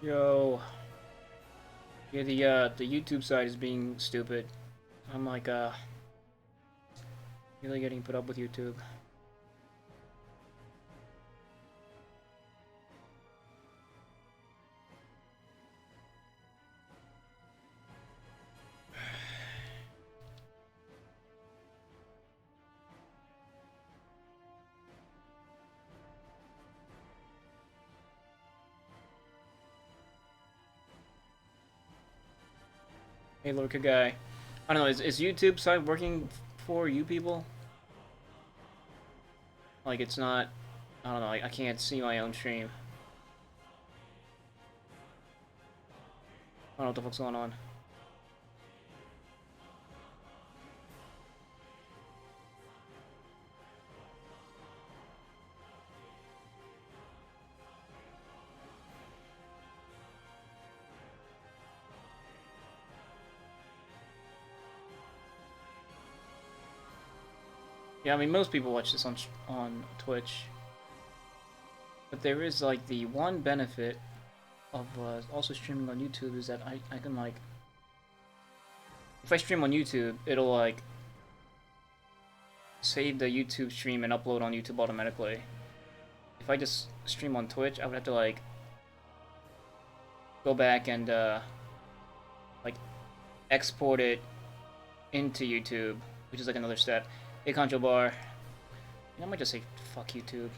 Yo, yeah, the YouTube side is being stupid. I'm like really getting put up with YouTube. Hey, Lorca guy. I don't know. Is YouTube side working for you people? Like it's not. I don't know. I can't see my own stream. I don't know what the fuck's going on. Yeah, I mean most people watch this on Twitch, but there is like the one benefit of also streaming on YouTube is that I can like if I stream on YouTube, it'll like save the YouTube stream and upload on YouTube automatically. If I just stream on Twitch, I would have to like go back and like export it into YouTube, which is like another step. Hey, Concho Bar. I might just say fuck YouTube.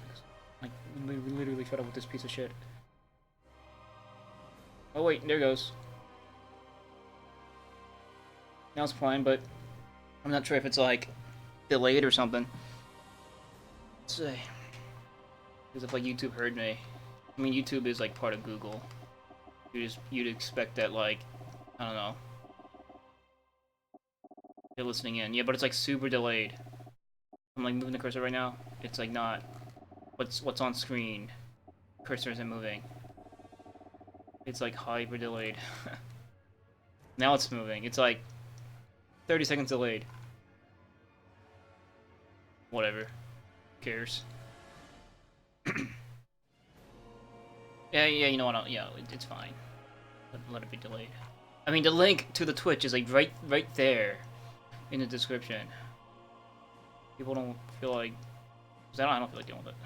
Like, literally fed up with this piece of shit. Oh wait, there goes. Now it's fine, but I'm not sure if it's like delayed or something. Let's see. Because if like YouTube heard me, I mean YouTube is like part of Google. You'd expect that like I don't know. They're listening in, yeah, but it's like super delayed. I'm like moving the cursor right now. It's like not. What's on screen? Cursor isn't moving. It's like hyper delayed. Now it's moving. It's like 30 seconds delayed. Whatever. Who cares? Yeah, you know what? Yeah, it's fine. Let it be delayed. I mean, the link to the Twitch is like right there in the description. People don't feel like. I don't feel like dealing with it.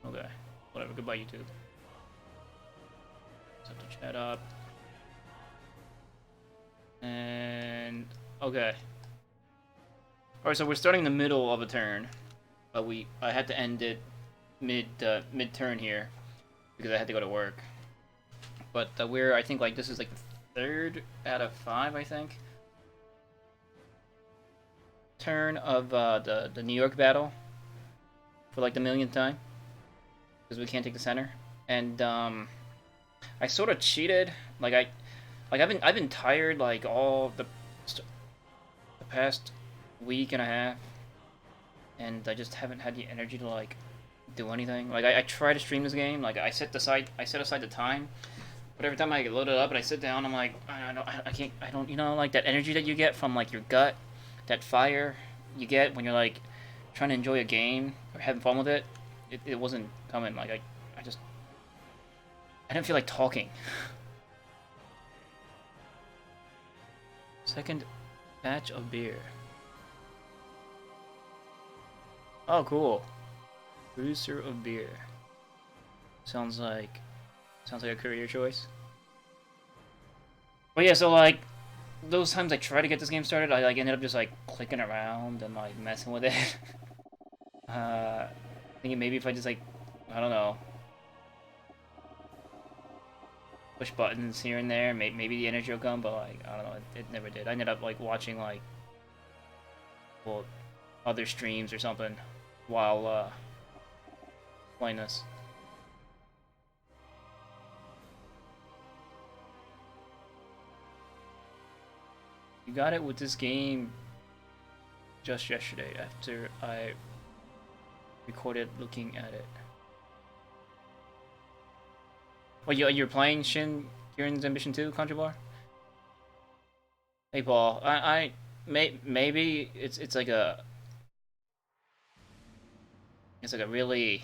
Okay, whatever. Goodbye, YouTube. Just have to chat up. And okay. All right, so we're starting in the middle of a turn, but I had to end it mid turn here because I had to go to work. But I think like this is like the 3rd out of 5, I think. Turn of the New York battle for like the millionth time because we can't take the center, and I sort of cheated. I've been tired like all the past week and a half, and I just haven't had the energy to like do anything. Like I try to stream this game. Like I set aside the time, but every time I get loaded up and I sit down, I'm like I can't. I don't. You know, like that energy that you get from like your gut, that fire you get when you're like trying to enjoy a game or having fun with it. It wasn't coming. Like I didn't feel like talking. Second batch of beer. Oh, cool. Producer of beer. Sounds like a career choice. But yeah, so like those times I try to get this game started, I like ended up just like clicking around and like messing with it. Thinking maybe if I just like I don't know, push buttons here and there, maybe the energy will come, but like I don't know, it never did. I ended up like watching like well other streams or something while playing this. You got it with this game just yesterday after I recorded looking at it. Well, you're playing Shin Gihren's Ambition 2, Contra. Hey Paul, maybe it's like a really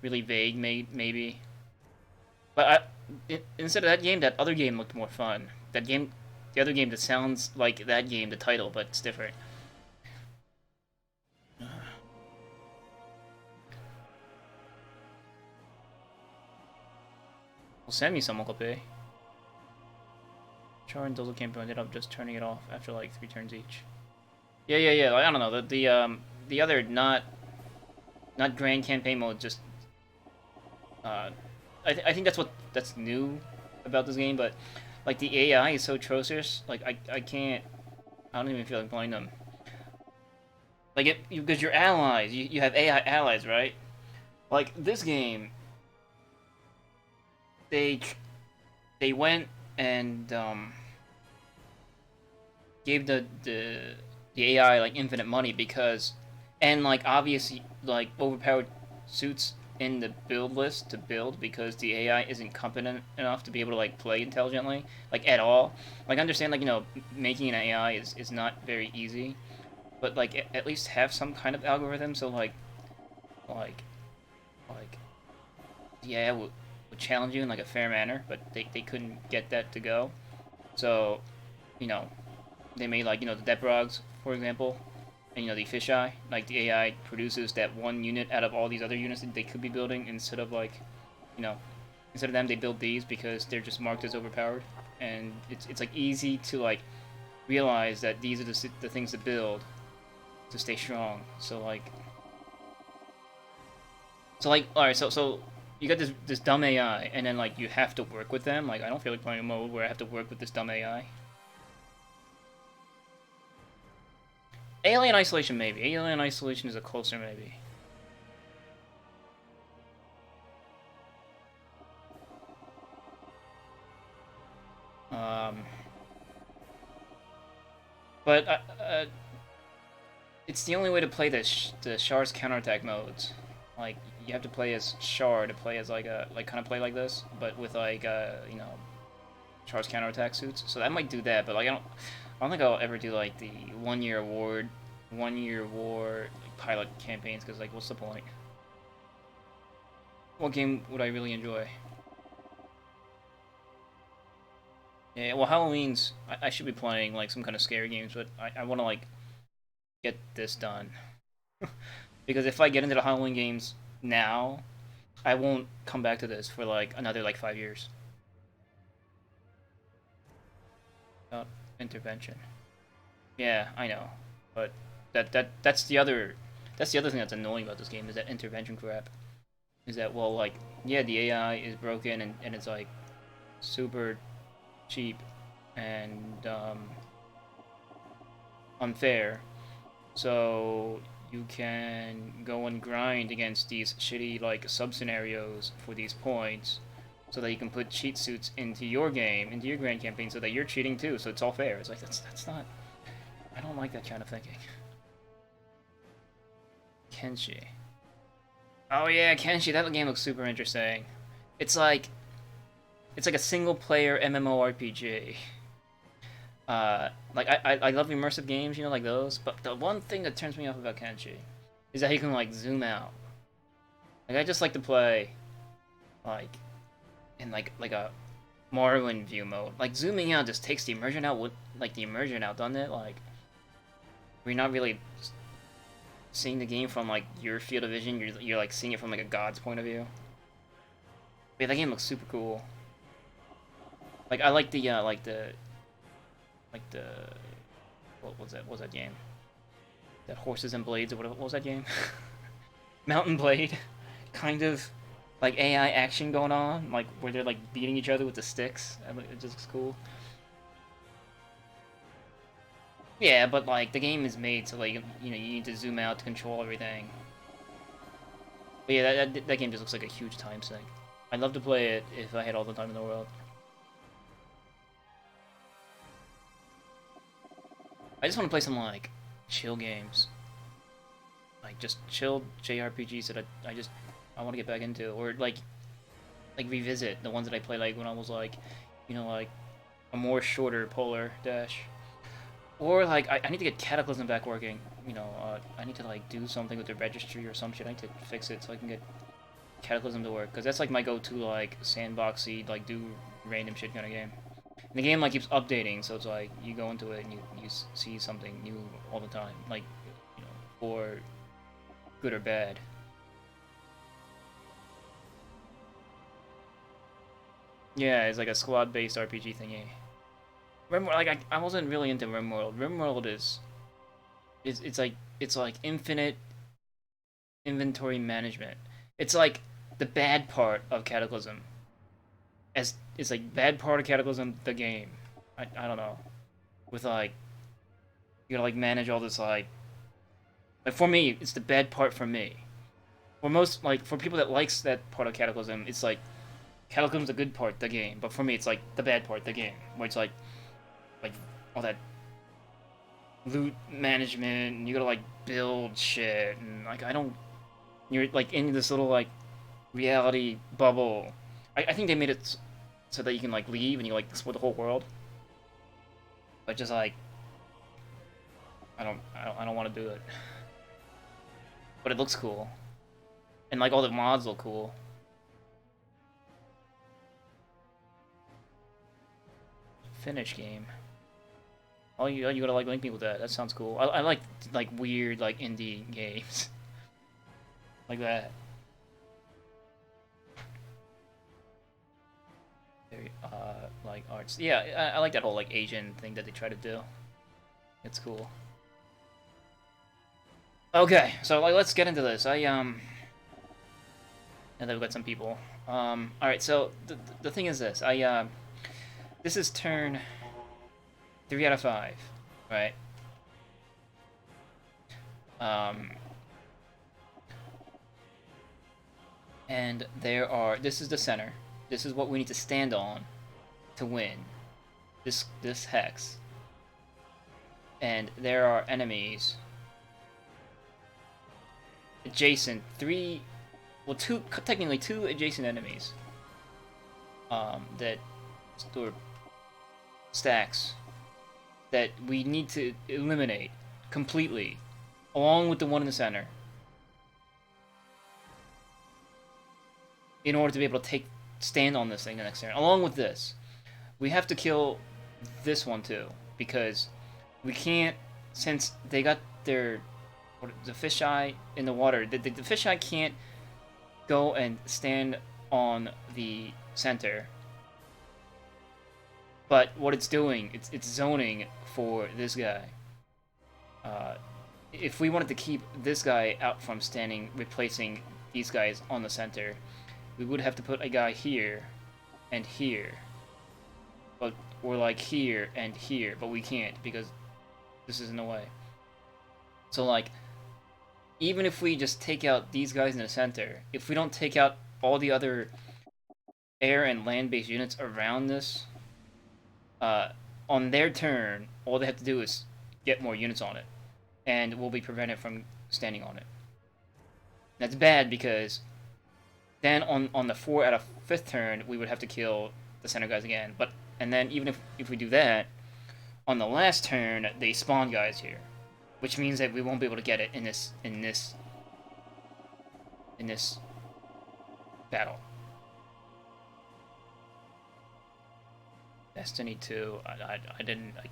really vague, maybe. But instead of that game, that other game looked more fun. That game, the other game that sounds like that game, the title, but it's different. Well, send me some, Uncle P. Char and Dozo Campo ended up just turning it off after like 3 turns each. Yeah. I don't know. The other not grand campaign mode just I think that's new about this game, but like the AI is so atrocious. Like I don't even feel like playing them. Like because you're allies, you have AI allies, right? Like this game, they went and gave the AI like infinite money because, and like obviously like overpowered suits in the build list to build because the AI isn't competent enough to be able to like play intelligently like at all. Like understand like making an AI is not very easy, but like at least have some kind of algorithm so like like yeah would challenge you in like a fair manner, but they couldn't get that to go. So you know they made like the Deprogs, for example, and the fisheye. Like the AI produces that one unit out of all these other units that they could be building instead of like, instead of them they build these because they're just marked as overpowered, and it's like easy to like realize that these are the things to build to stay strong. So all right, so you got this dumb AI, and then like you have to work with them. Like I don't feel like playing a mode where I have to work with this dumb AI. Alien Isolation, maybe. Alien Isolation is a closer maybe. But it's the only way to play the Char's counterattack modes. Like you have to play as Char to play as like kind of play like this, but with like Char's counterattack suits. So that might do that, but like I don't think I'll ever do like the 1 year war like, pilot campaigns because like what's the point? What game would I really enjoy? Yeah, well Halloween's I should be playing like some kind of scary games, but I want to like get this done because if I get into the Halloween games now, I won't come back to this for like another like 5 years. Intervention. Yeah, I know, but that's the other thing that's annoying about this game is that intervention crap. Is that well like yeah the AI is broken and it's like super cheap and unfair, so you can go and grind against these shitty like sub scenarios for these points so that you can put cheat suits into your game, into your grand campaign, so that you're cheating too, so it's all fair. It's like that's not. I don't like that kind of thinking. Kenshi. Oh yeah, Kenshi. That game looks super interesting. It's like a single player MMORPG. Like I love immersive games, like those. But the one thing that turns me off about Kenshi is that he can like zoom out. Like I just like to play like in like a Morrowind view mode. Like zooming out just takes the immersion out. Like the immersion out, doesn't it? Like we're not really seeing the game from like your field of vision. You're like seeing it from like a god's point of view. But yeah, that game looks super cool. Like I like the what was that? What was that game? That Horses and Blades or what was that game? Mountain Blade, kind of like AI action going on, like where they're like beating each other with the sticks. It just looks cool. Yeah, but like the game is made so like you need to zoom out to control everything. But yeah, that game just looks like a huge time sink. I'd love to play it if I had all the time in the world. I just want to play some like chill games, like just chill JRPGs that I want to get back into, or like revisit the ones that I played like when I was like, like a more shorter Polar Dash, or like I need to get Cataclysm back working. I need to like do something with the registry or some shit. I need to fix it so I can get Cataclysm to work, because that's like my go-to like sandboxy, like do random shit kind of game. And the game like keeps updating, so it's like you go into it and you see something new all the time, like, you know, or good or bad. Yeah, it's like a squad-based RPG thingy. Like I wasn't really into RimWorld. RimWorld is it's like infinite inventory management. It's like the bad part of Cataclysm. As it's like bad part of Cataclysm the game. I don't know. With like you gotta like manage all this like for me it's the bad part for me. For most like for people that likes that part of Cataclysm, it's like Cataclysm's the good part of the game, but for me it's like the bad part of the game, where it's like all that loot management and you gotta like build shit and like I don't you're like in this little like reality bubble. I think they made it so that you can like leave and you like explore the whole world. But just like I don't want to do it. But it looks cool. And like all the mods look cool. Finish game. Oh, you gotta like link me with that. That sounds cool. I like weird like indie games like that. Very like arts. Yeah, I like that whole like Asian thing that they try to do. It's cool. Okay, so like let's get into this. And then we've got some people. All right. So the thing is this. This is turn 3 out of 5, right? And there are. This is the center. This is what we need to stand on to win this hex. And there are enemies adjacent technically two adjacent enemies that store stacks that we need to eliminate completely, along with the one in the center, in order to be able to stand on this thing the next turn. Along with this, we have to kill this one too, because we can't, since they got the fisheye in the water, the fisheye can't go and stand on the center. But what it's doing, it's zoning for this guy. If we wanted to keep this guy out from standing, replacing these guys on the center, we would have to put a guy here and here. But we're like here and here, but we can't because this is in the way. So like, even if we just take out these guys in the center, if we don't take out all the other air and land-based units around this, on their turn, all they have to do is get more units on it, and we'll be prevented from standing on it. That's bad because then on the 4 out of 5th turn, we would have to kill the center guys again. And then even if we do that, on the last turn they spawn guys here, which means that we won't be able to get it in this battle. Destiny 2, I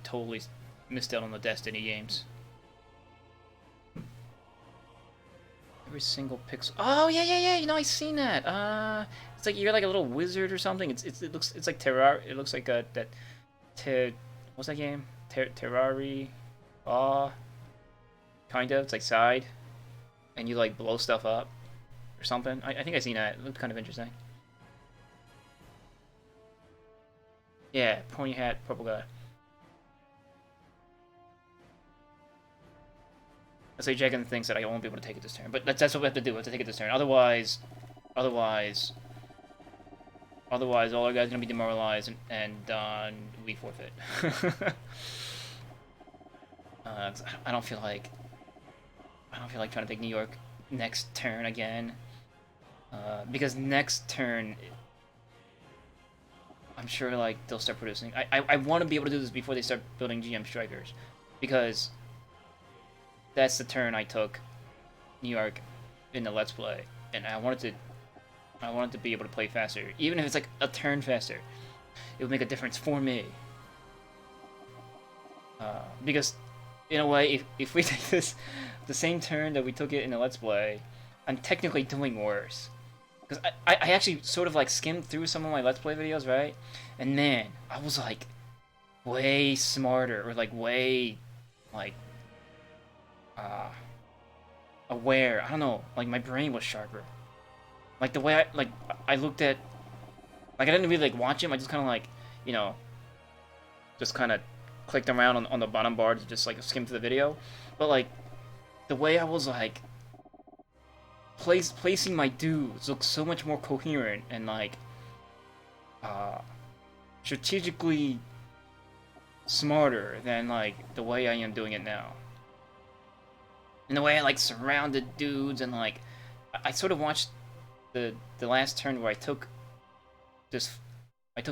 totally missed out on the Destiny games. Every single pixel. Oh yeah. You know, I seen that. It's like you're like a little wizard or something. It's like Terraria. It looks like what's that game? Terraria. Kind of. It's like Side, and you like blow stuff up or something. I think I seen that. It looked kind of interesting. Yeah, pointy hat, purple guy. So Jagan thinks that I won't be able to take it this turn, but that's what we have to do. We have to take it this turn. Otherwise, all our guys are gonna be demoralized, and we forfeit. I don't feel like trying to take New York next turn again, because next turn, I'm sure like they'll start producing. I want to be able to do this before they start building GM strikers, because that's the turn I took New York in the Let's Play, and I wanted to I want it to be able to play faster. Even if it's like a turn faster. It would make a difference for me. Because, in a way, if we take this the same turn that we took it in the Let's Play, I'm technically doing worse. Because I actually sort of like skimmed through some of my Let's Play videos, right? And man, I was like way smarter, or like way like aware. I don't know, like my brain was sharper. Like the way I looked at, like I didn't really like watch him. I just kind of like, you know, just kind of clicked around on the bottom bar to just like skim through the video. But like the way I was like placing my dudes looked so much more coherent and like strategically smarter than like the way I am doing it now. And the way I like surrounded dudes and like I sort of watched the last turn where I took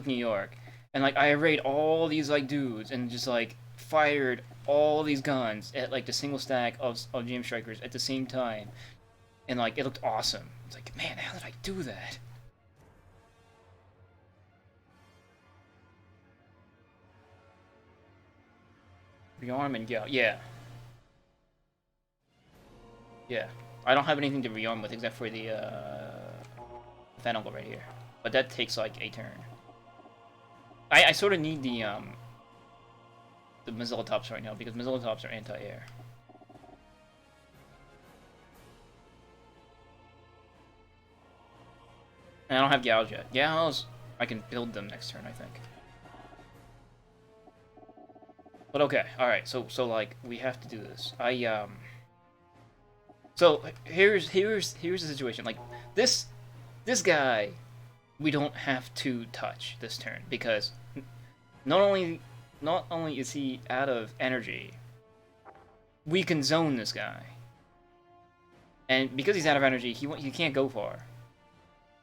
New York, and like I arrayed all these like dudes and just like fired all these guns at like the single stack of GM strikers at the same time, and like it looked awesome. It's like, man, how did I do that? Rearm and go, yeah. Yeah. I don't have anything to rearm with except for the Fennel right here. But that takes like a turn. I sort of need the Mizzletops right now because Mizzletops are anti-air. And I don't have Gals yet. Gals, I can build them next turn, I think. But okay, alright, so like we have to do this. So here's the situation. Like this guy we don't have to touch this turn because not only is he out of energy, we can zone this guy. And because he's out of energy, he can't go far.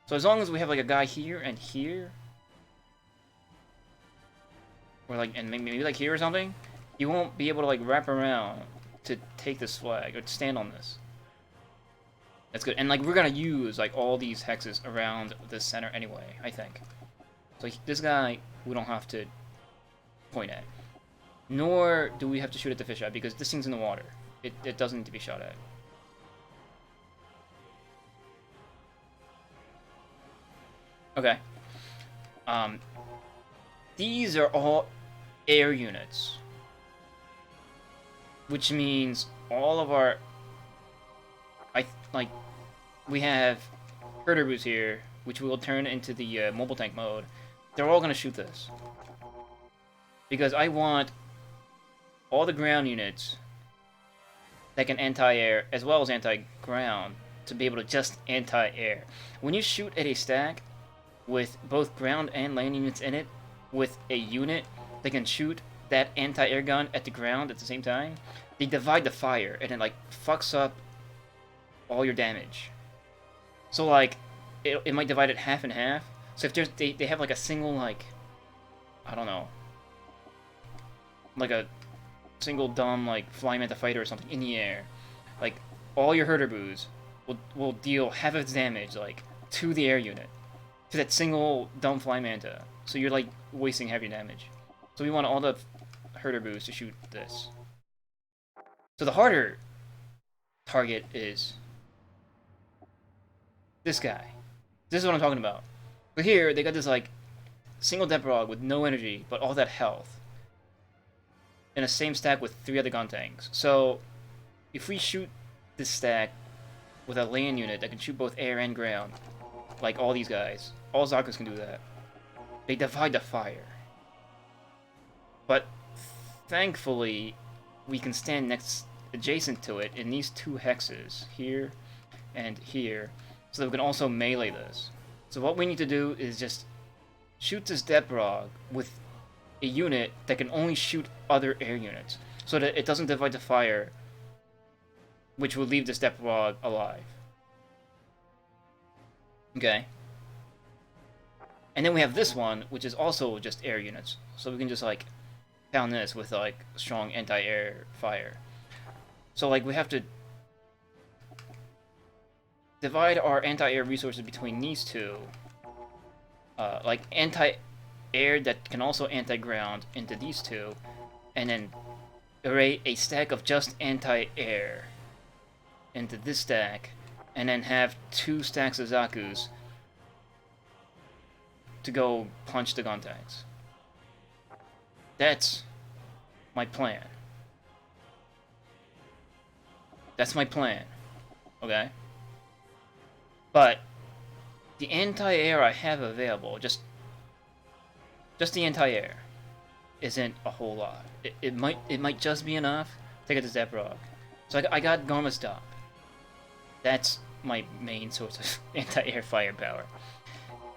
So as long as we have like a guy here and here, or like and maybe like here or something, he won't be able to like wrap around to take this flag or to stand on this. That's good. And like we're gonna use like all these hexes around the center anyway, I think. So this guy we don't have to point at. Nor do we have to shoot at the fish eye because this thing's in the water. It doesn't need to be shot at. Okay. These are all air units. Which means all of our we have herder boots here, which we will turn into the mobile tank mode. They're all gonna shoot this because I want all the ground units that can anti-air as well as anti-ground to be able to just anti-air. When you shoot at a stack with both ground and land units in it, with a unit that can shoot that anti-air gun at the ground at the same time, they divide the fire and it like fucks up all your damage. So like it might divide it half and half. So if there's they have like a single like I don't know, like a single dumb like flying manta fighter or something in the air, like all your herder boos will deal half of its damage like to the air unit, to that single dumb fly manta. So you're like wasting half your damage. So we want all the herder boos to shoot this. So the harder target is this guy. This is what I'm talking about. But here, they got this, like, single Deprog with no energy, but all that health. In a same stack with 3 other gun tanks. So, if we shoot this stack with a land unit that can shoot both air and ground, like all these guys, all Zakas can do that, they divide the fire. But, thankfully, we can stand adjacent to it in these 2 hexes, here and here, so that we can also melee this. So what we need to do is just shoot this Deprog with a unit that can only shoot other air units, so that it doesn't divide the fire, which will leave this Deprog alive. Okay. And then we have this one, which is also just air units, so we can just like pound this with like strong anti-air fire. So like we have to divide our anti-air resources between these two. Like anti-air that can also anti-ground into these two, and then array a stack of just anti-air into this stack, and then have 2 stacks of Zaku's to go punch the Gontags. That's my plan. That's my plan. Okay? But the anti-air I have available, just the anti-air, isn't a whole lot. It might just be enough to get the Zebrog. So I got Garma Stop. That's my main source of anti-air firepower.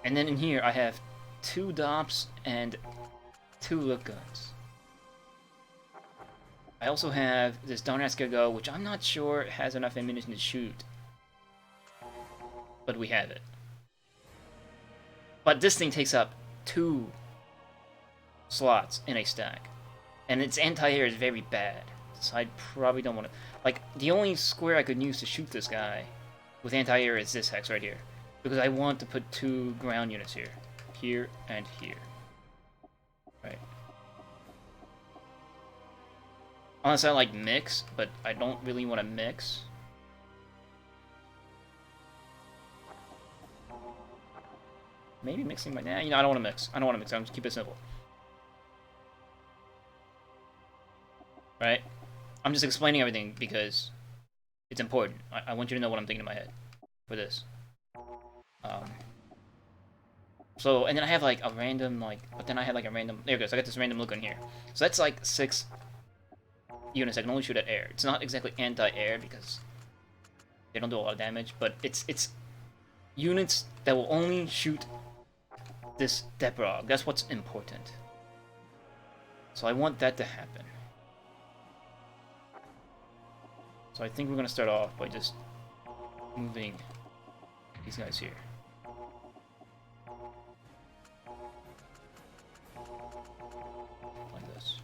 And then in here I have 2 Dops and 2 Look Guns. I also have this Don't Go, which I'm not sure has enough ammunition to shoot. But we have it. But this thing takes up 2 slots in a stack. And its anti-air is very bad. So I probably don't want to... Like, the only square I could use to shoot this guy with anti-air is this hex right here. Because I want to put 2 ground units here. Here and here. Right. Honestly, I like mix, but I don't really want to mix. Maybe mixing my... Nah, you know, I don't want to mix. I don't want to mix. I'm just keep it simple. Right? I'm just explaining everything because it's important. I want you to know what I'm thinking in my head for this. So, and then I have like a random, like... But then I have like a random... There it goes. I got this random look on here. So that's like 6 units I can only shoot at air. It's not exactly anti-air because they don't do a lot of damage, but it's units that will only shoot this Debrog. That's what's important. So I want that to happen. So I think we're gonna start off by just moving these guys here. Like this.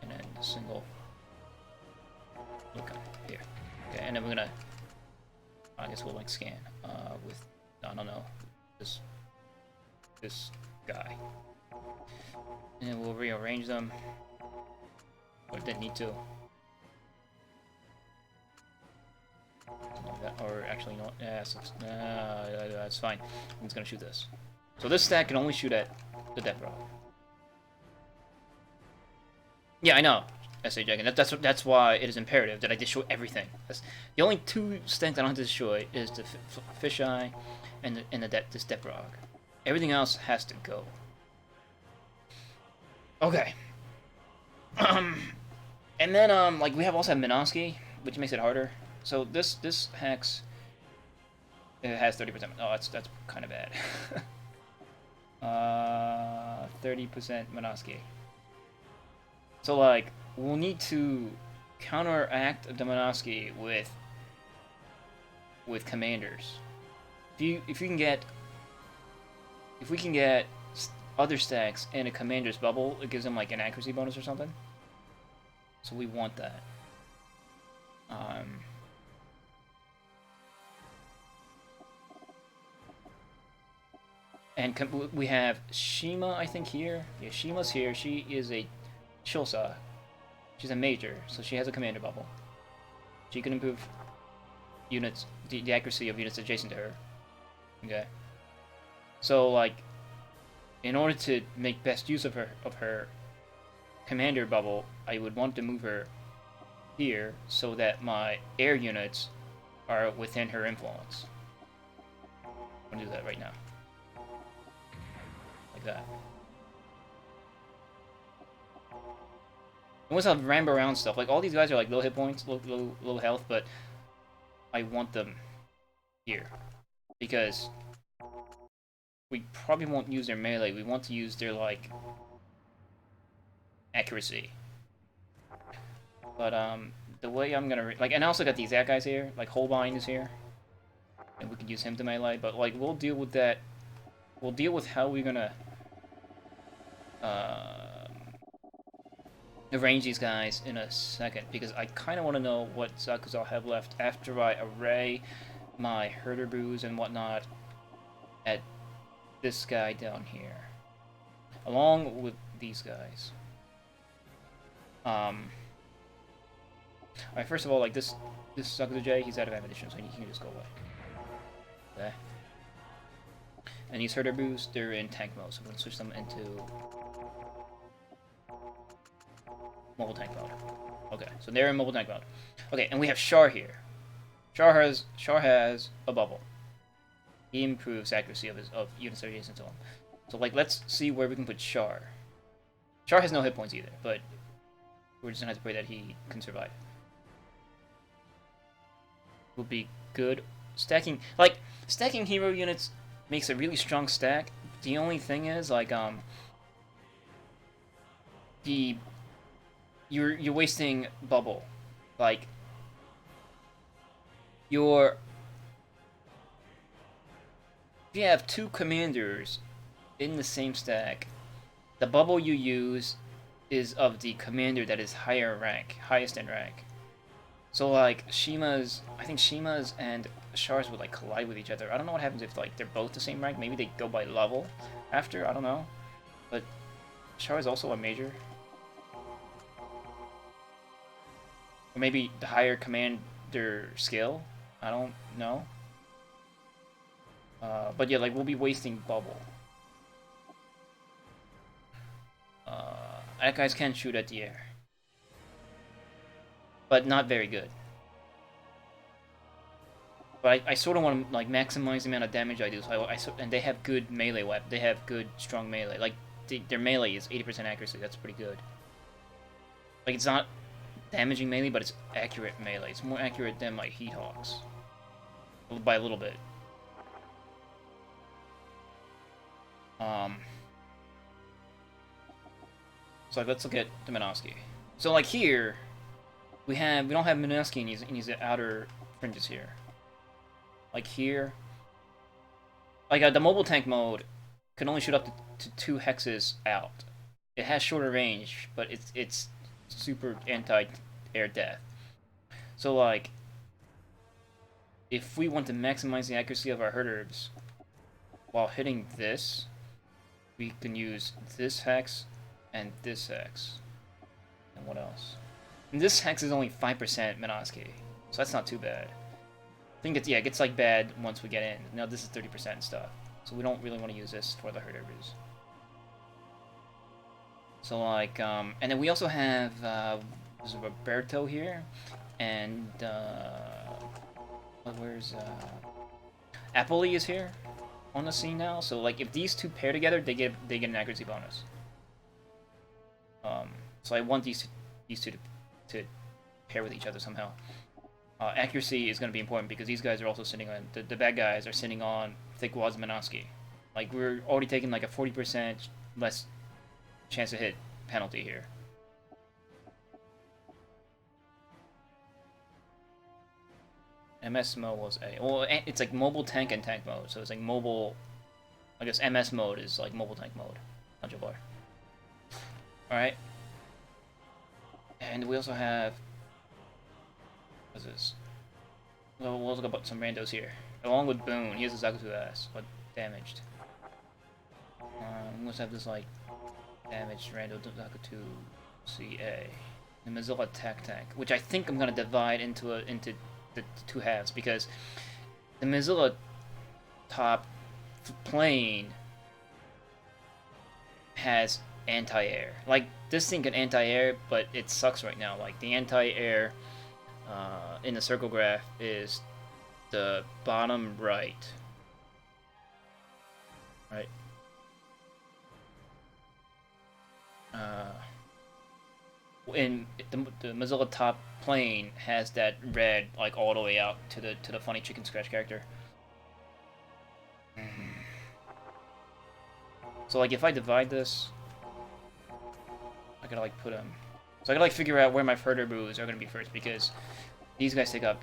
And then a single look here. Okay, and then we're gonna... I guess we'll like scan with... I don't know. This guy. And then we'll rearrange them. Or didn't need to. Or actually, you know what? Yeah, that's fine. I'm just gonna shoot this. So this stack can only shoot at the Debrog. Yeah, I know. S.A. Dragon. That's why it is imperative that I destroy everything. The only 2 stacks I don't have to destroy is the Fisheye and this Debrog. Everything else has to go. Okay. And then like we also have Minovsky, which makes it harder. So this hex, it has 30%. Oh, that's kind of bad. 30% Minovsky. So like we'll need to counteract the Minovsky with commanders. If we can get other stacks in a commander's bubble, it gives them like an accuracy bonus or something. So we want that. And we have Shima, I think, here. Yeah, Shima's here. She is a Shilsa. She's a major, so she has a commander bubble. She can improve units, the accuracy of units adjacent to her. Okay. So, like, in order to make best use of her commander bubble, I would want to move her here so that my air units are within her influence. I'm gonna do that right now. Like that. And once I ramble around stuff, like all these guys are like low hit points, low health, but I want them here because we probably won't use their melee. We want to use their like accuracy. But the way I'm gonna like, and I also got these that guys here, like Holbein is here, and we could use him to melee. But like we'll deal with that. We'll deal with how we're gonna arrange these guys in a second, because I kind of want to know what Zaku's I'll have left after I array my herder brews and whatnot at this guy down here, along with these guys. Alright, first of all, like this Sakuza J, he's out of ammunition, so he can just go away. Okay. And these herder brews, they're in tank mode, so I'm gonna switch them into mobile tank mode. Okay, so they're in mobile tank mode. Okay, and we have Char here. Char has a bubble. He improves accuracy of units that are adjacent to him. So like, let's see where we can put Char. Char has no hit points either, but we're just gonna have to pray that he can survive. Will be good. Stacking hero units makes a really strong stack. The only thing is like you're wasting bubble. Like if you have two commanders in the same stack, the bubble you use is of the commander that is highest in rank. So like I think Shima's and Char's would like collide with each other. I don't know what happens if like they're both the same rank. Maybe they go by level after. I don't know. But Char is also a major. Or maybe the higher commander skill. I don't know. But yeah, like we'll be wasting bubble. That guys can shoot at the air, but not very good. But I sort of want to like maximize the amount of damage I do. So and they have good melee weapon. They have good strong melee. Like their melee is 80% accuracy. That's pretty good. Like it's not damaging melee, but it's accurate melee. It's more accurate than my Heat Hawks by a little bit. So like, let's look at the Minosky. So like here, we don't have Minosky in these outer fringes here. Like here, like the mobile tank mode can only shoot up to 2 hexes out. It has shorter range, but it's super anti-air death. So like, if we want to maximize the accuracy of our herders while hitting this, we can use this hex and this hex. And what else? And this hex is only 5% Minosky, so that's not too bad. I think it gets like bad once we get in. Now this is 30% stuff, so we don't really want to use this for the herder brews. So like, and then we also have there's Roberto here, and where's Appley is here on the scene now. So like, if these two pair together, they get an accuracy bonus. So I want these two to pair with each other somehow. Accuracy is going to be important because these guys are also sitting on the bad guys are sitting on thick wads of Minosky. Like we're already taking like a 40% less chance to hit penalty here. MS mode was A. Well, it's like mobile tank and tank mode, so it's like mobile. I guess MS mode is like mobile tank mode. All right. And we also have. What's this? We'll look about some randos here. Along with Boone, he has a Zakutu ass, but damaged. We also have this like damaged rando Zakutu CA. The Mozilla Tac Tank, which I think I'm gonna divide into the two halves because the Mozilla top plane has anti-air. Like this thing can anti-air, but it sucks right now. Like the anti-air in the circle graph is the bottom right. Right. In the Mozilla top plane has that red like all the way out to the funny chicken scratch character. So like if I divide this, I gotta like put them. So I gotta like figure out where my herder brews are gonna be first because these guys take up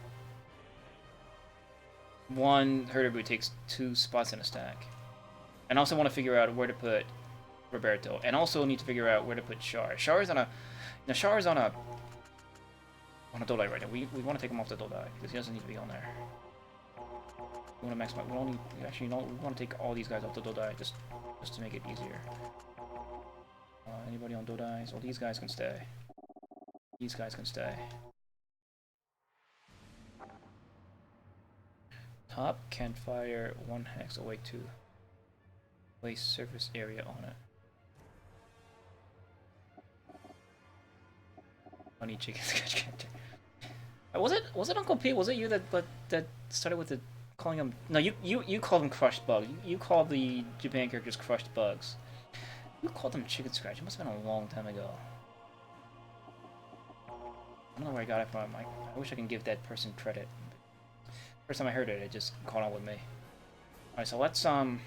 one herder brew takes 2 spots in a stack. And I also want to figure out where to put Roberto, and also need to figure out where to put Char. Char's on a Dodai right now. We want to take him off the Dodai because he doesn't need to be on there. want to maximize. We only actually no. We want to take all these guys off the Dodai just to make it easier. Anybody on Dodai? So these guys can stay. These guys can stay. Top can fire 1 hex away 2. Waste surface area on it. Funny chicken sketch character. Was it Uncle Pete? Was it you that started with the calling him? No, you called him crushed bug. You called the Japan characters crushed bugs. You called them chicken scratch. It must have been a long time ago. I don't know where I got it from. I wish I can give that person credit. First time I heard it, it just caught on with me. Alright, so let's So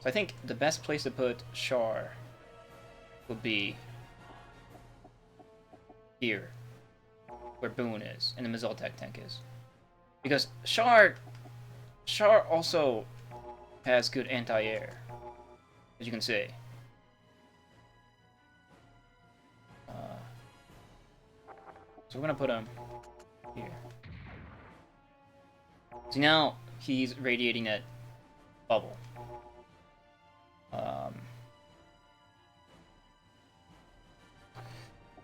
I think the best place to put Char would be here, where Boone is, and the Mizaltech tank is. Because Char also has good anti-air, as you can see. So we're gonna put him here. See, now he's radiating that bubble.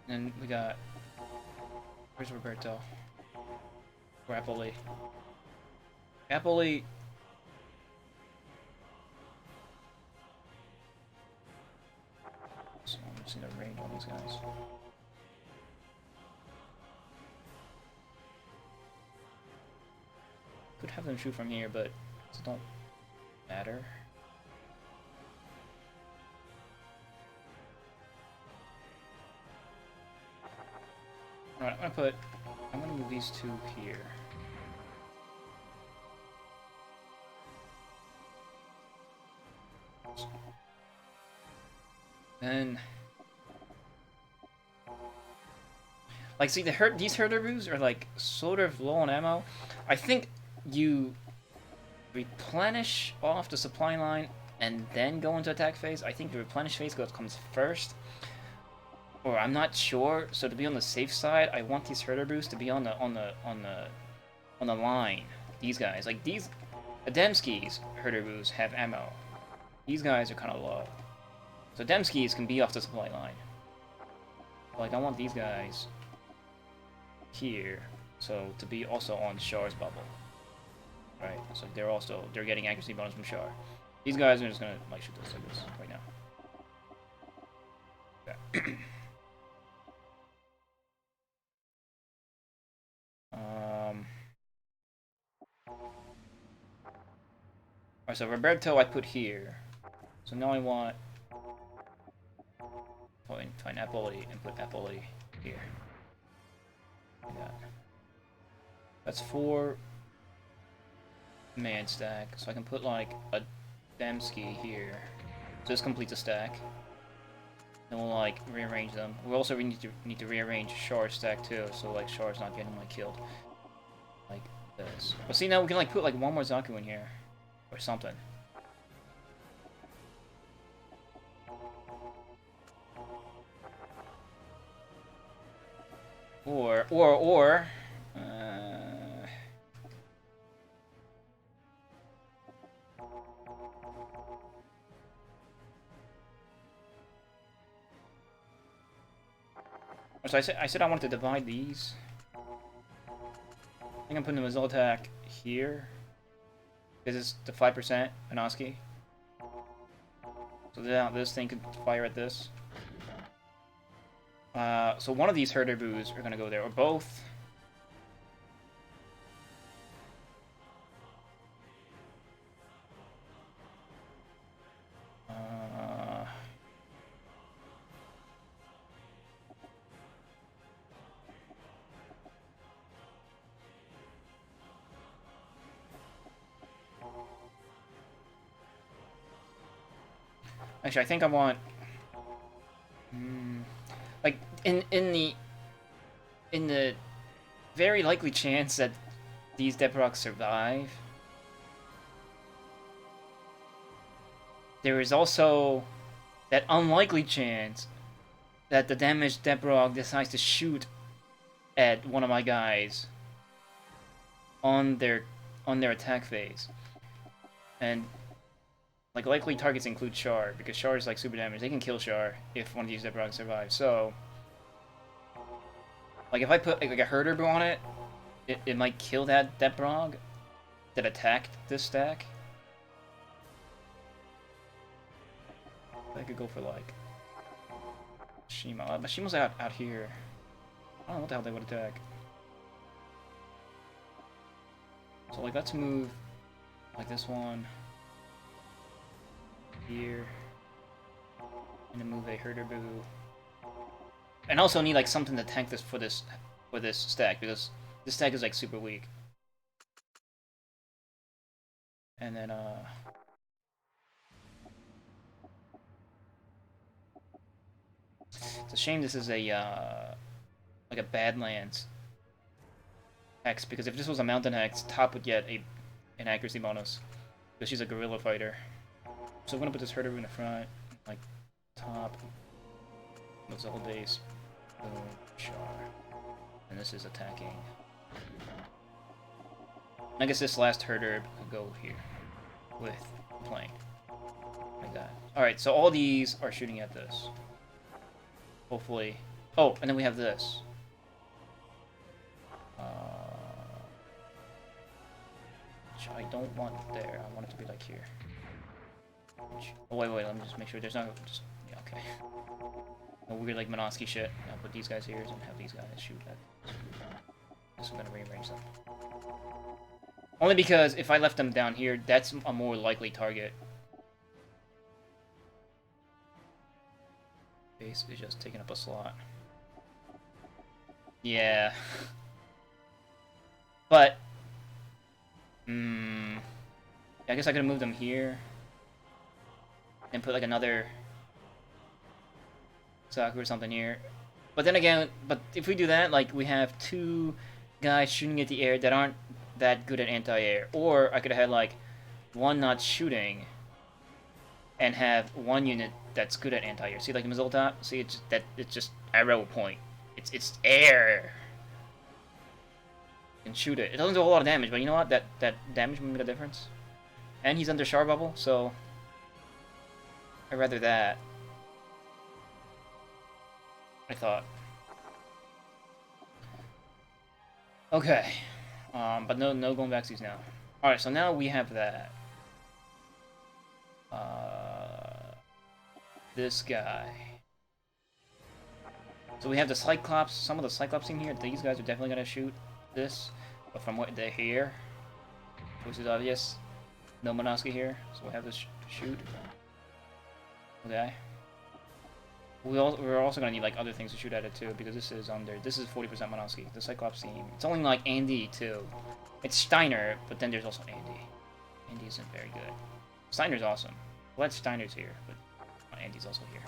And we got... Where's Roberto? Grappoli. Grappoli... So I'm just gonna range on these guys. Could have them shoot from here, but it don't matter. Alright, I'm gonna move these two here. Then, like, see, these herder boos are like sort of low on ammo. I think you replenish off the supply line and then go into attack phase. I think the replenish phase comes first, or I'm not sure. So to be on the safe side, I want these herder boos to be on the line. These guys, like these Ademski's herder boos have ammo. These guys are kind of low. So Demskis can be off the supply line. Like, I want these guys here, so to be also on Char's bubble. Right, so they're getting accuracy bonus from Char. These guys are just gonna like shoot this like this right now. Okay. Alright, so Roberto I put here. So now I want find Apoli and put Apoli here. Like that. That's 4 man stack, so I can put like a Demski here. So this completes a stack. Then we'll like rearrange them. We also need to rearrange Char's stack too, so like Char's not getting like killed. Like this. But see, now we can like put like one more Zaku in here. Or something. Or so I said I wanted to divide these. I think I'm putting the Mizal attack here. Because it's the 5% Panoski. So now this thing can fire at this. So one of these herder boos are gonna go there, or both. Actually, I think I want like in the very likely chance that these Deprocs survive, there is also that unlikely chance that the damaged Deproc decides to shoot at one of my guys on their on their attack phase. And like likely targets include Char, because Char is like super damage. They can kill Char if one of these Zebrogs survives. So like if I put like a Herder Brew on it, it might kill that Brog that attacked this stack. I could go for like Shima, but Shima's out here. I don't know what the hell they would attack. So like let's move like this one here, and then move a Herder Boo, and also need like something to tank this for this stack, because this stack is like super weak. And then it's a shame this is a like a Badlands Hex, because if this was a Mountain Hex, Top would get an accuracy bonus, because she's a guerrilla fighter. So I'm gonna put this Herder in the front, like Top. That's the whole base. Boom, Char. And this is attacking. I guess this last Herder could go here with Plane. Like that. Alright, so all these are shooting at this. Hopefully. Oh, and then we have this. Which I don't want there. I want it to be like here. Oh, wait, let me just make sure there's not just... Yeah, okay. No weird, like, Monosky shit. I'll put these guys here and have these guys shoot at... So I'm gonna rearrange them. Only because if I left them down here, that's a more likely target. Base is just taking up a slot. Yeah. But... I guess I could have moved them here. And put like another... Saku or something here. But then again, if we do that, like, we have two guys shooting at the air that aren't that good at anti-air. Or I could have had, like, one not shooting and have one unit that's good at anti-air. See, like, Mizzle Top? See, it's just arrow point. It's air. You can shoot it. It doesn't do a whole lot of damage, but you know what? That damage will make a difference. And he's under Char Bubble, so I'd rather that. I thought. Okay. But no going backsies now. Alright, so now we have that. This guy. So we have the Cyclops, some of the Cyclops in here. These guys are definitely gonna shoot this. But from what they're here, which is obvious. No Monosky here, so we'll have this shoot. Okay. We're also gonna need like other things to shoot at it too, because this is under. This is 40% Monosky. The Cyclops team. It's only like Andy too. It's Steiner, but then there's also Andy. Andy isn't very good. Steiner's awesome. Glad Steiner's here, but Andy's also here.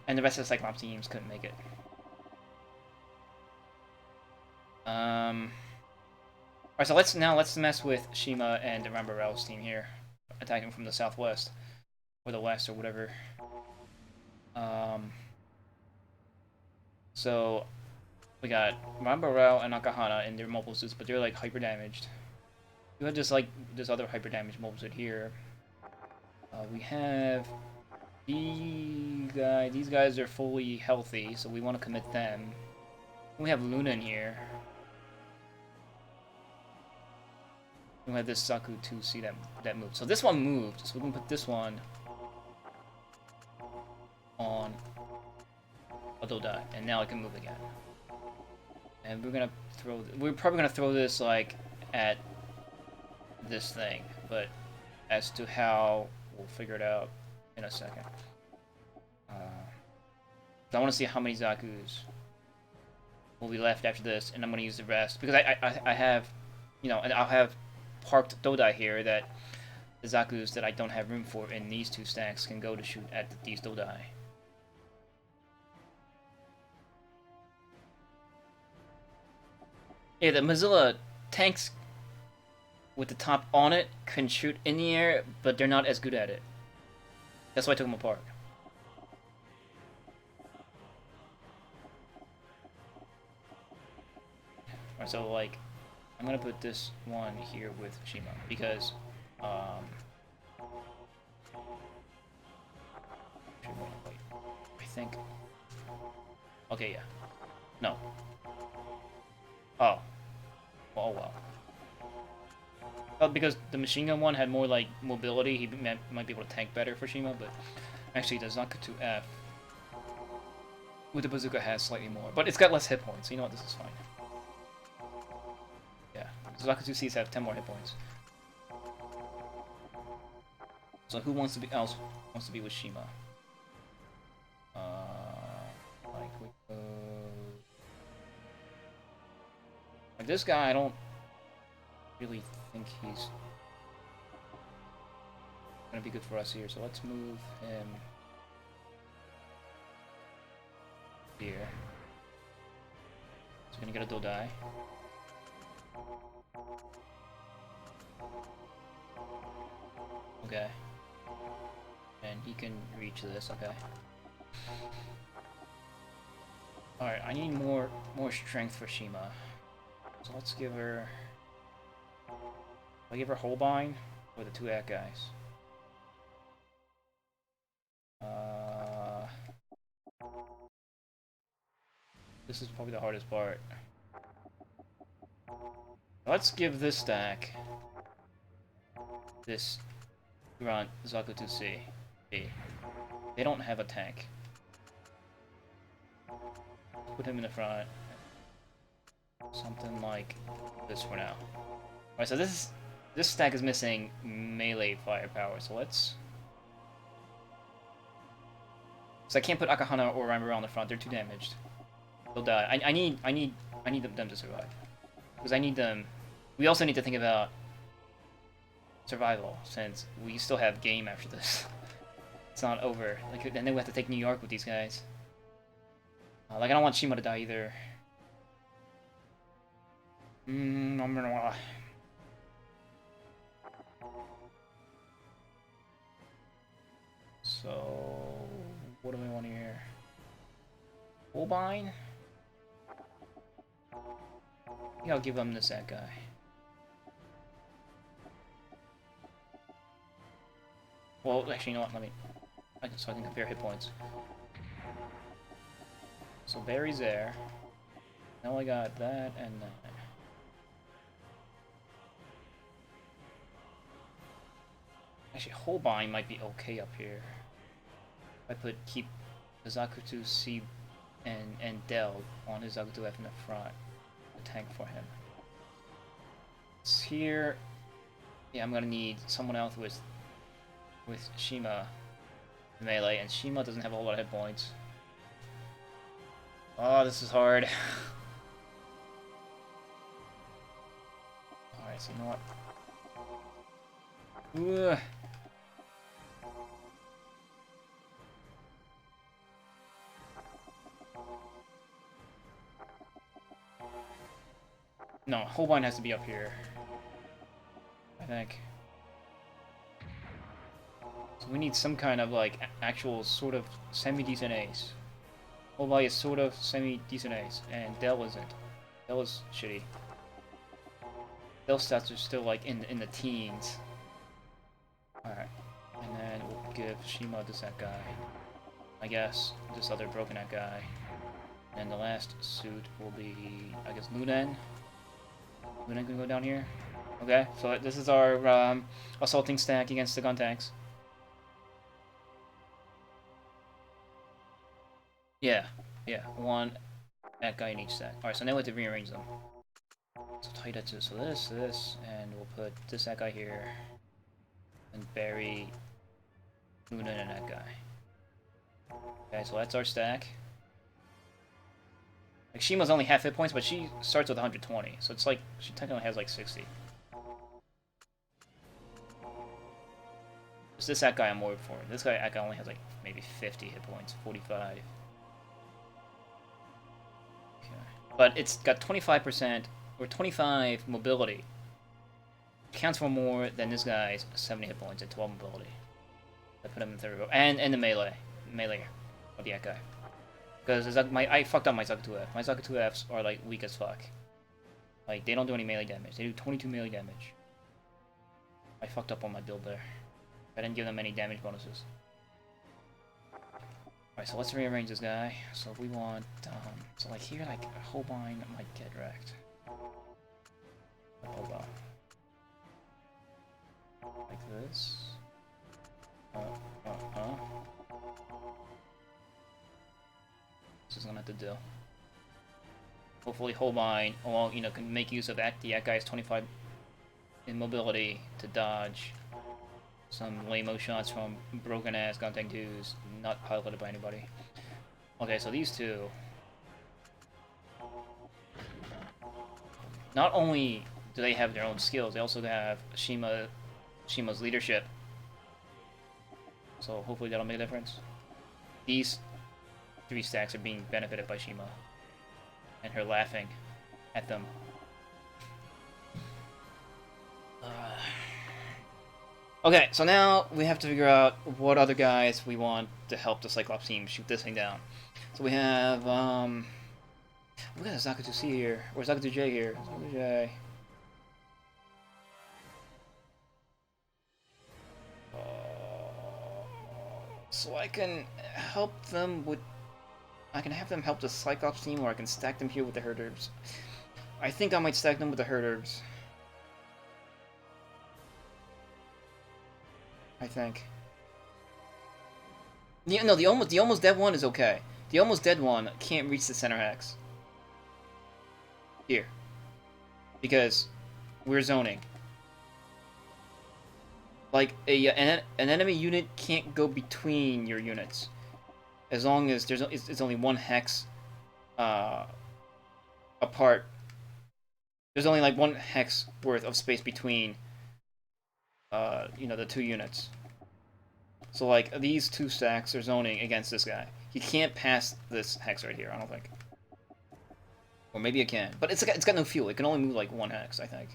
And the rest of the Cyclops teams couldn't make it. Alright, so let's mess with Shima and Rambarel's team here, attacking from the southwest or the west or whatever. So we got Rambarel and Akahana in their mobile suits, but they're like hyper damaged. You have just like this other hyper damaged mobile suit here. We have these guys are fully healthy, so we want to commit them. We have Luna in here. We have this Saku to see that move. So this one moved, so we can put this one on a Dodai, and now I can move again. And we're probably gonna throw this like at this thing, but as to how, we'll figure it out in a second. I want to see how many Zakus will be left after this, and I'm gonna use the rest because I have, you know, and I'll have parked Dodai here that the Zakus that I don't have room for in these two stacks can go to shoot at these Dodai. Yeah, the Mozilla tanks with the top on it can shoot in the air, but they're not as good at it. That's why I took them apart. Alright, so like, I'm gonna put this one here with Shima because I think. Okay, yeah. No. Oh. Oh well. Because the machine gun one had more like mobility, he might be able to tank better for Shima, but actually the Zakuto F with the bazooka has slightly more, but it's got less hit points. So you know what? This is fine. Yeah, Zakuto C's have 10 more hit points. So who wants to be else wants to be with Shima? Like this guy, I don't really think he's gonna be good for us here. So let's move him here. He's gonna get a Dodai. Okay. And he can reach this, okay. Alright, I need more strength for Shima. So let's give her... I'll give her Holbein or the 2 Act guys. This is probably the hardest part. Let's give this stack this Grunt Zakuto C. They don't have a tank. Put him in the front. Something like this for now. Alright, so this stack is missing melee firepower, so let's... So I can't put Akahana or Ramura on the front, they're too damaged. They'll die. I need them to survive. Because I need them... We also need to think about survival, since we still have game after this. It's not over. Like, and then we have to take New York with these guys. Like, I don't want Shima to die either. I'm gonna... So... What do we want here? Holbein? I think I'll give him this that guy. Well, actually, you know what? Let me... so I can compare hit points. So Barry's there. Now I got that and that. Actually, Holbein might be okay up here. If I keep the Zakuto C and Del on his Zakuto F in the front, the tank for him. It's here. Yeah, I'm gonna need someone else with Shima melee, and Shima doesn't have a whole lot of hit points. Oh, this is hard. Alright, so you know what? Ugh. No, Holbein has to be up here, I think. So we need some kind of, like, actual sort of semi-decent ace. Holbein is sort of semi-decent ace, and Del isn't. Del is shitty. Del's stats are still, like, in the teens. Alright. And then we'll give Shima this that guy. I guess this other broken that guy. And the last suit will be, I guess, Lunen. Lunen can go down here. Okay, so this is our assaulting stack against the gun tanks. Yeah, one that guy in each stack. Alright, so now we have to rearrange them. So Taidetsu, so this, and we'll put this that guy here. And Barry, Lunen, and that guy. Okay, so that's our stack. Like, Shima's only half hit points, but she starts with 120, so it's like, she technically has like 60. It's this that guy I'm worried for. This guy only has like maybe 50 hit points, 45. Okay. But it's got 25% or 25 mobility. Counts for more than this guy's 70 hit points and 12 mobility. I put him in third row. And the melee of the guy. Because I fucked up my Zakuto F. My Zakuto Fs are like weak as fuck. Like, they don't do any melee damage. They do 22 melee damage. I fucked up on my build there. I didn't give them any damage bonuses. Alright, so let's rearrange this guy. So if we want, so like here, like, Holbein might get wrecked. Hold on. Like this. This is gonna have to do. Hopefully Holbein, you know, can make use of the guy's 25 in mobility to dodge some lame-o shots from broken-ass Guntank 2s, not piloted by anybody. Okay, so these two... Not only do they have their own skills, they also have Shima's leadership. So hopefully that'll make a difference. These 3 stacks are being benefited by Shima. And her laughing at them. Okay, so now we have to figure out what other guys we want to help the Cyclops team shoot this thing down. So we have, we got a Zakutu C here, or Zakutu J here. Zakutu J. So I can help them with... I can have them help the Cyclops team, or I can stack them here with the Herd Herbs. I think I might stack them with the Herd Herbs. I think. Yeah, no, the almost dead one is okay. The almost dead one can't reach the center hex. Here. Because we're zoning. Like, an enemy unit can't go between your units. As long as it's only 1 hex apart. There's only like 1 hex worth of space between you know, the 2 units. So like these 2 stacks are zoning against this guy. He can't pass this hex right here, I don't think. Or maybe it can. But it's got no fuel. It can only move like 1 hex, I think.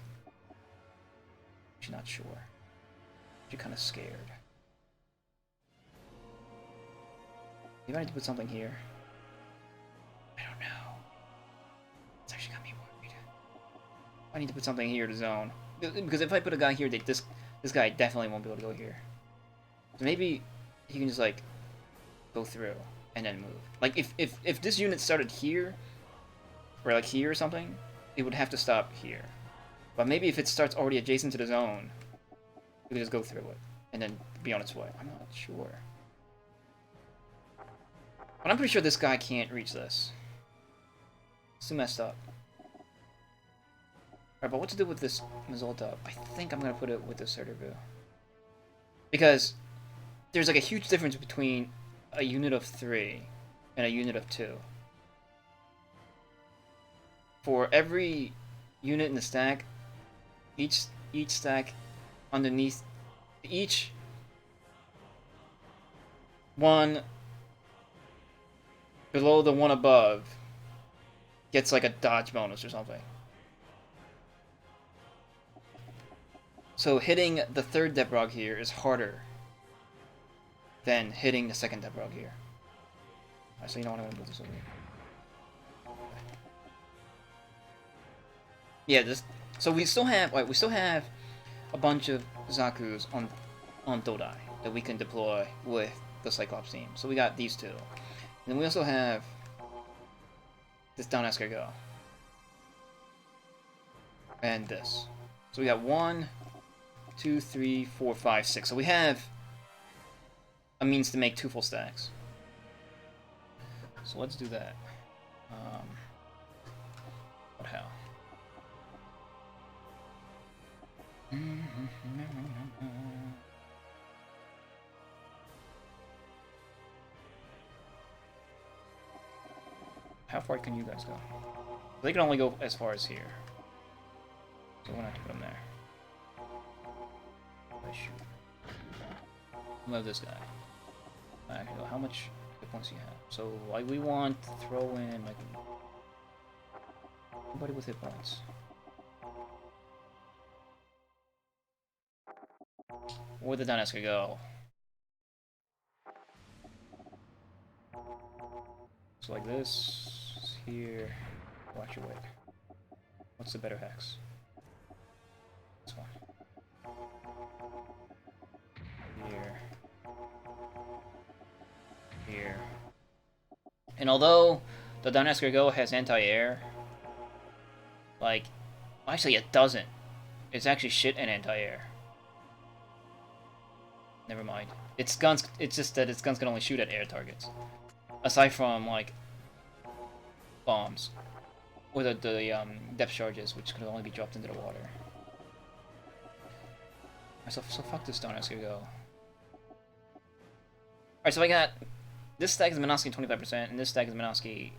Actually not sure. You're kind of scared. Maybe I need to put something here. I don't know. It's actually got me worried. I need to put something here to zone. Because if I put a guy here, this guy definitely won't be able to go here. So maybe he can just like go through and then move. Like if this unit started here, or like here or something, it would have to stop here. But maybe if it starts already adjacent to the zone, it could just go through it and then be on its way. I'm not sure. But I'm pretty sure this guy can't reach this. It's too messed up. Alright, but what to do with this Mizolta? I think I'm gonna put it with this Serdervu. Because there's like a huge difference between a unit of 3 and a unit of 2. For every unit in the stack, each stack underneath each one below the one above gets like a dodge bonus or something. So hitting the 3rd Debrog here is harder than hitting the 2nd Debrog here. Alright, so you know what, I'm gonna move this over here. Yeah, this. So we still have a bunch of Zakus on Dodai that we can deploy with the Cyclops team. So we got these 2. And then we also have this down escargot. And this. So we got 1, 2, 3, 4, 5, 6. So we have a means to make 2 full stacks. So let's do that. What hell? How far can you guys go? They can only go as far as here. So we're gonna have to put them there. Oh, shoot. I love this guy. Actually, how much hit points do you have? So like we want to throw in like anybody with hit points. Where the Dynas could go. So like this here. Watch your weight. What's the better hex? This one. Here. Here. And although the Dinosaur Go has anti-air, like, actually it doesn't. It's actually shit and anti-air. Never mind. Its guns. It's just that its guns can only shoot at air targets, aside from like bombs or the depth charges, which can only be dropped into the water. So fuck this Dinosaur Go. Alright, so I got this stack is Minosky 25%, and this stack is Minosky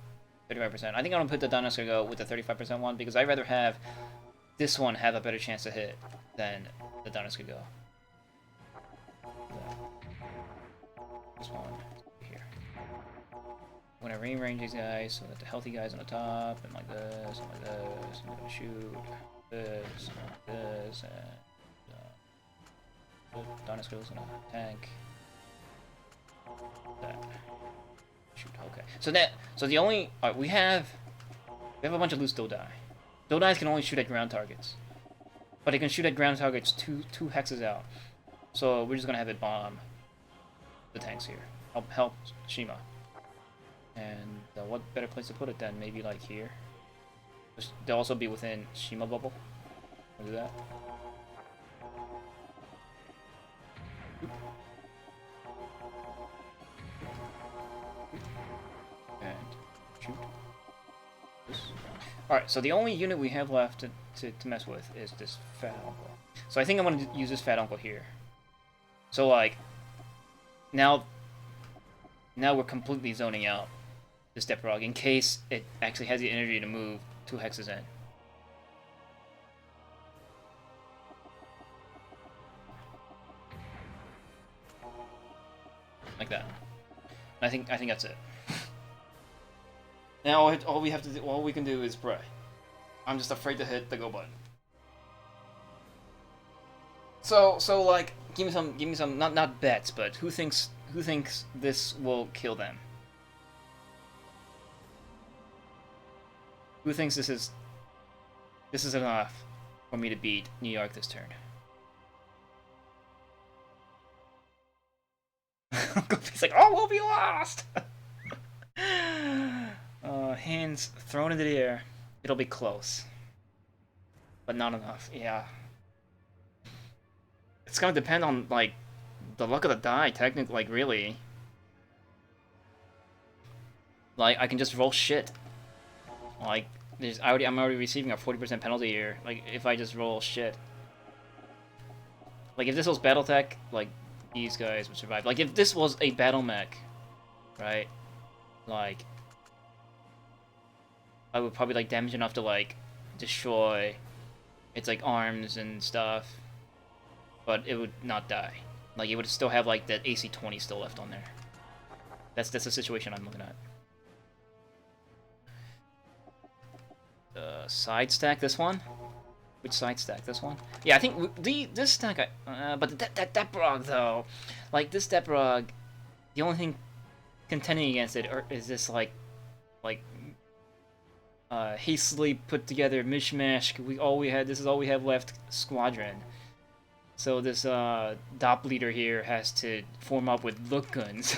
35%. I think I'm gonna put the Dinosaur Go with the 35% one because I'd rather have this one have a better chance to hit than the Dinosaur Go. This one here. I'm gonna rearrange these guys so that the healthy guys on the top, and like this, and like this. I'm gonna shoot this, and this, and Dinosaur Go's gonna tank. That. Shoot. Okay. So the only we have a bunch of loose Dodai. Dodais can only shoot at ground targets, but it can shoot at ground targets two hexes out. So we're just gonna have it bomb the tanks here. Help Shima. And what better place to put it than maybe like here? They'll also be within Shima bubble. We'll do that. And shoot. This. Alright, so the only unit we have left to mess with is this Fat Uncle. So I think I'm going to use this Fat Uncle here. So like, now we're completely zoning out this Deprog in case it actually has the energy to move 2 hexes in. Like that. And I think that's it. Now all we have to do, all we can do is pray. I'm just afraid to hit the go button. So like, give me some not bets, but who thinks this will kill them? Who thinks this is enough for me to beat New York this turn? He's like, oh, we'll be lost. Hands thrown into the air. It'll be close, but not enough. Yeah. It's gonna depend on like the luck of the die, technically. Like really, like I can just roll shit. Like I'm already receiving a 40% penalty here. Like if I just roll shit. Like if this was BattleTech, like these guys would survive. Like if this was a battle mech, right? Like I would probably like damage enough to like destroy its like arms and stuff. But it would not die. Like it would still have like that AC-20 still left on there. That's the situation I'm looking at. Side stack this one. Which side stack? This one? Yeah, I think this stack. But that Deprog though, like this Deprog, the only thing contending against it is this like hastily put together mishmash. This is all we have left. Squadron. So this DOP leader here has to form up with look guns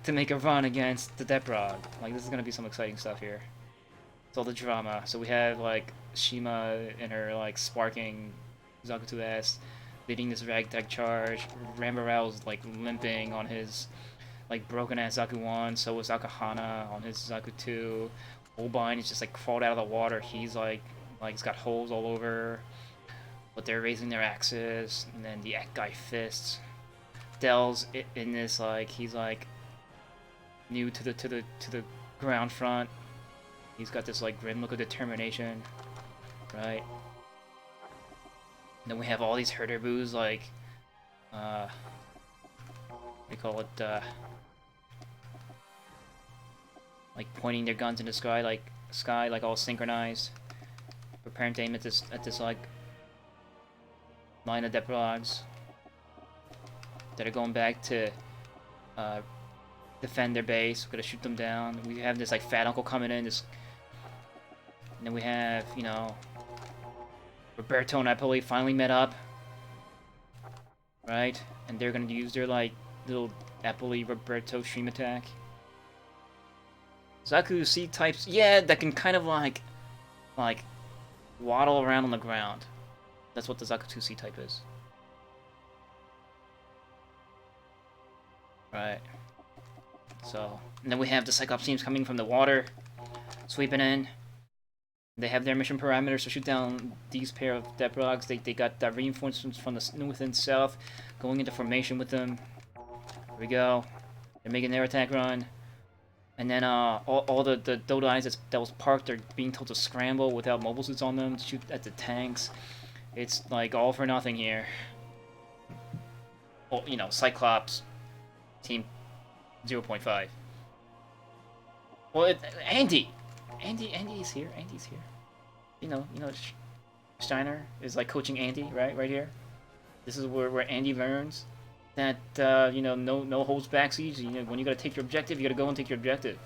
to make a run against the Deprog. Like this is gonna be some exciting stuff here. It's all the drama. So we have like Shima and her like sparking Zaku 2S leading this ragtag charge. Rambarel's like limping on his like broken ass Zaku 1. So is Akahana on his Zaku 2. Holbein is just like crawled out of the water. He's like he's got holes all over. But they're raising their axes, and then the guy fists. Dell's in this like he's like new to the ground front. He's got this like grim look of determination, right? And then we have all these herder boos like they call it like pointing their guns in the sky like all synchronized, preparing to aim at this like line of Deprogs that are going back to defend their base. We're gonna shoot them down. We have this like Fat Uncle coming in. And then we have, you know, Roberto and Napoli finally met up. Right? And they're gonna use their, like, little Napoli-Roberto stream attack. Zaku C-types, yeah, that can kind of, like, waddle around on the ground. That's what the Zaku 2 C-type is. Right. So, and then we have the Cyclops teams coming from the water, sweeping in. They have their mission parameters to shoot down these pair of Deprogs. They got reinforcements from the north and south, going into formation with them. Here we go. They're making their attack run. And then all the Dodais that was parked are being told to scramble without mobile suits on them to shoot at the tanks. It's like all for nothing here. Well, you know, Cyclops team 0.5. Well, Andy is here. Andy's here. You know, Steiner is like coaching Andy, right here. This is where Andy learns that you know, no holds backs easy. You know, when you gotta take your objective, you gotta go and take your objective.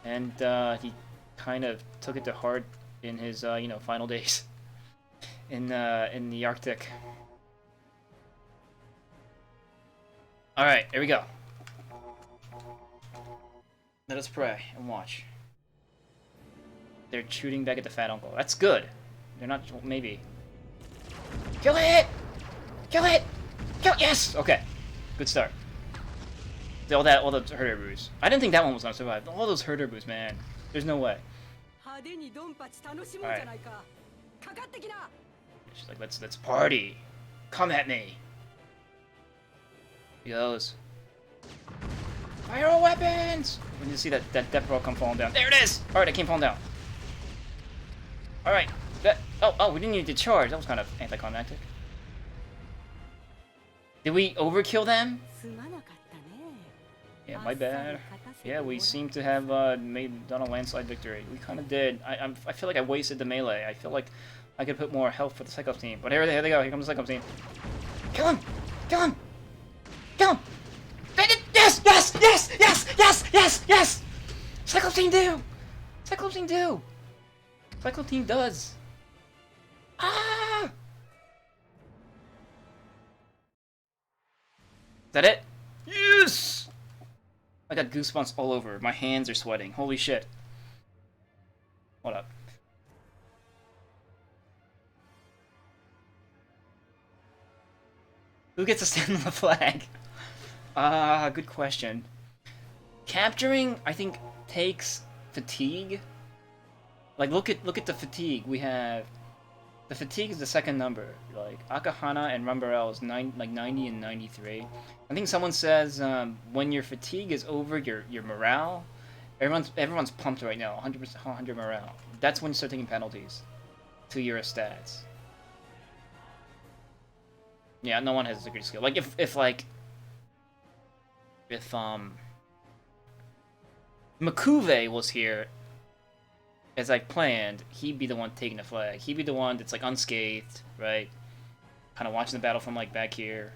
And he kind of took it to heart in his you know, final days in the Arctic. All right, here we go. Let us pray and watch. They're shooting back at the fat uncle. That's good. They're not, maybe. Kill it! Kill it! Kill, yes! Okay. Good start. All the herder brews. I didn't think that one was gonna survive. All those herder brews, man. There's no way. Alright. She's like, let's party. Come at me. He goes. Fire all weapons! We need to see that Death come falling down. There it is! Alright, it came falling down. Alright. Oh, we didn't need to charge. That was kind of anticlimactic. Did we overkill them? Yeah, my bad. Yeah, we seem to have done a landslide victory. We kind of did. I feel like I wasted the melee. I feel like I could put more health for the Cyclops team. But here they go. Here comes the Cyclops team. Kill him! Kill him! Kill him! Yes! Yes! Yes! Yes! Yes! Yes! Yes! Cyclops team do! Cyclops team do! Cyclops team does! Ah! Is that it? Yes! I got goosebumps all over. My hands are sweating. Holy shit. Hold up. Who gets to stand on the flag? Good question. Capturing, I think, takes fatigue. Like, look at the fatigue. We have... The fatigue is the second number. Like, Akahana and Rumbarel is 90 and 93. I think someone says, when your fatigue is over your morale, everyone's pumped right now, 100% 100 morale. That's when you start taking penalties to your stats. Yeah, no one has a degree skill. Like, if Makuve was here, as I planned, he'd be the one taking the flag. He'd be the one that's like unscathed, right? Kind of watching the battle from like back here.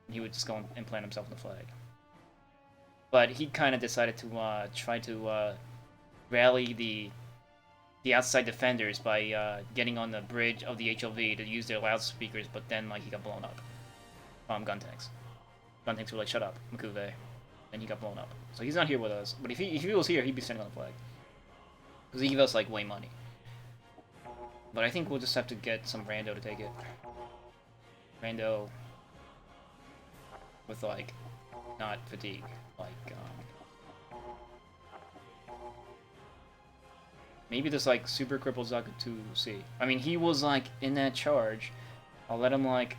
He would just go and plant himself in the flag. But he kind of decided to try to rally the outside defenders by getting on the bridge of the HLV to use their loudspeakers, but then like he got blown up. Gun tanks. Gun tanks were like, shut up, Makuve. And he got blown up. So he's not here with us. But if he was here, he'd be standing on the flag. Because he gave us like way money. But I think we'll just have to get some rando to take it. Rando with like not fatigue. Like maybe this like super crippled Zaku 2C. I mean, he was like in that charge. I'll let him like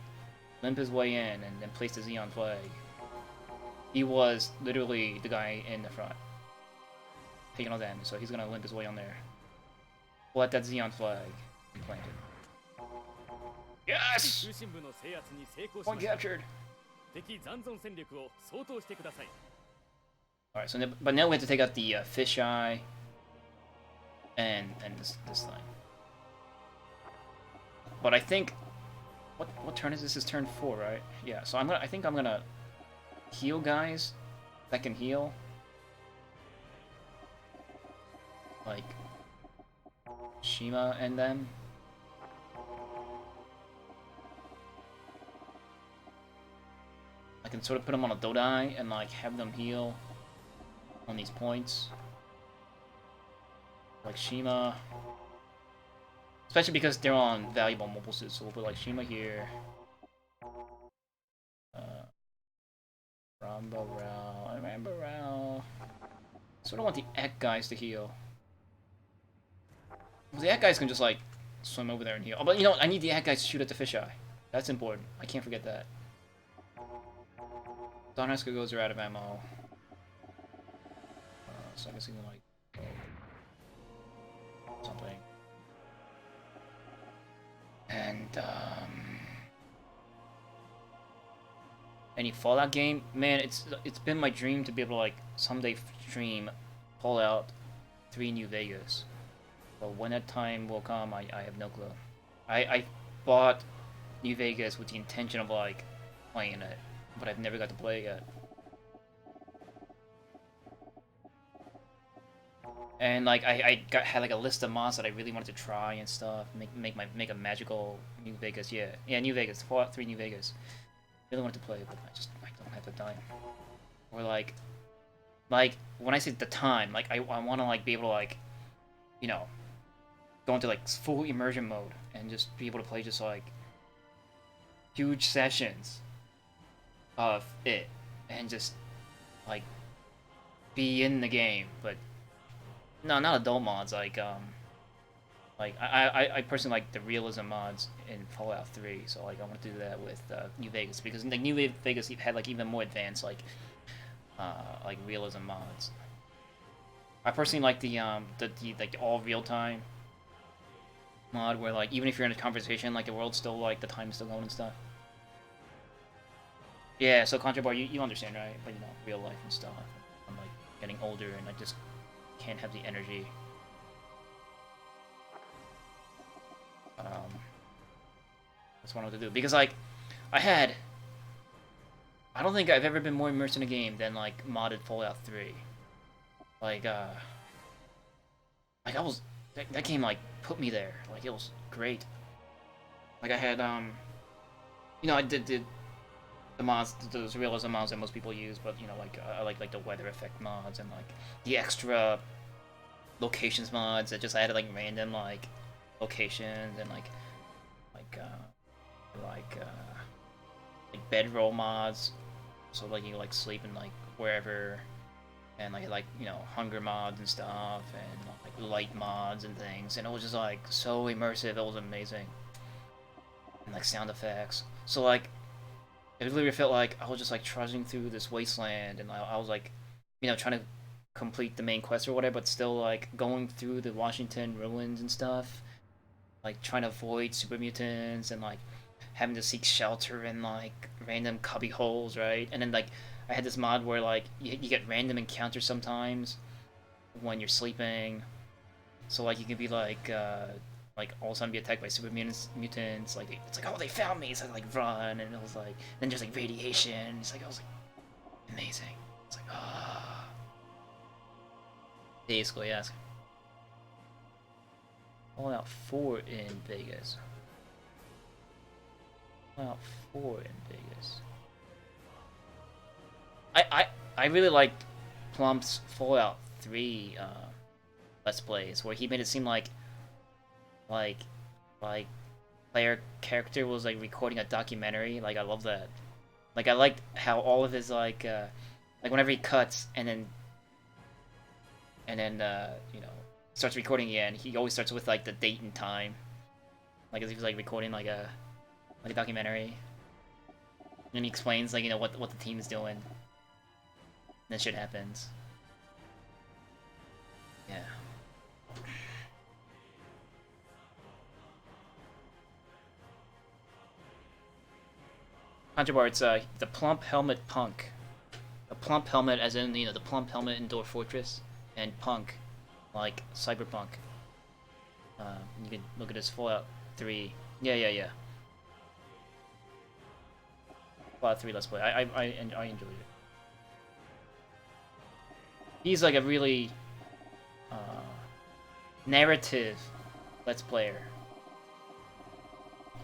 limp his way in and then place the Xeon flag. He was literally the guy in the front, taking all damage, so he's gonna limp his way on there. Let that Xeon flag be planted. Yes! Point captured! Alright, so but now we have to take out the fisheye and this thing. But I think what turn is this? Is turn 4, right? Yeah. So I think I'm gonna heal guys that can heal. Like Shima and them. can sort of put them on a Dodai and like have them heal on these points. Like Shima. Especially because they're on valuable mobile suits, so we'll put like Shima here. Rambarao. So I don't want the Ek guys to heal. Well, the Ek guys can just like swim over there and heal. Oh, but you know what? I need the Ek guys to shoot at the fisheye. That's important. I can't forget that. Donetska goes are out of ammo. So I guess we can like something. And any Fallout game, man, it's been my dream to be able to like someday stream Fallout 3 New Vegas. But when that time will come, I have no clue. I bought New Vegas with the intention of like playing it, but I've never got to play it yet. And like I had like a list of mods that I really wanted to try and stuff. Make a magical New Vegas. Yeah, New Vegas. Fallout 3 New Vegas. Really wanted to play, but I don't have the time. Or like when I say the time, like I want to like be able to like, you know, go into like full immersion mode and just be able to play just like huge sessions of it and just like be in the game, but no, not adult mods. Like I personally like the realism mods in Fallout 3, so like I want to do that with New Vegas because like New Vegas had like even more advanced like realism mods. I personally like the like the all real time mod where like even if you're in a conversation, like the world's still like the time's still going and stuff. Yeah, so Contrabar, you understand, right? But you know, real life and stuff. I'm like getting older and I just can't have the energy. That's what I want to do because like I don't think I've ever been more immersed in a game than like modded Fallout 3. Like I was that game like put me there. Like it was great. Like I had you know I did the mods, those realism mods that most people use, but you know like I like the weather effect mods and like the extra locations mods that just added like random like locations and like bedroll mods, so like you like sleep in like wherever, and like you know hunger mods and stuff and like light mods and things, and it was just like so immersive. It was amazing, and like sound effects. So like it literally felt like I was just like trudging through this wasteland, and I was like, you know, trying to complete the main quest or whatever, but still like going through the Washington ruins and stuff, like trying to avoid super mutants and like having to seek shelter in like random cubby holes, right? And then like I had this mod where like you get random encounters sometimes when you're sleeping, so like you can be like all of a sudden be attacked by super mutants. Like it's like, oh, they found me, so I like run, and it was like then there's like radiation. It's like I was like amazing. It's like ah, basically yes. Fallout 4 in Vegas. Fallout 4 in Vegas. I really liked Plump's Fallout 3 Let's Plays, where he made it seem like player character was like recording a documentary. Like I love that. Like I liked how all of his like whenever he cuts and then you know starts recording again, he always starts with like the date and time, like as if he's like recording like a documentary, and he explains like you know what the team is doing. And then shit happens. Yeah. Contrabar, it's the plump helmet punk. The plump helmet, as in you know the plump helmet in Dwarf Fortress, and punk, like cyberpunk. You can look at his Fallout 3. Yeah. Fallout 3 Let's Play. I enjoyed it. He's like a really narrative Let's Player.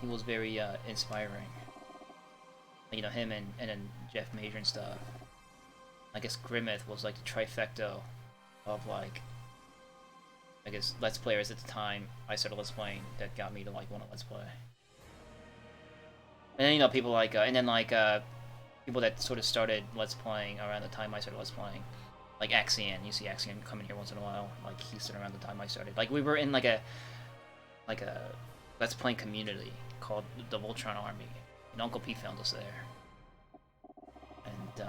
He was very inspiring. you know, him and then Jeff Major and stuff. I guess Grimmeth was like the trifecta of like, I guess, Let's Players at the time I started Let's Playing that got me to like want to Let's Play. And then, you know, people like, and then like, people that sort of started Let's Playing around the time I started Let's Playing. Like Axian, you see Axian coming here once in a while. Like, he started around the time I started. Like, we were in like a Let's Playing community called the Voltron Army. And Uncle P found us there. And,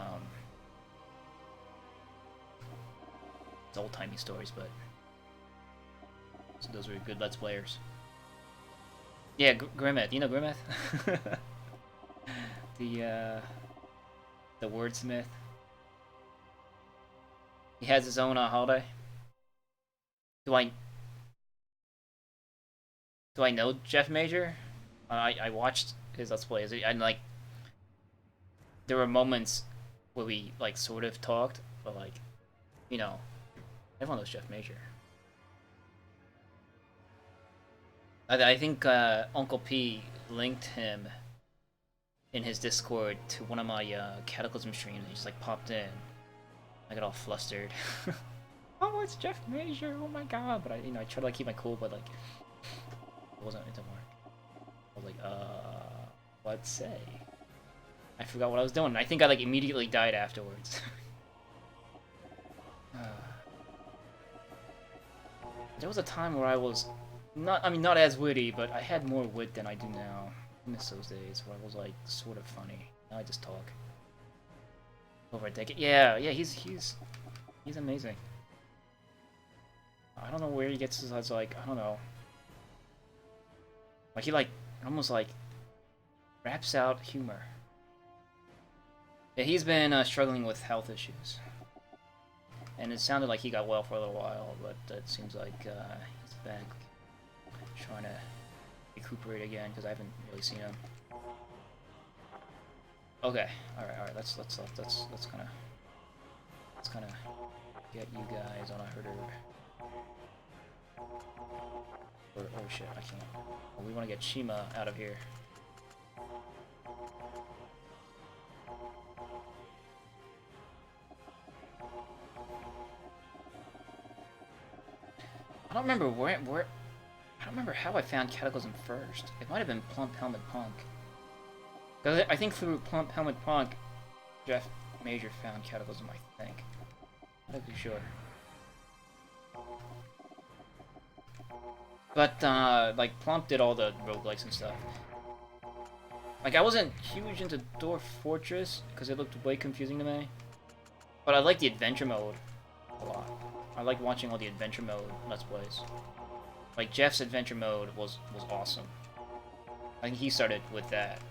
it's old-timey stories, but so those were good Let's Players. Yeah, Grimmeth. You know Grimmeth? the wordsmith. He has his own holiday. Do I know Jeff Major? I watched his Let's Plays, and like, there were moments where we like sort of talked, but like, you know, everyone knows Jeff Major. I think Uncle P linked him in his Discord to one of my Cataclysm streams. He just like popped in. I got all flustered. Oh, it's Jeff Major! Oh my god! But I tried to like keep my cool, but like, it didn't work. I was like, what say? I forgot what I was doing. I think I like immediately died afterwards. There was a time where I was not as witty, but I had more wit than I do now. I miss those days where I was like sort of funny. Now I just talk. Over a decade. Yeah, he's amazing. I don't know where he gets his like, I don't know. Like, he like almost like raps out humor. Yeah, he's been struggling with health issues. And it sounded like he got well for a little while, but it seems like he's back trying to recuperate again, because I haven't really seen him. Okay, alright, let's kind of get you guys on a herder. Oh shit, I can't. Oh, we want to get Shima out of here. I don't remember I don't remember how I found Cataclysm first. It might have been Plump Helmet Punk. Cause I think through Plump Helmet Punk, Jeff Major found Cataclysm, I think. I'm not too sure. But, like, Plump did all the roguelikes and stuff. Like, I wasn't huge into Dwarf Fortress, because it looked way confusing to me. But I liked the adventure mode a lot. I liked watching all the adventure mode Let's Plays. Like, Jeff's adventure mode was awesome. I think he started with that.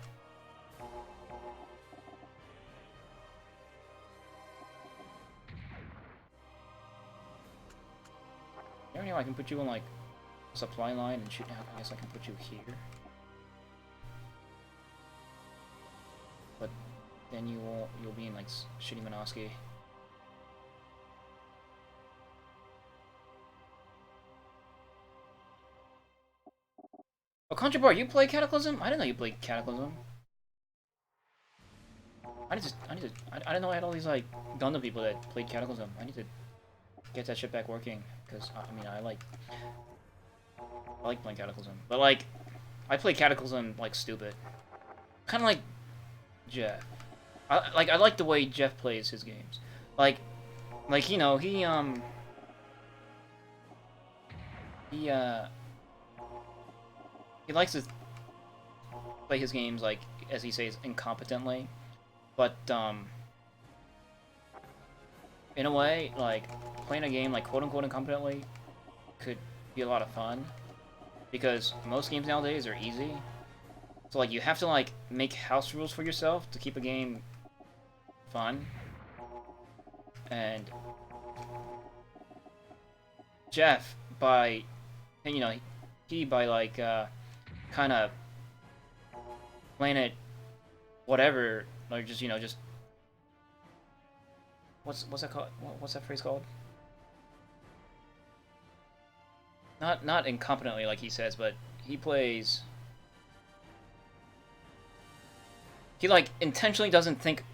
You know, I can put you on, like, supply line and shoot out. I guess I can put you here. But then you'll be in, like, shitty Minoski. Oh, Contrabar, you play Cataclysm? I didn't know you played Cataclysm. I didn't know I had all these, like, Gundam people that played Cataclysm. I need to get that shit back working, because, I mean, I like playing Cataclysm. But, like, I play Cataclysm, like, stupid. Kind of like Jeff. I like the way Jeff plays his games. Like, you know, he likes to play his games, like, as he says, incompetently. But, in a way, like, playing a game, like, quote-unquote incompetently could be a lot of fun. Because most games nowadays are easy. So, like, you have to, like, make house rules for yourself to keep a game fun. And Jeff, by, you know, by, like, kind of playing it whatever, like, just, you know, just... What's that called? What's that phrase called? Not incompetently, like he says, but he plays... He like intentionally doesn't think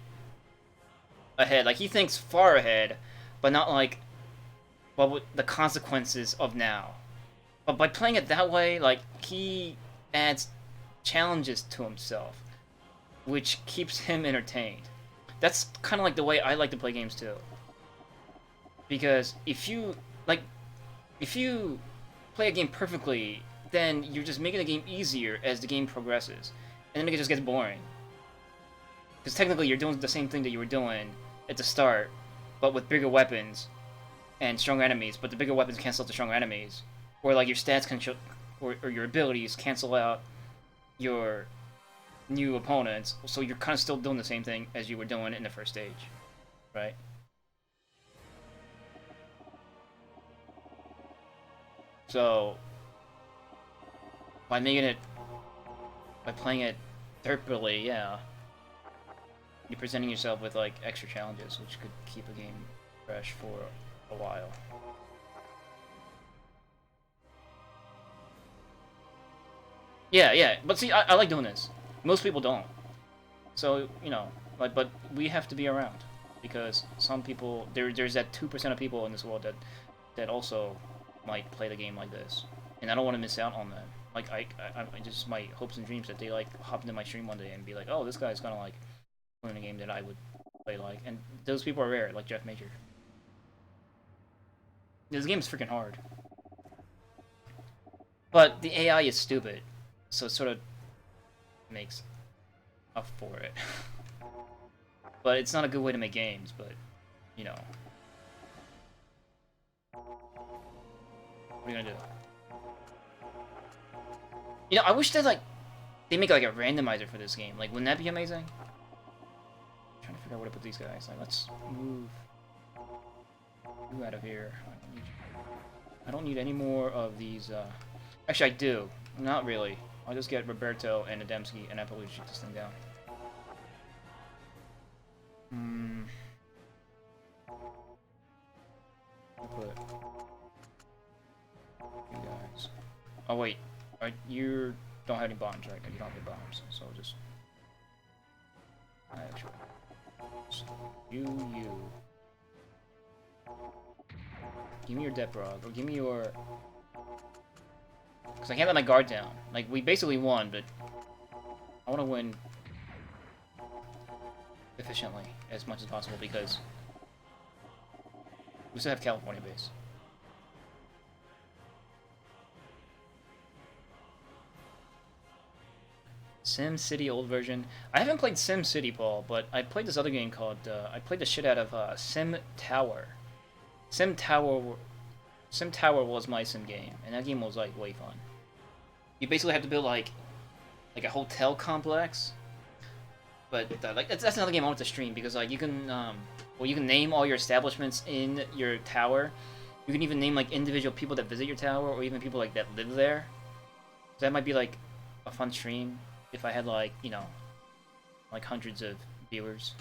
ahead. Like he thinks far ahead, but not like what would the consequences of now. But by playing it that way, like he adds challenges to himself, which keeps him entertained. That's kind of like the way I like to play games too. Because if you play a game perfectly, then you're just making the game easier as the game progresses, and then it just gets boring. Because technically you're doing the same thing that you were doing at the start, but with bigger weapons and stronger enemies. But the bigger weapons cancel out the stronger enemies, or like your stats can or your abilities cancel out your new opponents. So you're kind of still doing the same thing as you were doing in the first stage, right? So by playing it derpily, yeah, you're presenting yourself with like extra challenges, which could keep a game fresh for a while. Yeah, yeah, but see, I like doing this. Most people don't. So, you know, like, but we have to be around because some people there's that 2% of people in this world that also might play the game like this, and I don't want to miss out on them. Like I just my hopes and dreams that they like hop into my stream one day and be like, oh, this guy's kind of like playing a game that I would play like, and those people are rare, like Jeff Major. This game is freaking hard, but the AI is stupid, so it sort of makes up for it. But it's not a good way to make games, but you know. What are you gonna do? You know, I wish that like they make like a randomizer for this game. Like, wouldn't that be amazing? I'm trying to figure out where to put these guys. Like, let's move you out of here. I don't need any more of these. Actually, I do. Not really. I'll just get Roberto and Adamski, and I probably shoot this thing down. I'll put you guys. Oh wait, you don't have any bombs, right? You don't have any bombs, so just actually, so you. Give me your Deprog, or give me your. Because I can't let my guard down. Like, we basically won, but I want to win efficiently as much as possible because we still have California base. Sim City old version. I haven't played Sim City, Paul, but I played this other game called. I played the shit out of Sim Tower. Sim Tower was my sim game, and that game was like way fun. You basically have to build like a hotel complex, but like that's another game I want to stream because like you can you can name all your establishments in your tower. You can even name like individual people that visit your tower, or even people like that live there. So that might be like a fun stream if I had like, you know, like hundreds of viewers.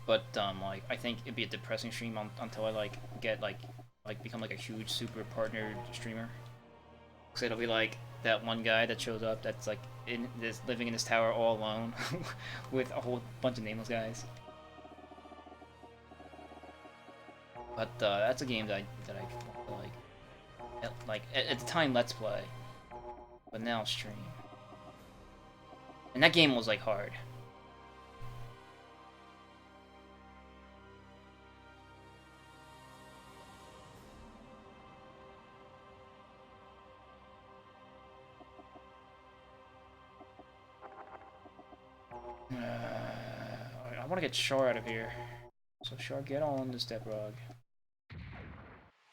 But like I think it'd be a depressing stream until I like get like become like a huge super partnered streamer. Cause it'll be like that one guy that shows up that's like living in this tower all alone with a whole bunch of nameless guys. But that's a game that I like at the time Let's Play, but now stream. And that game was like hard. I want to get Char out of here. So Char, get on the step rug.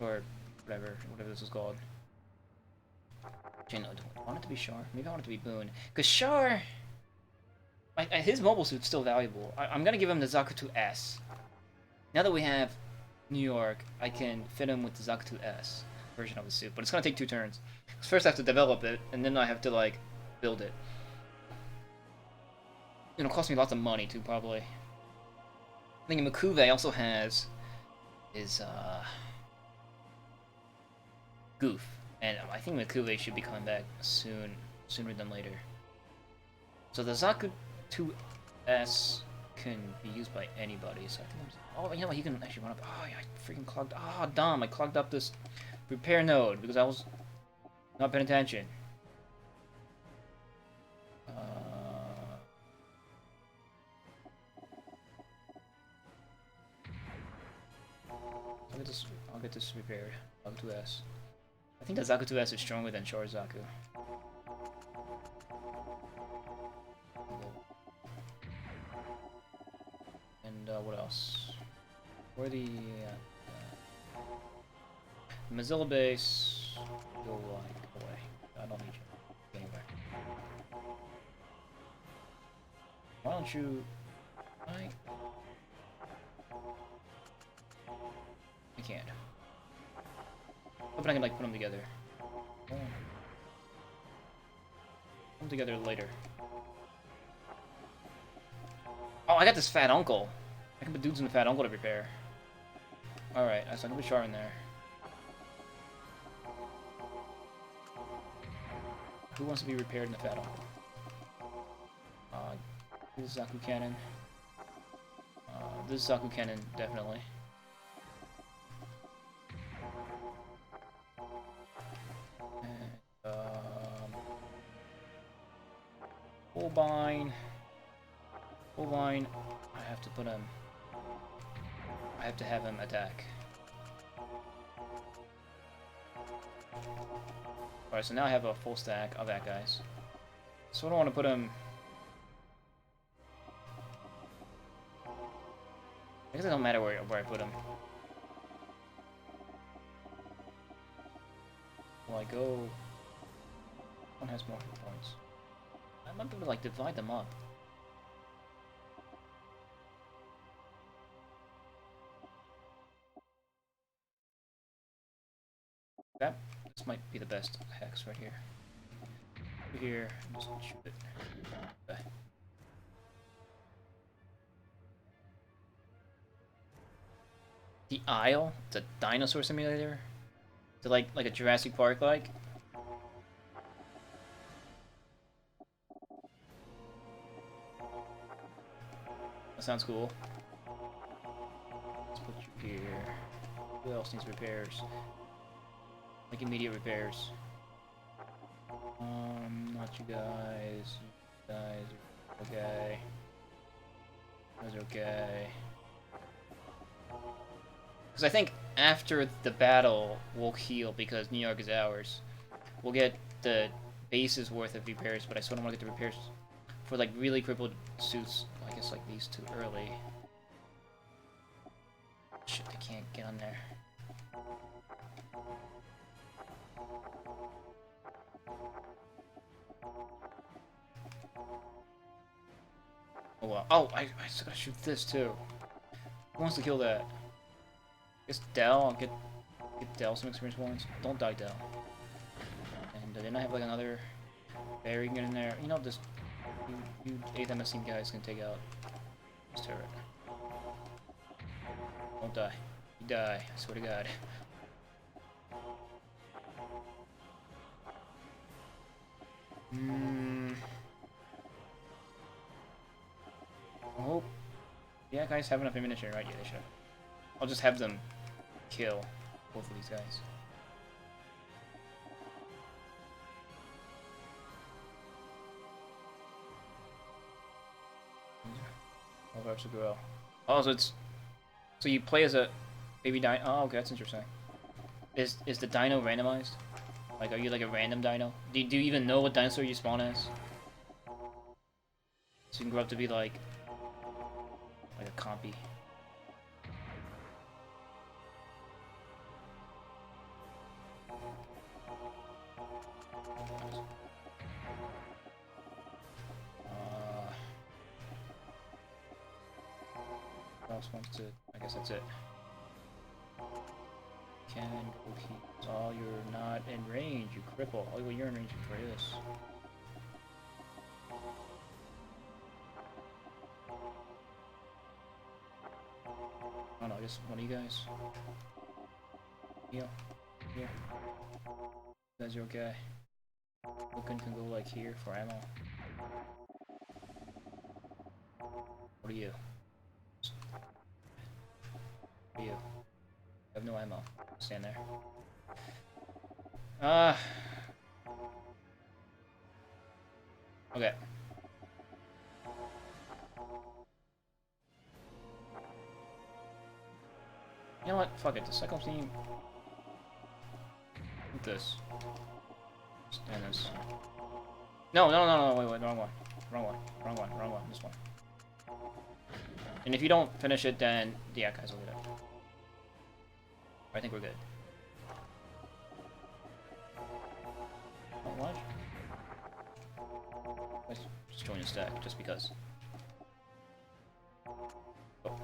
Or whatever this is called. Actually, no, do I want it to be Char? Maybe I want it to be Boone. Because Char, his mobile suit's still valuable. I'm going to give him the Zakuto S. Now that we have New York, I can fit him with the Zakuto S version of the suit. But it's going to take 2 turns. Because first I have to develop it, and then I have to, like, build it. It'll cost me lots of money, too, probably. I think Makuve also has is Goof, and I think Makuve should be coming back sooner than later. So the Zaku 2S can be used by anybody. So I think oh, you know what? He can actually run up. Oh, yeah, I freaking clogged. Oh, dumb! I clogged up this repair node because I was not paying attention. I'll get this repaired. Zaku 2S. I think that Zaku 2S is stronger than Shore Zaku. And what else? Where the Mozilla base go away. I don't need you anywhere. Why don't you? I can't. Hoping I can like put them together. Put them together later. Oh, I got this fat uncle. I can put dudes in the fat uncle to repair. Alright, so I can put Char in there. Who wants to be repaired in the fat uncle? This is Zaku Cannon. This is Zaku Cannon, definitely. And, Holbein. Holbein, I have to put him. I have to have him attack. Alright, so now I have a full stack of that guys. So I don't want to put him. I guess it don't matter where I put him. Will I go? One has more hit points. I might be able to like divide them up. This might be the best hex right here. Over here, just shoot it. Okay. The Isle? It's a dinosaur simulator? Is it like a Jurassic Park like? That sounds cool. Let's put you here. Who else needs repairs? Like immediate repairs. Not you guys. You guys are okay. You guys are okay. Because I think after the battle, we'll heal because New York is ours. We'll get the base's worth of repairs, but I still don't want to get the repairs for like really crippled suits. I guess like these two early. Shit, they can't get on there. Oh wow. Oh, I still gotta shoot this too. Who wants to kill that? I guess Dell. I'll get Dell some experience points. Don't die, Dell. And then I have like another berry get in there. You know, just you 8th MSC guys can take out this turret. Don't die. You die. I swear to God. I hope. Yeah, guys have enough ammunition, right? Yeah, they should. I'll just have them kill both of these guys. Oh, vibes to grow. Oh, so you play as a baby dino. Oh, okay, that's interesting. Is the dino randomized? Like, are you like a random dino? Do you even know what dinosaur you spawn as? So you can grow up to be like a compy. Wants to. I guess that's it. Cannon, go. Oh, you're not in range. You cripple. Oh, well, you're in range for this. Oh no, I guess one of you guys. Heal. Here. You guys are okay. Looking can go like here for ammo. What are you? What are you? I have no ammo. Stand there. Okay. You know what? Fuck it. The cycle team. What's this? Stand this. No, wait, wrong one. Wrong one. This one. And if you don't finish it, then yeah, guys, will get it. I think we're good. Oh, what? Let's just join the stack, just because. Oh.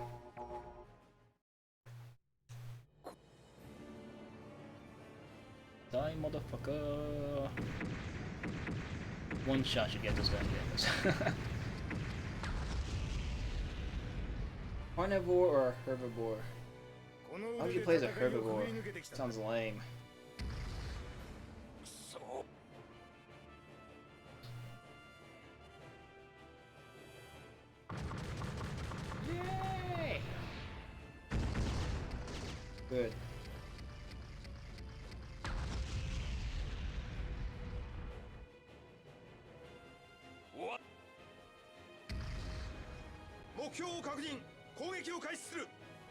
Die, motherfucker! One shot should get this guy. Carnivore or a herbivore? How would you play as a herbivore? Sounds lame. Yay! Good.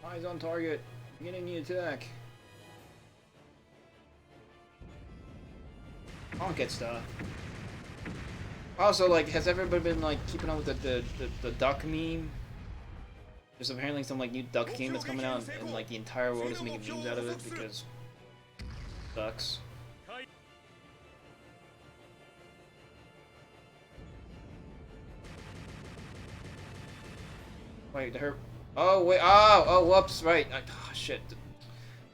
Eyes on target. Beginning the attack. I don't get stuff. Also, like, has everybody been like keeping up with the duck meme? There's apparently some like new duck game that's coming out, and like the entire world is making memes out of it because ducks. Wait, oh wait, oh whoops, right. Oh shit.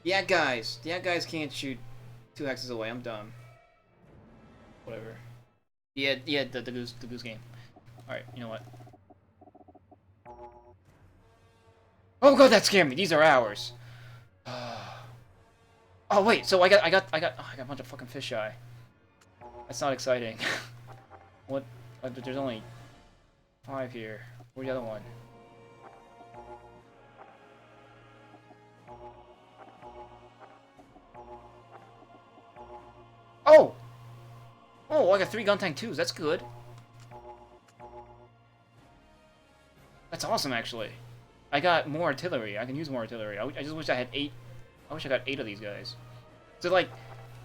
Yeah, guys can't shoot 2 hexes away. I'm dumb. Whatever. Yeah, the goose game. All right, you know what? Oh god, that scared me. These are ours. Oh wait, so I got a bunch of fucking fisheye. That's not exciting. What? There's only 5 here. Where's the other one? Oh! Oh, I got 3 gun tank 2s. That's good. That's awesome, actually. I got more artillery. I can use more artillery. I just wish I had 8. I wish I got 8 of these guys. So, like,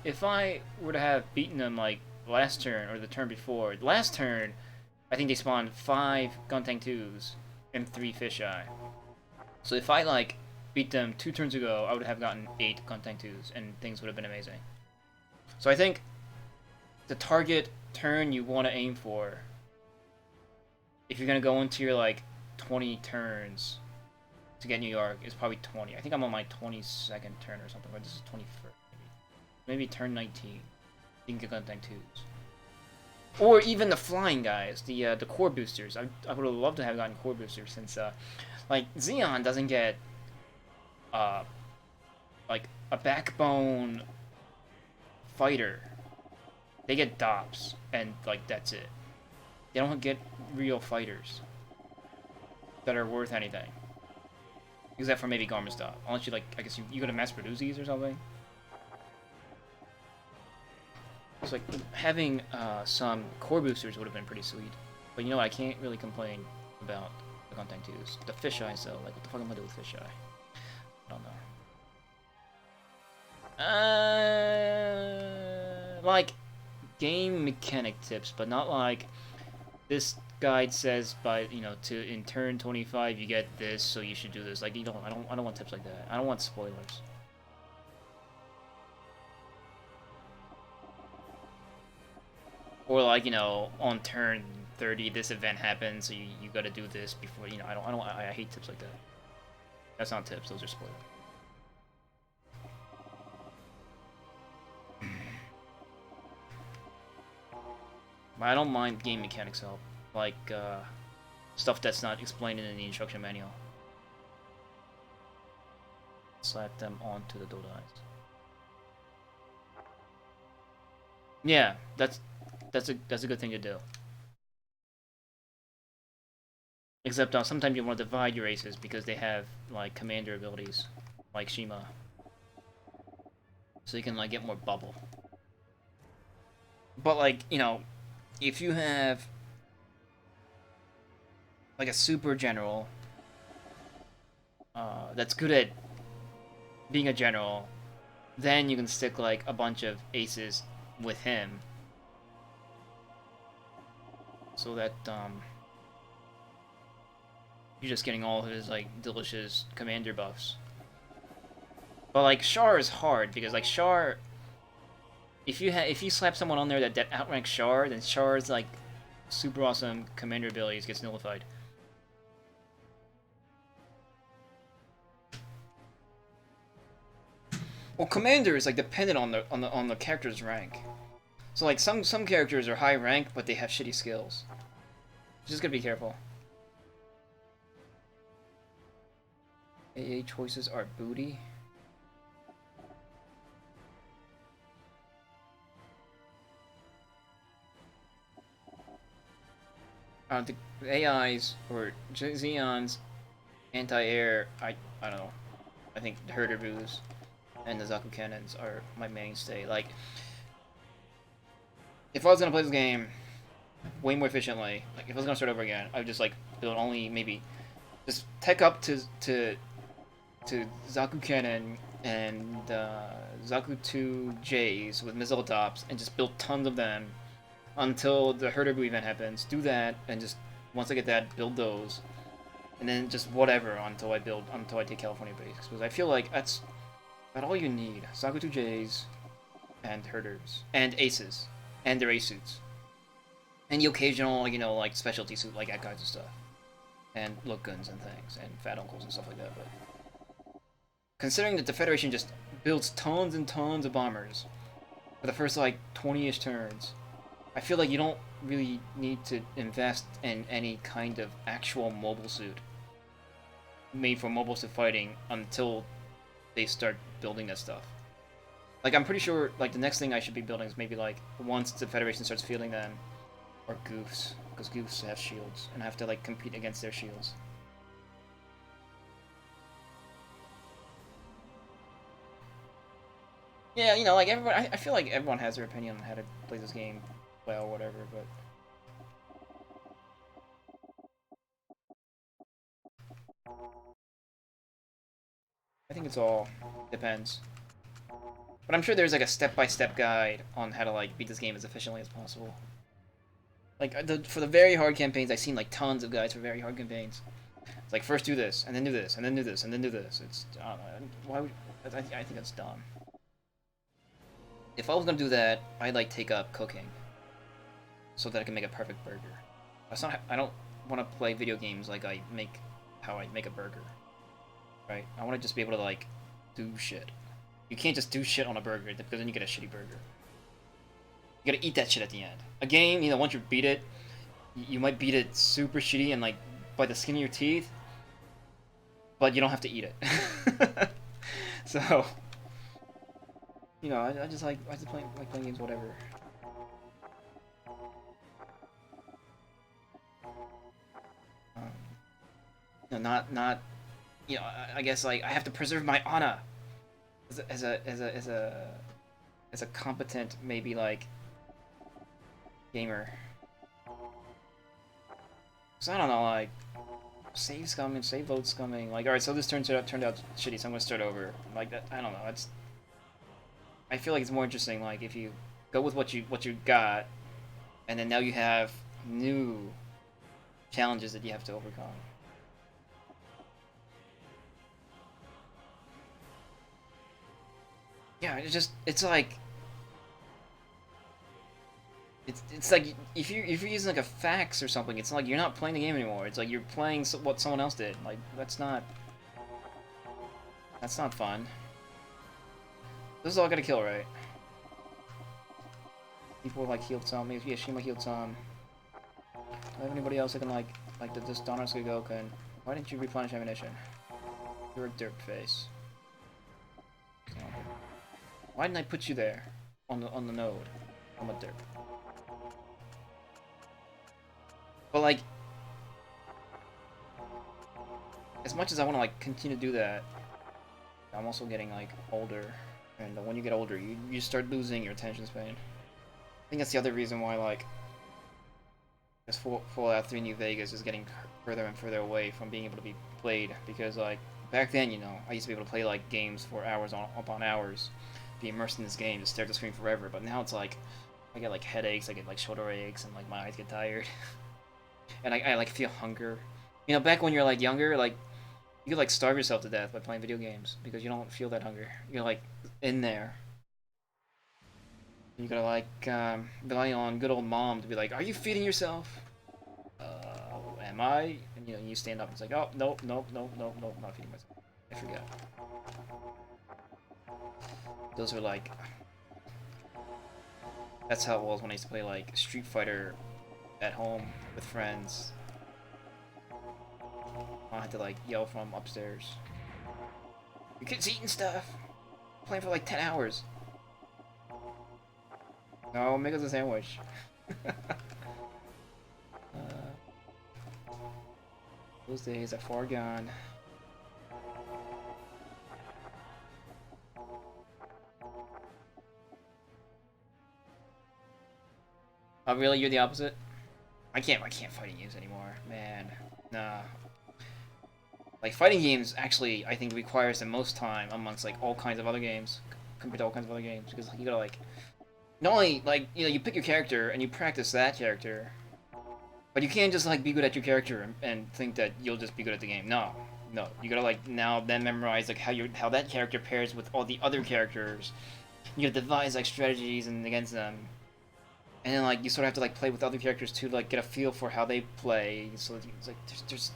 if I were to have beaten them, like, last turn or the turn before, last turn, I think they spawned 5 gun tank 2s and 3 fisheye. So if I, like, beat them 2 turns ago, I would have gotten 8 gun tank 2s, and things would have been amazing. So I think the target turn you want to aim for, if you're going to go into your, like, 20 turns to get New York, is probably 20. I think I'm on my 22nd turn or something, or this is 21st, maybe turn 19. You can get gun tank 2s. Or even the flying guys, the core boosters. I would have loved to have gotten core boosters since, like, Xeon doesn't get, like, a backbone fighter. They get DOPs, and, like, that's it. They don't get real fighters that are worth anything. Except for maybe Garmin stop. Unless you, like, I guess you go to mass produce these or something. It's like, having some core boosters would have been pretty sweet. But you know what, I can't really complain about the content twos. The fisheye, so, like, what the fuck am I gonna do with fisheye? I don't know. Like, game mechanic tips, but not like, this guide says by, you know, in turn 25 you get this, so you should do this. Like, I don't want tips like that. I don't want spoilers. Or like, you know, on turn 30 this event happens, so you gotta do this before, you know, I hate tips like that. That's not tips, those are spoilers. But I don't mind game mechanics help, like stuff that's not explained in the instruction manual. Slap them onto the dodais. Yeah, that's a good thing to do. Except sometimes you want to divide your aces because they have like commander abilities, like Shima, so you can like get more bubble. But like, you know, if you have like a super general that's good at being a general, then you can stick like a bunch of aces with him, so that you're just getting all his like delicious commander buffs. But like Char is hard because like Char, if you slap someone on there that outranks Char, then Char's like super awesome commander abilities gets nullified. Well, commander is like dependent on the character's rank. So like some characters are high rank, but they have shitty skills. Just gotta be careful. AA choices are booty. The AIs or Xeon's anti-air, I don't know. I think the Herder Boos and the Zaku cannons are my mainstay. Like, if I was gonna play this game way more efficiently, like if I was gonna start over again, I would just like build only maybe just tech up to Zaku cannon and Zaku 2 J's with missile tops and just build tons of them until the Herder Boo event happens. Do that and just once I get that, build those, and then just whatever until I take California base, because I feel like that's about all you need. Zaku 2 J's and herders and aces and their ace suits and the occasional, you know, like specialty suit like at guys and stuff and look guns and things and fat uncles and stuff like that. But considering that the Federation just builds tons and tons of bombers for the first like 20-ish turns, I feel like you don't really need to invest in any kind of actual mobile suit made for mobile suit fighting until they start building that stuff. Like, I'm pretty sure like the next thing I should be building is maybe like once the Federation starts fielding them, or goofs, because goofs have shields and I have to like compete against their shields. Yeah, you know, like everyone, I feel like everyone has their opinion on how to play this game well, or whatever, but I think it's all depends. But I'm sure there's like a step-by-step guide on how to like beat this game as efficiently as possible. Like for the very hard campaigns, I've seen like tons of guides for very hard campaigns. It's like first do this, and then do this, and then do this, and then do this. It's I don't know, why would I think that's dumb. If I was gonna do that, I'd like take up cooking, so that I can make a perfect burger. That's not. I don't want to play video games like how I make a burger. Right? I want to just be able to like do shit. You can't just do shit on a burger because then you get a shitty burger. You gotta eat that shit at the end. A game, you know, once you beat it, you might beat it super shitty and like by the skin of your teeth, but you don't have to eat it. So, you know, I just like playing games, whatever. You know, not you know, I guess like I have to preserve my honor as a competent, maybe like gamer. So I don't know, like save's coming, save vote's coming. Like, all right, so this turned out shitty, so I'm gonna start over. Like that, I don't know. It's I feel like it's more interesting, like if you go with what you got, and then now you have new challenges that you have to overcome. Yeah, it's like it's like if you're using like a fax or something, it's like you're not playing the game anymore. It's like you're playing what someone else did. Like that's not fun. This is all I gotta kill, right? People like healed some. Maybe Shima healed some. Do I have anybody else that can like this Donner's Goken? Why didn't you replenish ammunition? You're a derp face. Why didn't I put you there on the node? I'm a derp. But like, as much as I want to like continue to do that, I'm also getting like older, and when you get older, you start losing your attention span. I think that's the other reason why like this Fallout 3 New Vegas is getting further and further away from being able to be played, because like back then, you know, I used to be able to play like games for hours upon hours, be immersed in this game, just stare at the screen forever. But now it's like I get like headaches, I get like shoulder aches, and like my eyes get tired, and I like feel hunger. You know, back when you're like younger, like you could like starve yourself to death by playing video games because you don't feel that hunger. You're like in there. You gotta like rely on good old mom to be like, "Are you feeding yourself?" Am I? And you know, you stand up and it's like, "Oh, nope, nope, nope, nope, nope, I'm not feeding myself. I forgot." Those are like, that's how it was when I used to play like Street Fighter at home with friends. I had to like yell from upstairs, "Your kid's eating stuff! Playing for like 10 hours. No, make us a sandwich." Those days are far gone. Oh really? You're the opposite? I can't fighting games anymore, man. Nah. Like fighting games actually I think requires the most time amongst like all kinds of other games compared to all kinds of other games, because you gotta like not only like, you know, you pick your character and you practice that character, but you can't just like be good at your character and think that you'll just be good at the game. No, no, you gotta like now then memorize like how that character pairs with all the other characters. You gotta devise like strategies and against them, and then like you sort of have to like play with other characters too, to, like get a feel for how they play. So it's like there's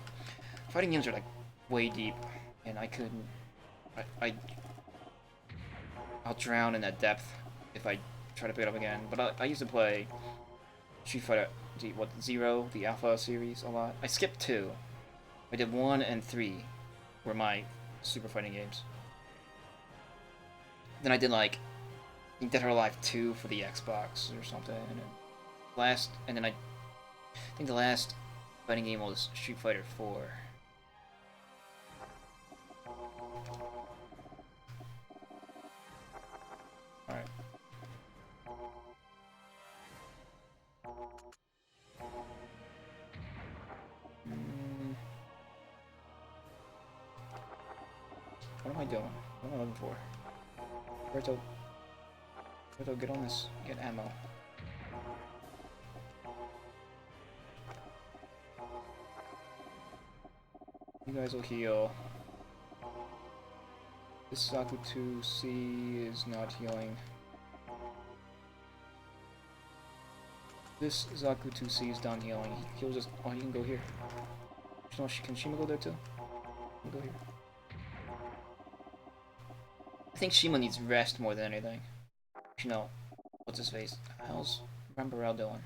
fighting games are like way deep, and I couldn't. I'll drown in that depth if I try to pick it up again. But I used to play Street Fighter, Zero, the Alpha series a lot. I skipped 2. I did 1 and 3 were my super fighting games. Then I did like Dead or Alive 2 for the Xbox or something, and then I think the last fighting game was Street Fighter 4. Alright. What am I doing? What am I looking for? Berto, get on this. Get ammo. You guys will heal. This Zakuto-C is not healing. This Zakuto-C is done healing. He'll just... Oh, he can go here. Can Shima go there too? Go here. I think Shima needs rest more than anything. You know, what's his face? How's Rambarel doing?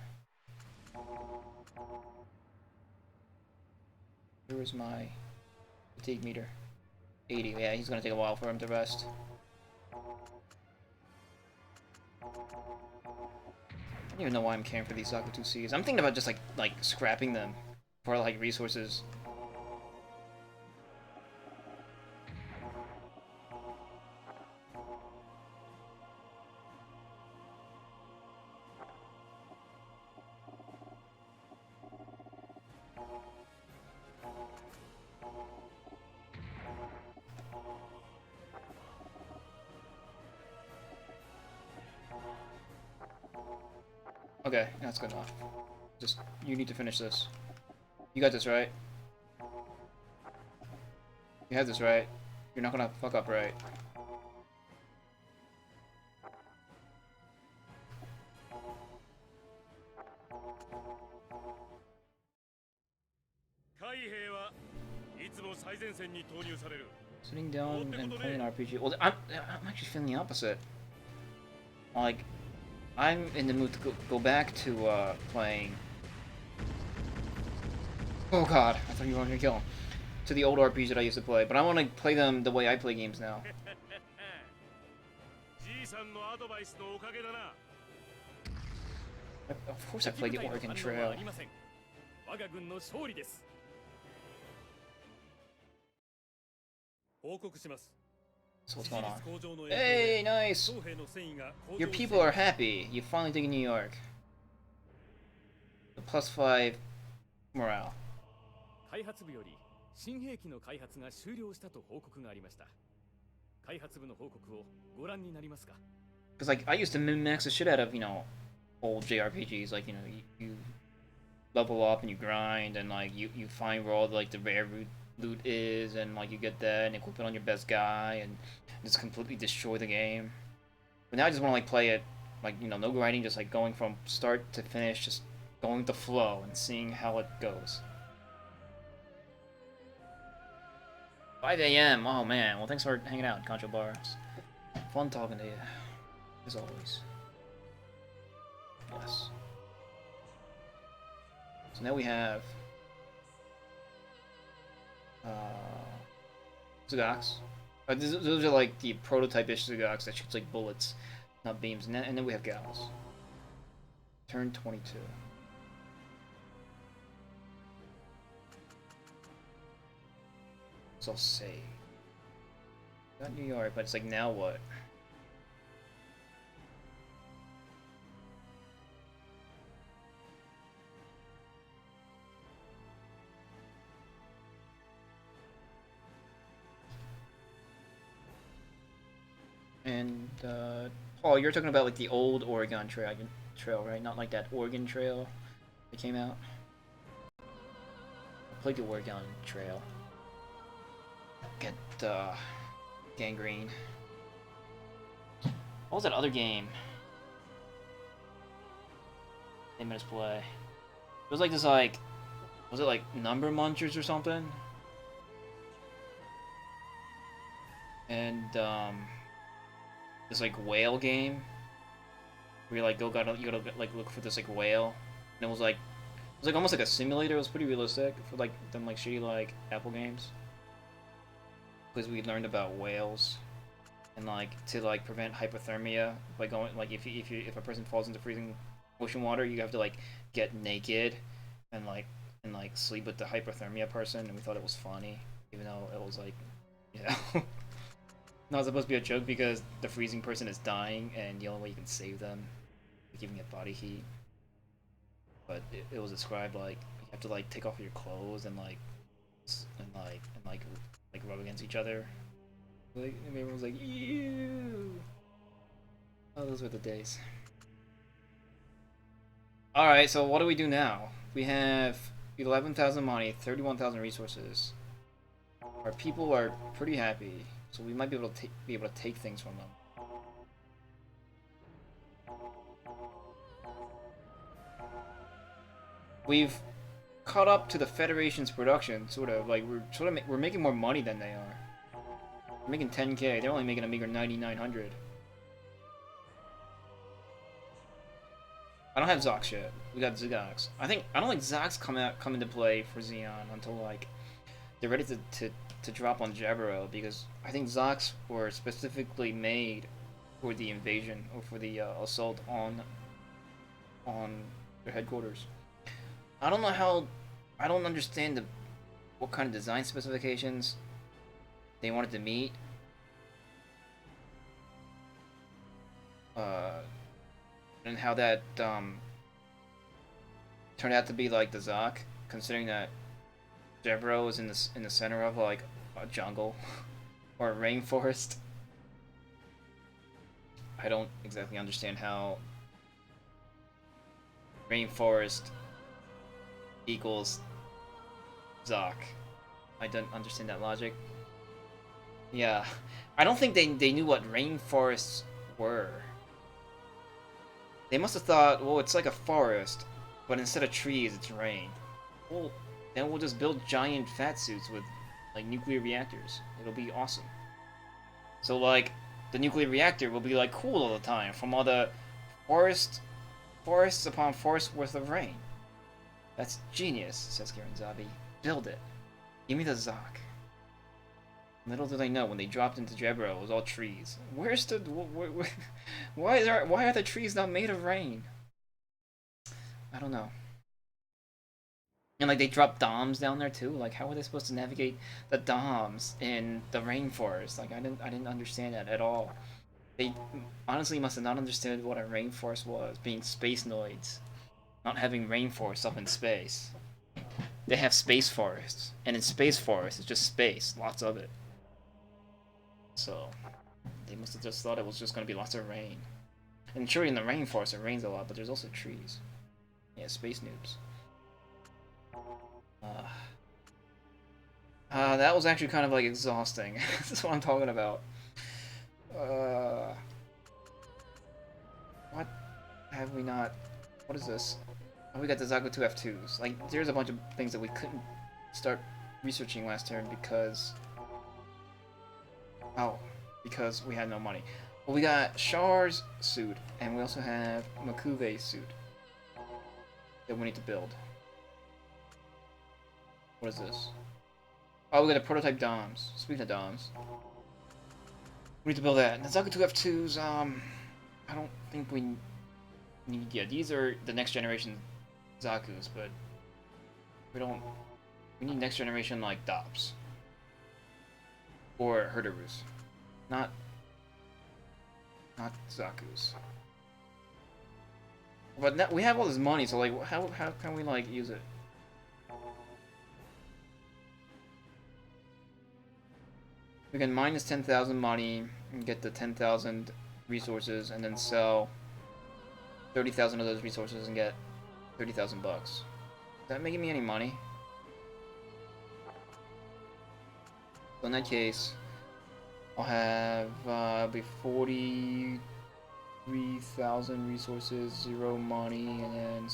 Here is my fatigue meter. 80. Yeah, he's gonna take a while for him to rest. I don't even know why I'm caring for these Zakuto-Cs. I'm thinking about just like scrapping them for like resources. Okay, that's good enough. Just, you need to finish this. You got this, right? You have this, right? You're not gonna fuck up, right? Sitting down and playing RPG. Well, I'm actually feeling the opposite. Like, I'm in the mood to go back to playing. Oh god, I thought you were going to kill him. To the old RPGs that I used to play, but I want to play them the way I play games now. Of course I played the Oregon Trail. So what's going on? Hey, nice! Your people are happy. You finally take New York. The +5 morale. 開発部より新兵器の開発が終了したと報告がありました。開発部の報告をご覧になりますか? Because like I used to min-max the shit out of, you know, old JRPGs. Like, you know, you level up and you grind and like you find where all like the rare loot is, and like you get that and equip it on your best guy and just completely destroy the game. But now I just want to like play it like, you know, no grinding, just like going from start to finish, just going with the flow and seeing how it goes. 5 a.m. Oh man, well thanks for hanging out, Concho Bars. Fun talking to you, as always. Yes. So now we have Zagax. Those are like the prototype-ish Zagax that shoots like bullets, not beams. And then we have Gals. Turn 22. So I'll save. Not New York, but it's like, now what? And Paul, you're talking about like the old Oregon trail, right? Not like that Oregon Trail that came out. I played the Oregon Trail. Get Gangrene. What was that other game they made us play? It was like this, like, was it like Number Munchers or something? And this like whale game where you like you gotta like look for this like whale, and it was like almost like a simulator. It was pretty realistic for like them like shitty like Apple games, because we learned about whales and like to like prevent hypothermia by going like if a person falls into freezing ocean water, you have to like get naked and sleep with the hypothermia person, and we thought it was funny, even though it was like, you know. Not supposed to be a joke because the freezing person is dying, and the only way you can save them is giving it body heat. But it was described like you have to like take off your clothes and rub against each other. Like, and everyone's like, ew. Oh, those were the days. All right, so what do we do now? We have 11,000 money, 31,000 resources. Our people are pretty happy. So we might be able to take things from them. We've caught up to the Federation's production, sort of. Like we're making more money than they are. We're making 10K. They're only making a meager 9,900. I don't have Zox yet. We got Zagax. I don't think Zox come into play for Xeon until like they're ready to drop on Jaburo, because I think Zox were specifically made for the invasion or for the assault on their headquarters. I don't know how. I don't understand what kind of design specifications they wanted to meet. And how that turned out to be like the Zoc, considering that Jaburo is in the center of like a jungle or a rainforest. I don't exactly understand how rainforest equals Zoc. I don't understand that logic. Yeah, I don't think they knew what rainforests were. They must have thought, well, it's like a forest, but instead of trees, it's rain. Well, then we'll just build giant fat suits with like nuclear reactors. It'll be awesome. So like the nuclear reactor will be like cool all the time from all the forests upon forests worth of rain. That's genius, says Gihren Zabi. Build it. Give me the Zoc. Little did they know, when they dropped into Jaburo, it was all trees. Where's the... why are the trees not made of rain? I don't know. And like they drop DOMs down there too. Like how are they supposed to navigate the DOMs in the rainforest? Like I didn't understand that at all. They honestly must have not understood what a rainforest was, being space noids, not having rainforests up in space. They have space forests, and in space forests it's just space, lots of it. So they must have just thought it was just gonna be lots of rain. And sure, in the rainforest it rains a lot, but there's also trees. Yeah, space noobs. That was actually kind of like exhausting. That's what I'm talking about. What have we not? What is this? Oh, we got the Zaku 2 F2s. Like, there's a bunch of things that we couldn't start researching last turn because... Oh, because we had no money. Well, we got Char's suit, and we also have Makuve's suit that we need to build. What is this? Oh, we got a prototype DOMs. Speaking of DOMs, we need to build that. And the Zaku 2 F2s, I don't think we need... Yeah, these are the next generation Zaku's, but we don't... We need next generation, like, DOPs. Or Herderus. Not Zaku's. But now, we have all this money, so, like, how can we, like, use it? We can minus 10,000 money and get the 10,000 resources, and then sell 30,000 of those resources and get 30,000 bucks. Is that making me any money? So in that case, I'll have be 43,000 resources, 0 money, and then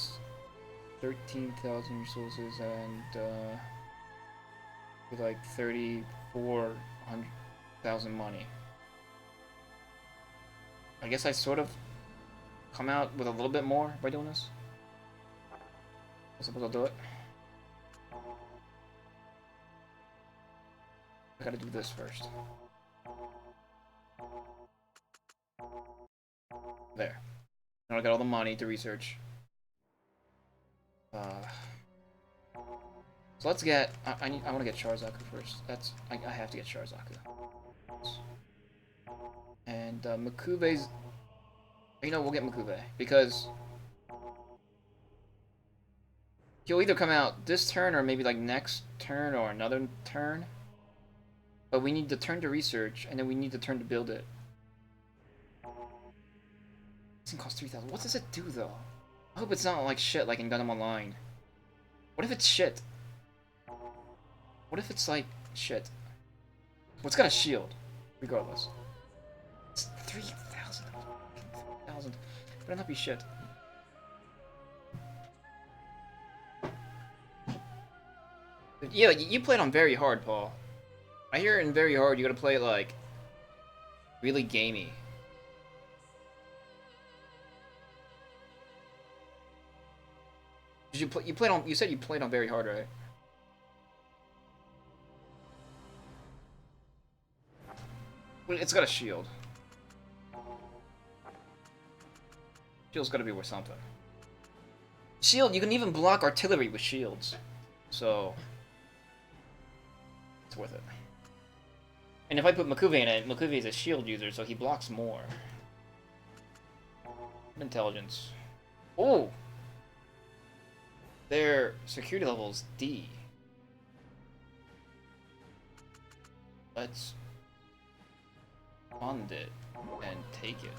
13,000 resources, and with like 34,000 money. I guess I sort of come out with a little bit more by doing this. I suppose I'll do it. I gotta do this first. There. Now I got all the money to research. So let's get... I want to get Charzaku first. I have to get Charzaku. And Makuve's... You know, we'll get Makuve, because he'll either come out this turn or maybe like next turn or another turn. But we need the turn to research, and then we need the turn to build it. This thing costs 3,000. What does it do, though? I hope it's not like shit like in Gundam Online. What if it's shit? What if it's like shit? Well, it's got a shield, regardless. It's 3,000. 3,000. Better not be shit. Yeah, you played on very hard, Paul. I hear in very hard you gotta play it like really gamey. Did you play? You played on. You said you played on very hard, right? Well, it's got a shield. Shield's gotta be worth something. Shield, you can even block artillery with shields, so it's worth it. And if I put Makuve in it, Makuve is a shield user, so he blocks more. Intelligence. Oh! Their security level is D. Let's fund it and take it.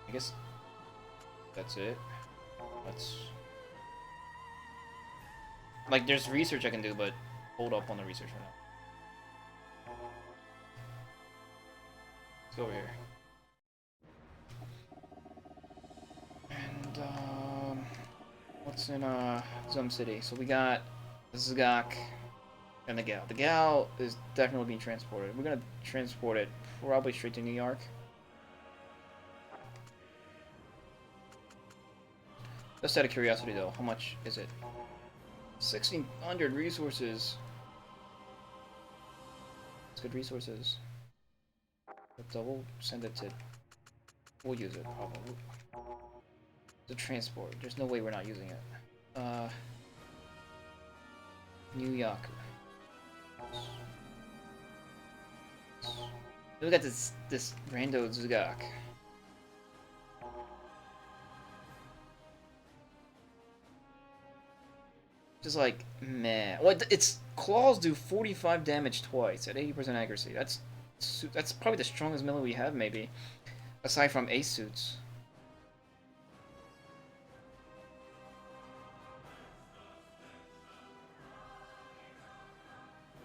I guess that's it. Let's... Like, there's research I can do, but hold up on the research for now. Let's go over here. And, what's in, Zum City? So we got Zgak and the Gal. The Gal is definitely being transported. We're gonna transport it probably straight to New York. Just out of curiosity, though, how much is it? 1,600 resources. It's good resources. But we'll send it to... We'll use it, probably. The transport. There's no way we're not using it. New York. Look at this rando Zugak. Just like, meh. Well, its claws do 45 damage twice at 80% accuracy. That's probably the strongest melee we have, maybe. Aside from ace suits.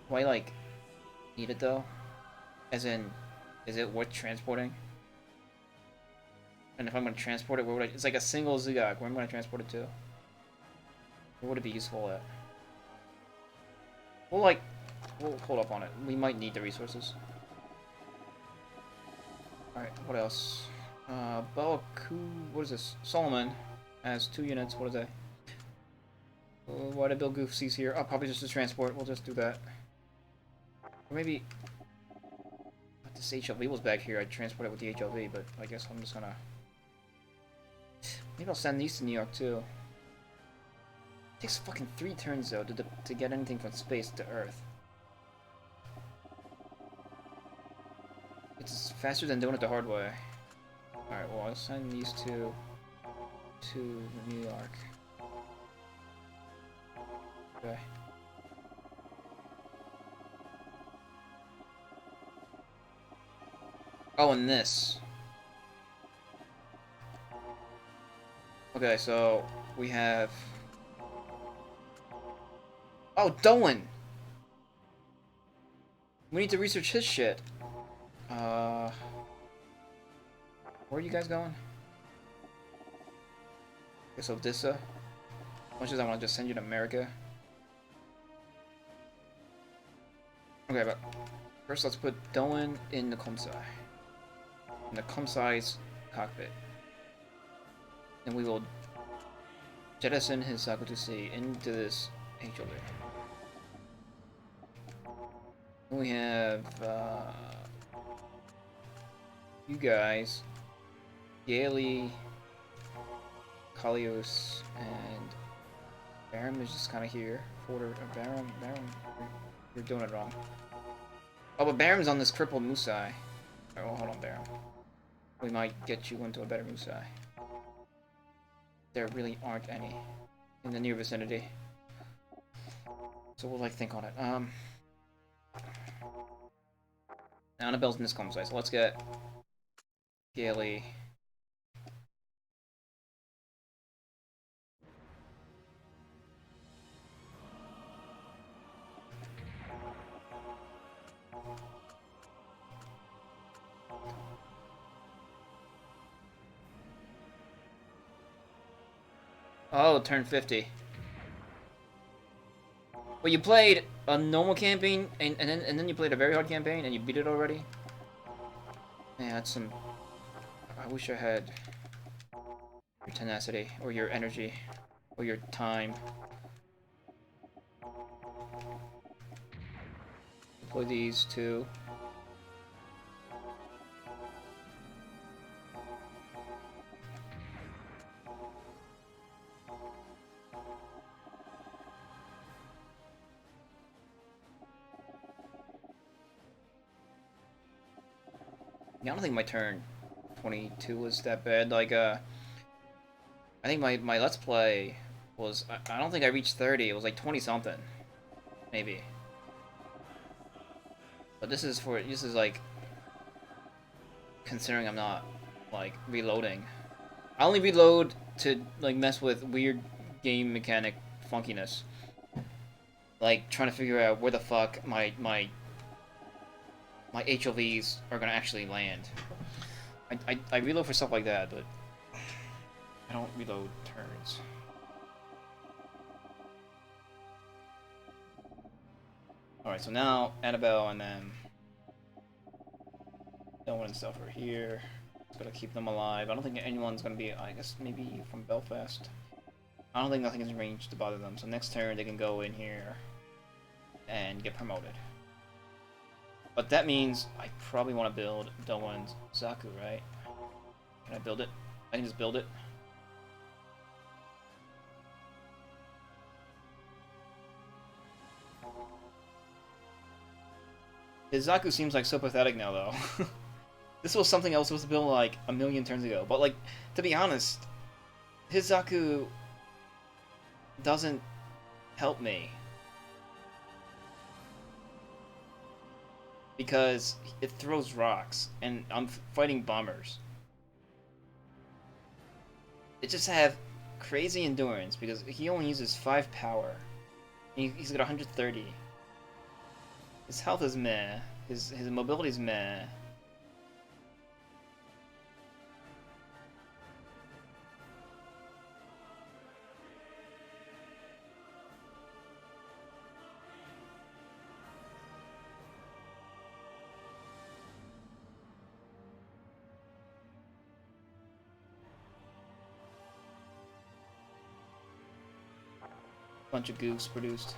Why, like, need it though? As in, is it worth transporting? And if I'm gonna transport it, where would I? It's like a single Zugak. Where am I gonna transport it to? Where would it be useful at? We'll hold up on it. We might need the resources. Alright, what else? Belaku, what is this? Solomon has 2 units. What is that? Why did Bill Goofsies here? Oh, probably just to transport. We'll just do that. Or maybe... If this HLV was back here, I'd transport it with the HLV, but I guess I'm just gonna... Maybe I'll send these to New York, too. It takes fucking 3 turns, though, to get anything from space to Earth. It's faster than doing it the hard way. Alright, well, I'll send these two to New York. Okay. Oh, and this. Okay, so we have... Oh, Doan! We need to research his shit. Where are you guys going? Okay, so Dissa. As much as I want to just send you to America. Okay, but first let's put Doan in the Komsai. In the Komsai's cockpit. And we will jettison his Sakutusi into this HLV. We have you guys, Gailey, Kalios, and Baron is just kind of here. Baron, you're doing it wrong. Oh, but Baron's on this crippled Musai. Oh, hold on, Baron. We might get you into a better Musai. There really aren't any in the near vicinity. So we'll think on it. Annabelle's in this Komsai, so let's get Gailey. Oh, turn 50. Well, you played a normal campaign, and then you played a very hard campaign, and you beat it already? Man, that's some... I wish I had your tenacity, or your energy, or your time. Deploy these two. Yeah, I don't think my turn 22 was that bad. Like, I think my Let's Play was... I don't think I reached 30. It was like 20-something. Maybe. But this is like... Considering I'm not, like, reloading. I only reload to, like, mess with weird game mechanic funkiness. Like, trying to figure out where the fuck my HLVs are gonna actually land. I reload for stuff like that, but I don't reload turns. Alright, so now Annabelle and then Dylan and stuff are here. Just gotta keep them alive. I don't think anyone's gonna be, I guess maybe from Belfast. I don't think nothing is ranged to bother them, so next turn they can go in here and get promoted. But that means I probably want to build Doan's Zaku, right? Can I build it? I can just build it. His Zaku seems like so pathetic now, though. This was something I was supposed to build like a million turns ago. But like, to be honest, his Zaku doesn't help me. Because it throws rocks, and I'm fighting bombers. It just have crazy endurance, because he only uses 5 power. He's got 130. His health is meh. His mobility is meh. Bunch of goofs produced.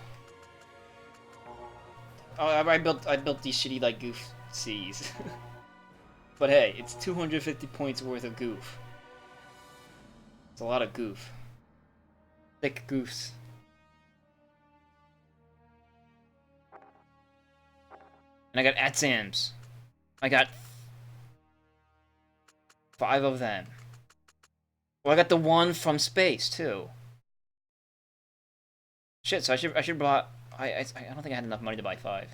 Oh, I built these shitty like goof C's. But hey, it's 250 points worth of goof. It's a lot of goof. Thick goofs. And I got Atsams. I got 5 of them. Well, I got the one from space too. Shit, so I should bought. I don't think I had enough money to buy 5.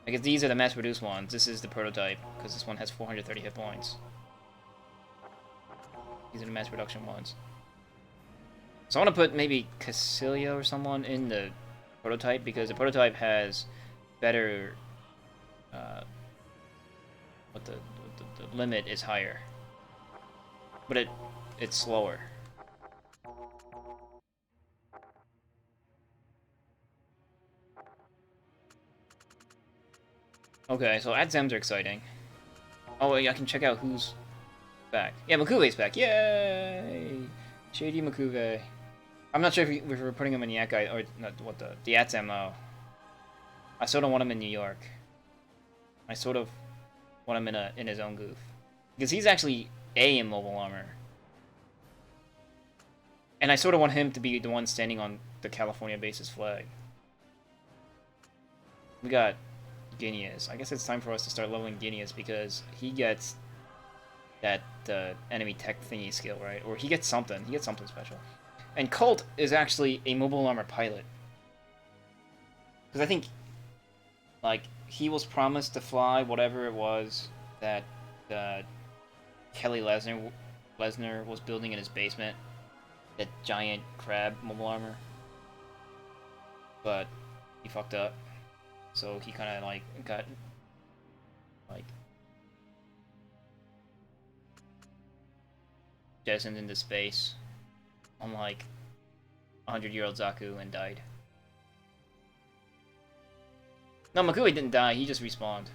I guess these are the mass-produced ones. This is the prototype, because this one has 430 hit points. These are the mass-production ones. So I want to put maybe Cassilia or someone in the prototype, because the prototype has better... the limit is higher. But it's slower. Okay, so Adzams are exciting. Oh, yeah, I can check out who's back. Yeah, Makuve's back. Yay! Shady Makuve. I'm not sure if we're putting him in Yakai or not. What the Atsam though. I sort of want him in New York. I sort of want him in his own goof because he's actually A in mobile armor, and I sort of want him to be the one standing on the California base's flag. We got Guineas. I guess it's time for us to start leveling Guineas because he gets that enemy tech thingy skill, right? Or he gets something. He gets something special. And Colt is actually a mobile armor pilot. Because I think, like, he was promised to fly whatever it was that Kelly Lesnar was building in his basement. That giant crab mobile armor. But he fucked up. So he kind of like got like jettisoned into space on like 100-year-old Zaku and died. No, Makui didn't die. He just respawned.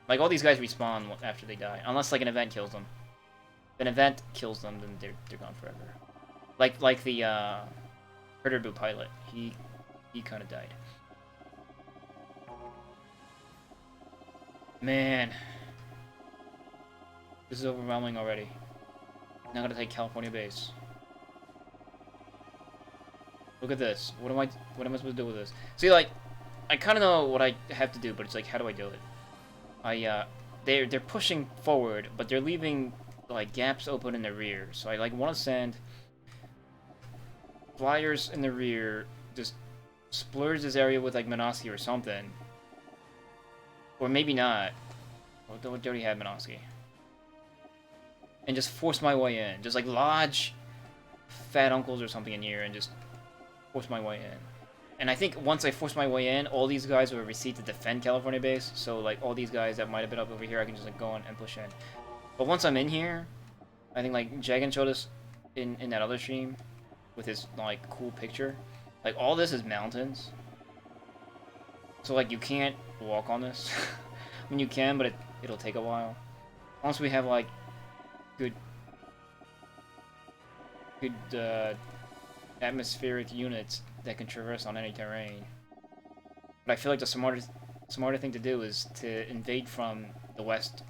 Like all these guys respawn after they die, unless like an event kills them. If an event kills them, then they're gone forever. Like the Herderbu pilot. He kind of died. Man, this is overwhelming already. Now I gotta take California base. Look at this. What am I supposed to do with this? See, like, I kind of know what I have to do, but it's like, how do I do it? They're pushing forward, but they're leaving like gaps open in the rear. So I like want to send flyers in the rear, just splurge this area with like Minoski or something. Or maybe not. Oh, they already have Minoski. And just force my way in. Just like lodge fat uncles or something in here and just force my way in. And I think once I force my way in, all these guys will recede to defend California base. So like all these guys that might have been up over here, I can just like go in and push in. But once I'm in here, I think like Jagan showed us in that other stream with his like cool picture. Like all this is mountains. So like you can't walk on this. I mean you can, but it'll take a while. Once we have like good good atmospheric units that can traverse on any terrain. But I feel like the smarter thing to do is to invade from the west.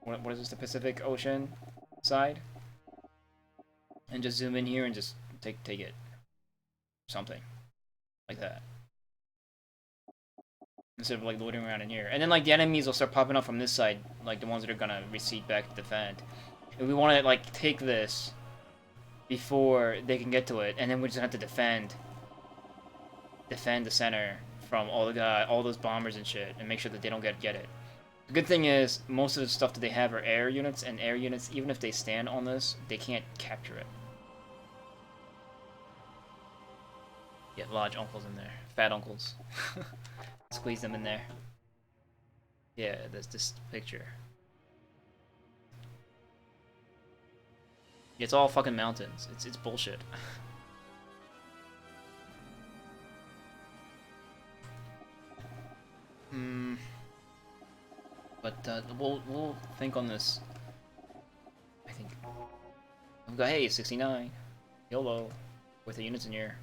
What is this? The Pacific Ocean side, and just zoom in here and just take it. Something like that. Instead of like loitering around in here. And then like the enemies will start popping up from this side, like the ones that are gonna recede back to defend. And we wanna like take this before they can get to it, and then we just have to defend the center from all those bombers and shit, and make sure that they don't get it. The good thing is most of the stuff that they have are air units, and air units, even if they stand on this, they can't capture it. Get large uncles in there, fat uncles. Squeeze them in there. Yeah, there's this picture. It's all fucking mountains. It's bullshit. But we'll think on this. I think we've got, hey, 69 YOLO with the units in here.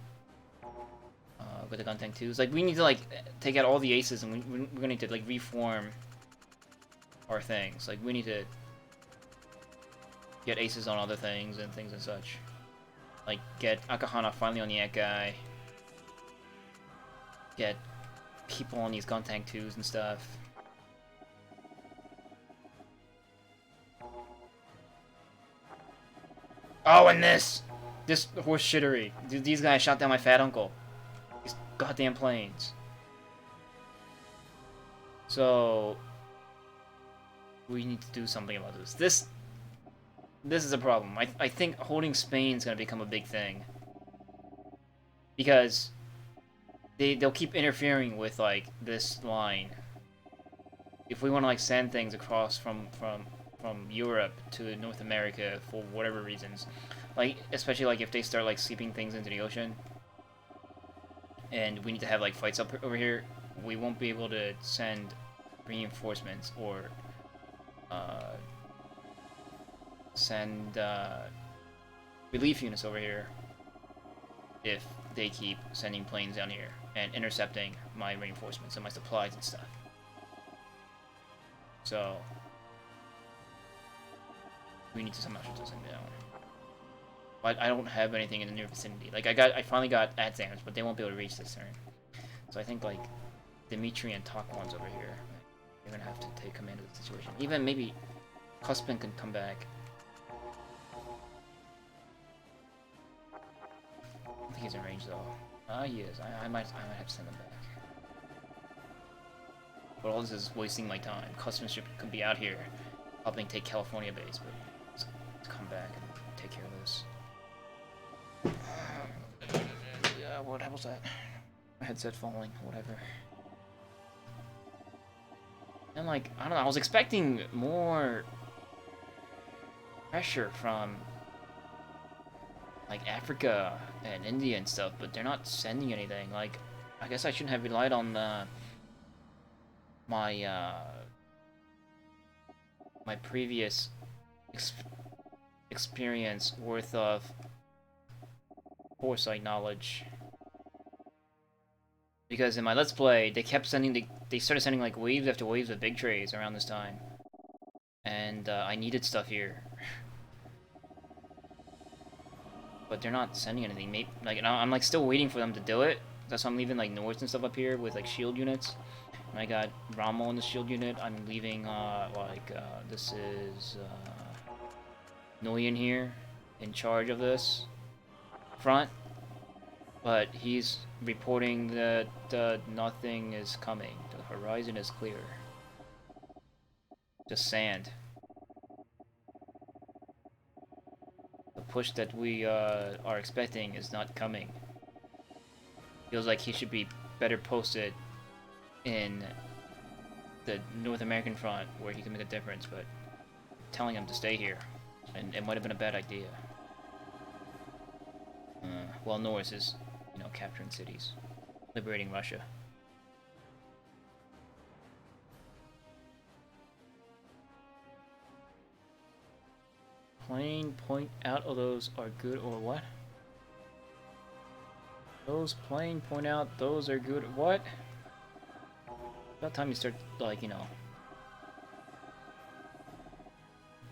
With the gun tank 2s, like we need to like take out all the aces, and we're gonna need to like reform our things. Like we need to get aces on other things and such. Like get Akahana finally on the Ant guy. Get people on these gun tank 2s and stuff. Oh, and this horse shittery. These guys shot down my fat uncle. These goddamn planes. So we need to do something about this. This is a problem. I think holding Spain's gonna become a big thing. Because they'll keep interfering with like this line. If we want to like send things across from Europe to North America for whatever reasons, like especially like if they start like seeping things into the ocean, and we need to have like fights up over here, we won't be able to send reinforcements or send relief units over here if they keep sending planes down here and intercepting my reinforcements and my supplies and stuff. So we need to somehow shut this thing down. But I don't have anything in the near vicinity. Like I finally got Adzams, but they won't be able to reach this turn. So I think like Dimitri and Takwan's over here. They're gonna have to take command of the situation. Even maybe Cuspin can come back. I don't think he's in range though. He is. I might have to send him back. But all this is wasting my time. Cuspin ship could be out here helping take California base, but let's come back and take care of this. Yeah, what was that? My headset falling, whatever. And like, I don't know, I was expecting more pressure from like Africa and India and stuff, but they're not sending anything. Like, I guess I shouldn't have relied on my my previous experience worth of foresight knowledge. Because in my Let's Play, they kept sending they started sending like waves after waves of big trays around this time, and I needed stuff here. But they're not sending anything. Maybe, like, I'm like still waiting for them to do it. That's why I'm leaving like Nords and stuff up here with like shield units. And I got Rommel in the shield unit. I'm leaving this is Nguyen here in charge of this front. But he's reporting that nothing is coming. The horizon is clear. Just sand. The push that we are expecting is not coming. Feels like he should be better posted in the North American front where he can make a difference, but telling him to stay here, and it might have been a bad idea. Well, Norris is, you know, capturing cities, liberating Russia. plain point out of those are good or what? Those plain point out those are good. What? About time you start, like, you know,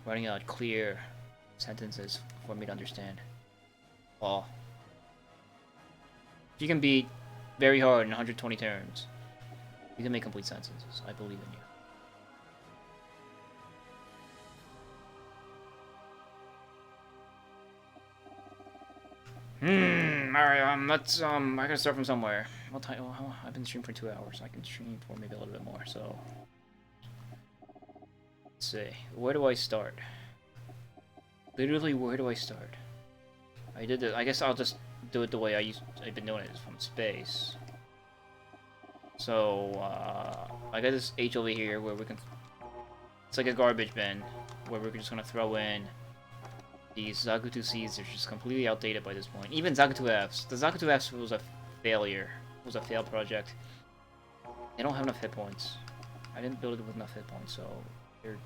writing out clear sentences for me to understand. Oh. If you can beat very hard in 120 turns, you can make complete sentences. I believe in you. Alright, let's, I gotta start from somewhere. I've been streaming for 2 hours. I can stream for maybe a little bit more, so... Let's see. Where do I start? Literally, where do I start? I did it. I guess I'll just do it the way I've been doing it, from space. So, I got this H over here where we can... It's like a garbage bin, where we're just gonna throw in these Zakuto Cs. They're just completely outdated by this point. Even Zakuto Fs. The Zakuto Fs was a failure. It was a failed project. They don't have enough hit points. I didn't build it with enough hit points, so they're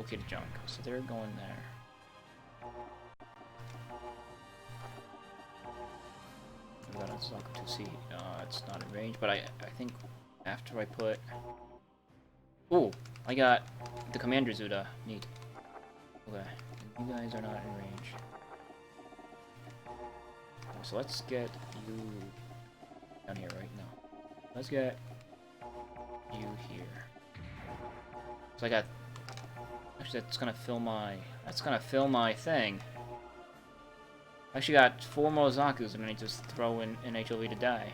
okay to junk. So they're going there. I got a Zakuto C. It's not in range, but I think after I put... Ooh, I got the Commander Zuda. Neat. Okay. You guys are not in range. So let's get you down here right now. Let's get you here. So I got... Actually, that's gonna fill my thing. I actually got 4 more Zakus and I need to just throw in an HOV to die.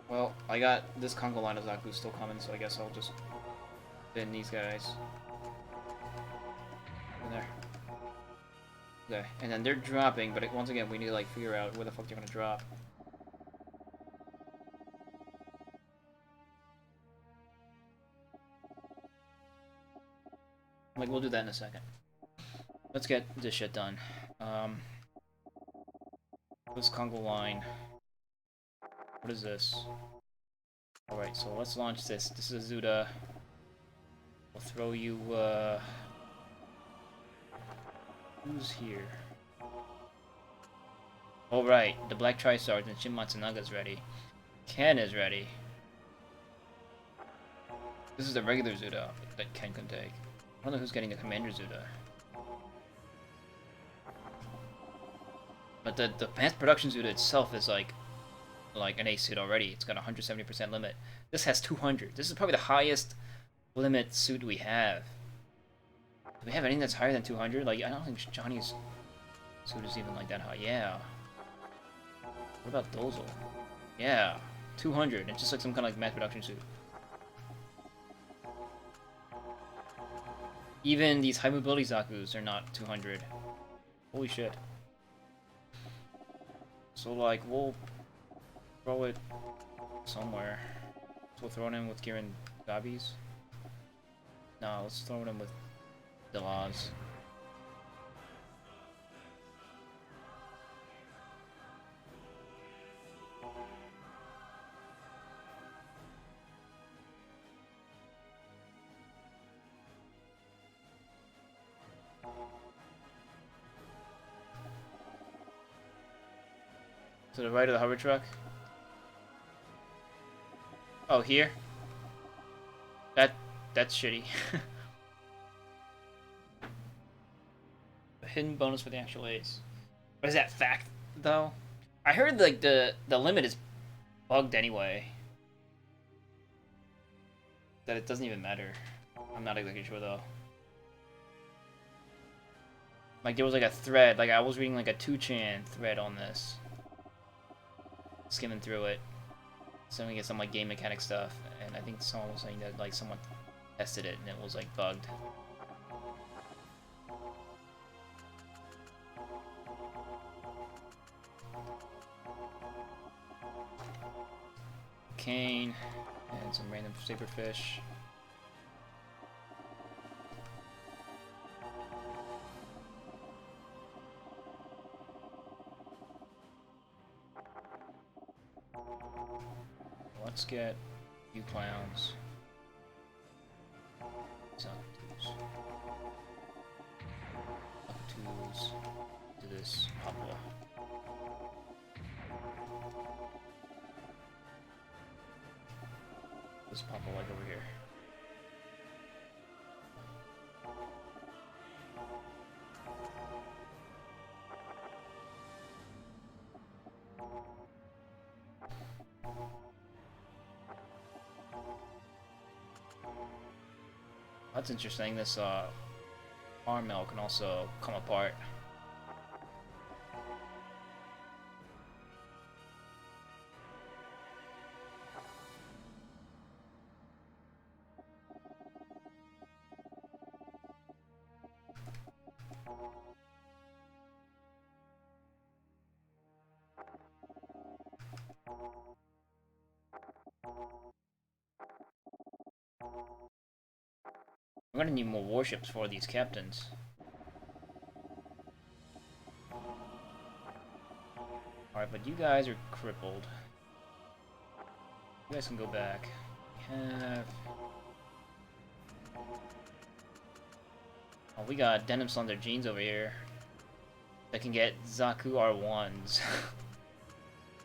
Well, I got this Congo line of Zaku still coming, so I guess I'll just bin these guys. In there. Okay, and then they're dropping, but once again, we need to like figure out where the fuck they're gonna drop. Like, we'll do that in a second. Let's get this shit done. This Congo line. What is this? Alright, so let's launch this. This is a Zuda. We'll throw you, who's here? Alright, the Black Tri-Sergeant Shin Matsunaga's ready. Ken is ready. This is the regular Zuda that Ken can take. I don't know who's getting the Commander Zuda. But the mass production Zuda itself is like an ace suit already. It's got a 170% limit. This has 200. This is probably the highest limit suit we have. Do we have anything that's higher than 200? Like, I don't think Johnny's suit is even like that high. Yeah. What about Dozel? Yeah. 200. It's just like some kind of like mass production suit. Even these high mobility Zakus are not 200. Holy shit. So like, we'll throw it somewhere. So we'll throw it in with Gihren Gabis. No, let's throw it in with Delaz. To the right of the hover truck. Oh, here? That's shitty. A hidden bonus for the actual ace. But is that fact, though? I heard, like, the limit is bugged anyway. That it doesn't even matter. I'm not exactly sure, though. Like, there was, like, a thread. Like, I was reading, like, a 2chan thread on this. Skimming through it. So we get some, like, game mechanic stuff. And I think someone was saying that, like, someone tested it and it was, like, bugged. Cane. And some random saberfish. let's get you clowns. Tools to this Papua. This Papua like over here. That's interesting. This arm mill can also come apart. I'm gonna need more warships for these captains. Alright, but you guys are crippled. You guys can go back. We got Denim Slender Jeans over here that can get Zaku R1s.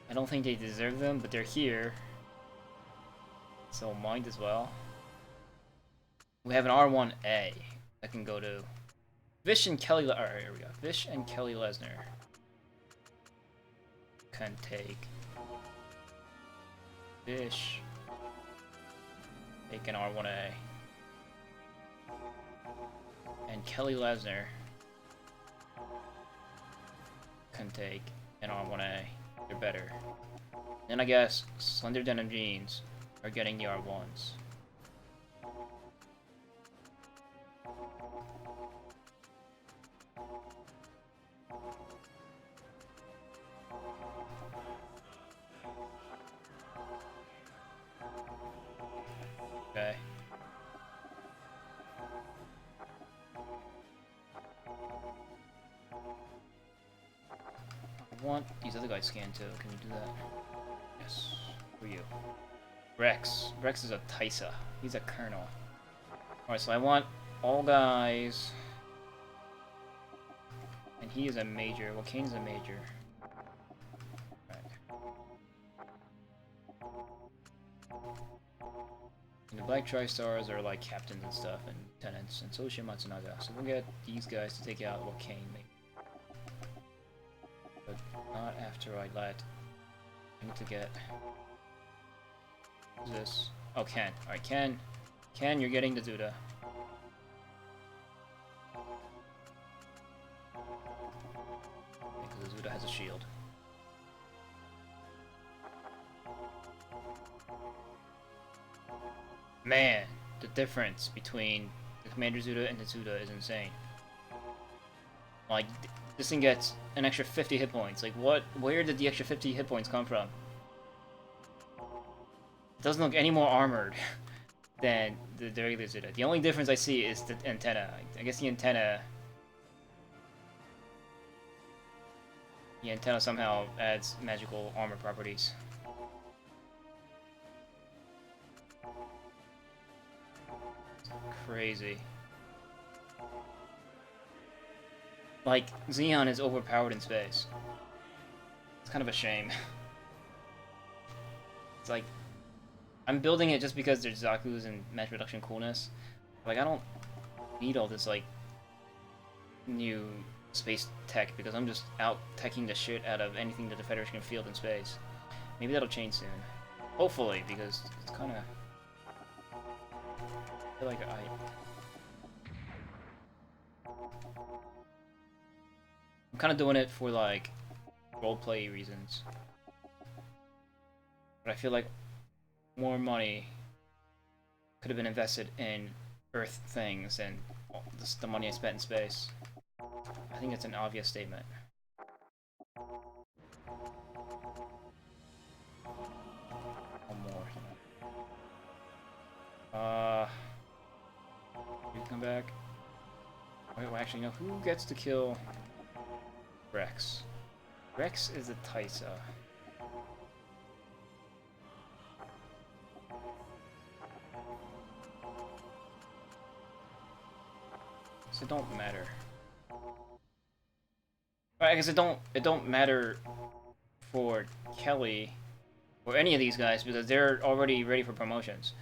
I don't think they deserve them, but they're here. So might as well. We have an R1A that can go to Vish and Kelly. Alright, here we go. Vish and Kelly Lesnar can take Vish. Take an R1A. And Kelly Lesnar can take an R1A. They're better. Then I guess Slender Denim Jeans are getting the R1s. Okay. I want these other guys scanned too. Can you do that? Yes. Who are you? Rex. Rex is a Taisa. He's a colonel. Alright, so I want all guys. And he is a major. Well, Kane's a major. And the Black Tri-Stars are like captains and stuff, and lieutenants, and so is Shin Matsunaga. So we'll get these guys to take out what Kane made. But not after I let... I need to get... Who's this? Oh, Ken. Alright, Ken. Ken, you're getting the Zuda. Because the Zuda has a shield. Man, the difference between the Commander Zuda and the Zuda is insane. Like, this thing gets an extra 50 hit points. Like, what? Where did the extra 50 hit points come from? It doesn't look any more armored than the regular Zuda. The only difference I see is the antenna. I guess the antenna somehow adds magical armor properties. Crazy. Like, Gihren is overpowered in space. It's kind of a shame. It's like, I'm building it just because there's Zaku's and mass production coolness. Like, I don't need all this, like, new space tech because I'm just out teching the shit out of anything that the Federation can field in space. Maybe that'll change soon. Hopefully, because it's kind of... I feel like I'm kind of doing it for like roleplay reasons, but I feel like more money could have been invested in Earth things than the money I spent in space. I think it's an obvious statement. One more. You come back. Wait, well, actually, no. Who gets to kill Rex? Rex is a Taisa. So it don't matter. I guess it don't matter for Kelly or any of these guys because they're already ready for promotions.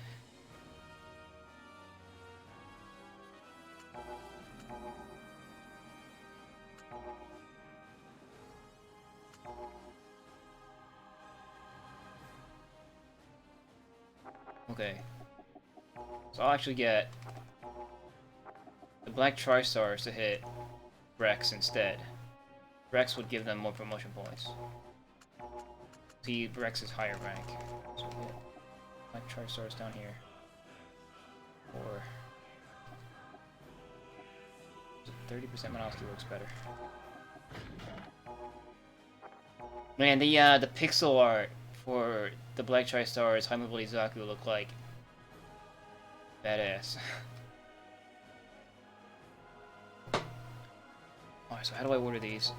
Okay. So I'll actually get the Black Tri-Stars to hit Rex instead. Rex would give them more promotion points. See, Rex is higher rank. So we get Black Tri-Stars down here. Or 30% Minosky looks better. Man, the pixel art for the Black Tri-Stars High Mobility Zaku look like badass. Alright, so how do I order these?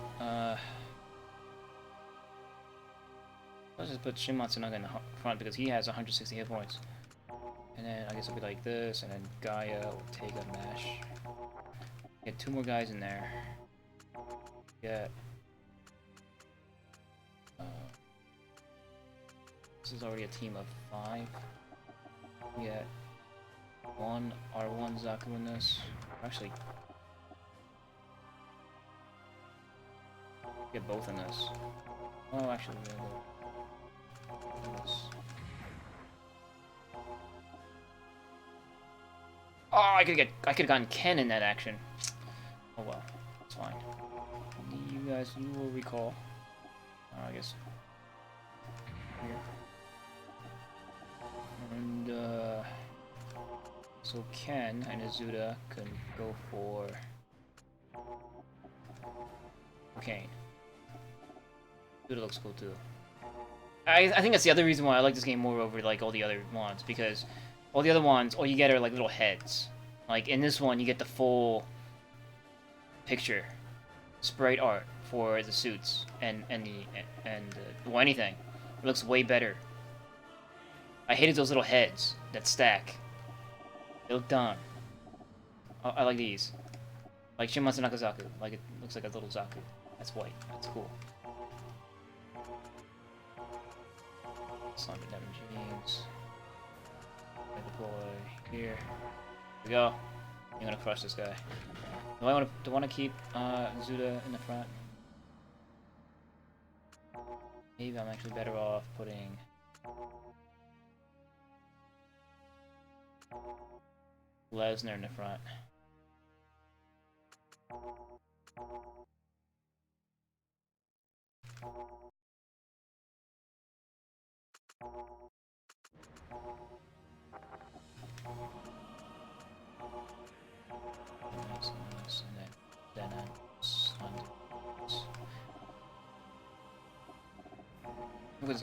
Let's just put Shin Matsunaga in the front because he has 160 hit points. And then I guess it'll be like this, and then Gaia will take a mash. Get 2 more guys in there. Get... this is already a team of 5. Get 1 R1 Zaku in this. Actually... get both in this. Oh, actually, we're gonna go this. Oh, I could have gotten Ken in that action. Oh well, it's fine. You guys, you will recall. I guess here. And so Ken and Azuda can go for Cocaine. It looks cool too. I think that's the other reason why I like this game more over like all the other ones, because all the other ones, all you get are like little heads. Like in this one, you get the full picture, sprite art for the suits and well, anything. It looks way better. I hated those little heads that stack. They look dumb. I like these. Like Shin Matsunaka Zaku. Like it looks like a little Zaku. That's white. That's cool. Slime Devin James. Deploy here. Here we go. I'm gonna crush this guy. Do I want to keep Zuda in the front? Maybe I'm actually better off putting Lesnar in the front.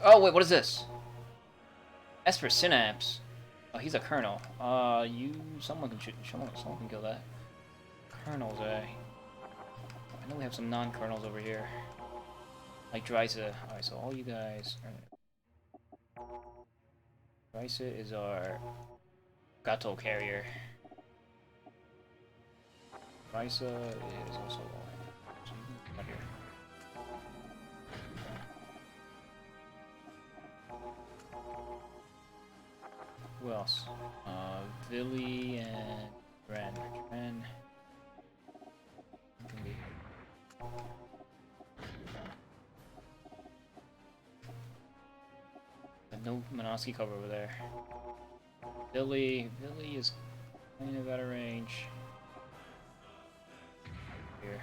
Oh wait, what is this? As for Synapse, oh, he's a colonel. Someone can shoot. Someone can kill that. Colonels, eh? I know we have some non-colonels over here, like Drysa. All right, so all you guys. Drysa is our Gato carrier. Drysa is also up here. Who else? Villy and Ren. Ren. No Minosky cover over there. Villy is kind of out of range. Here.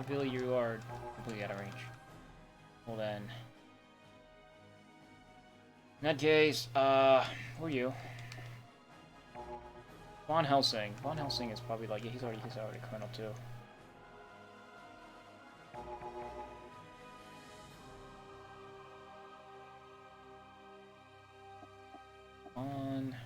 Villy, you are completely out of range. Well then. In that case, who are you? Von Helsing. Von Helsing is probably like, yeah, he's already colonel too. On.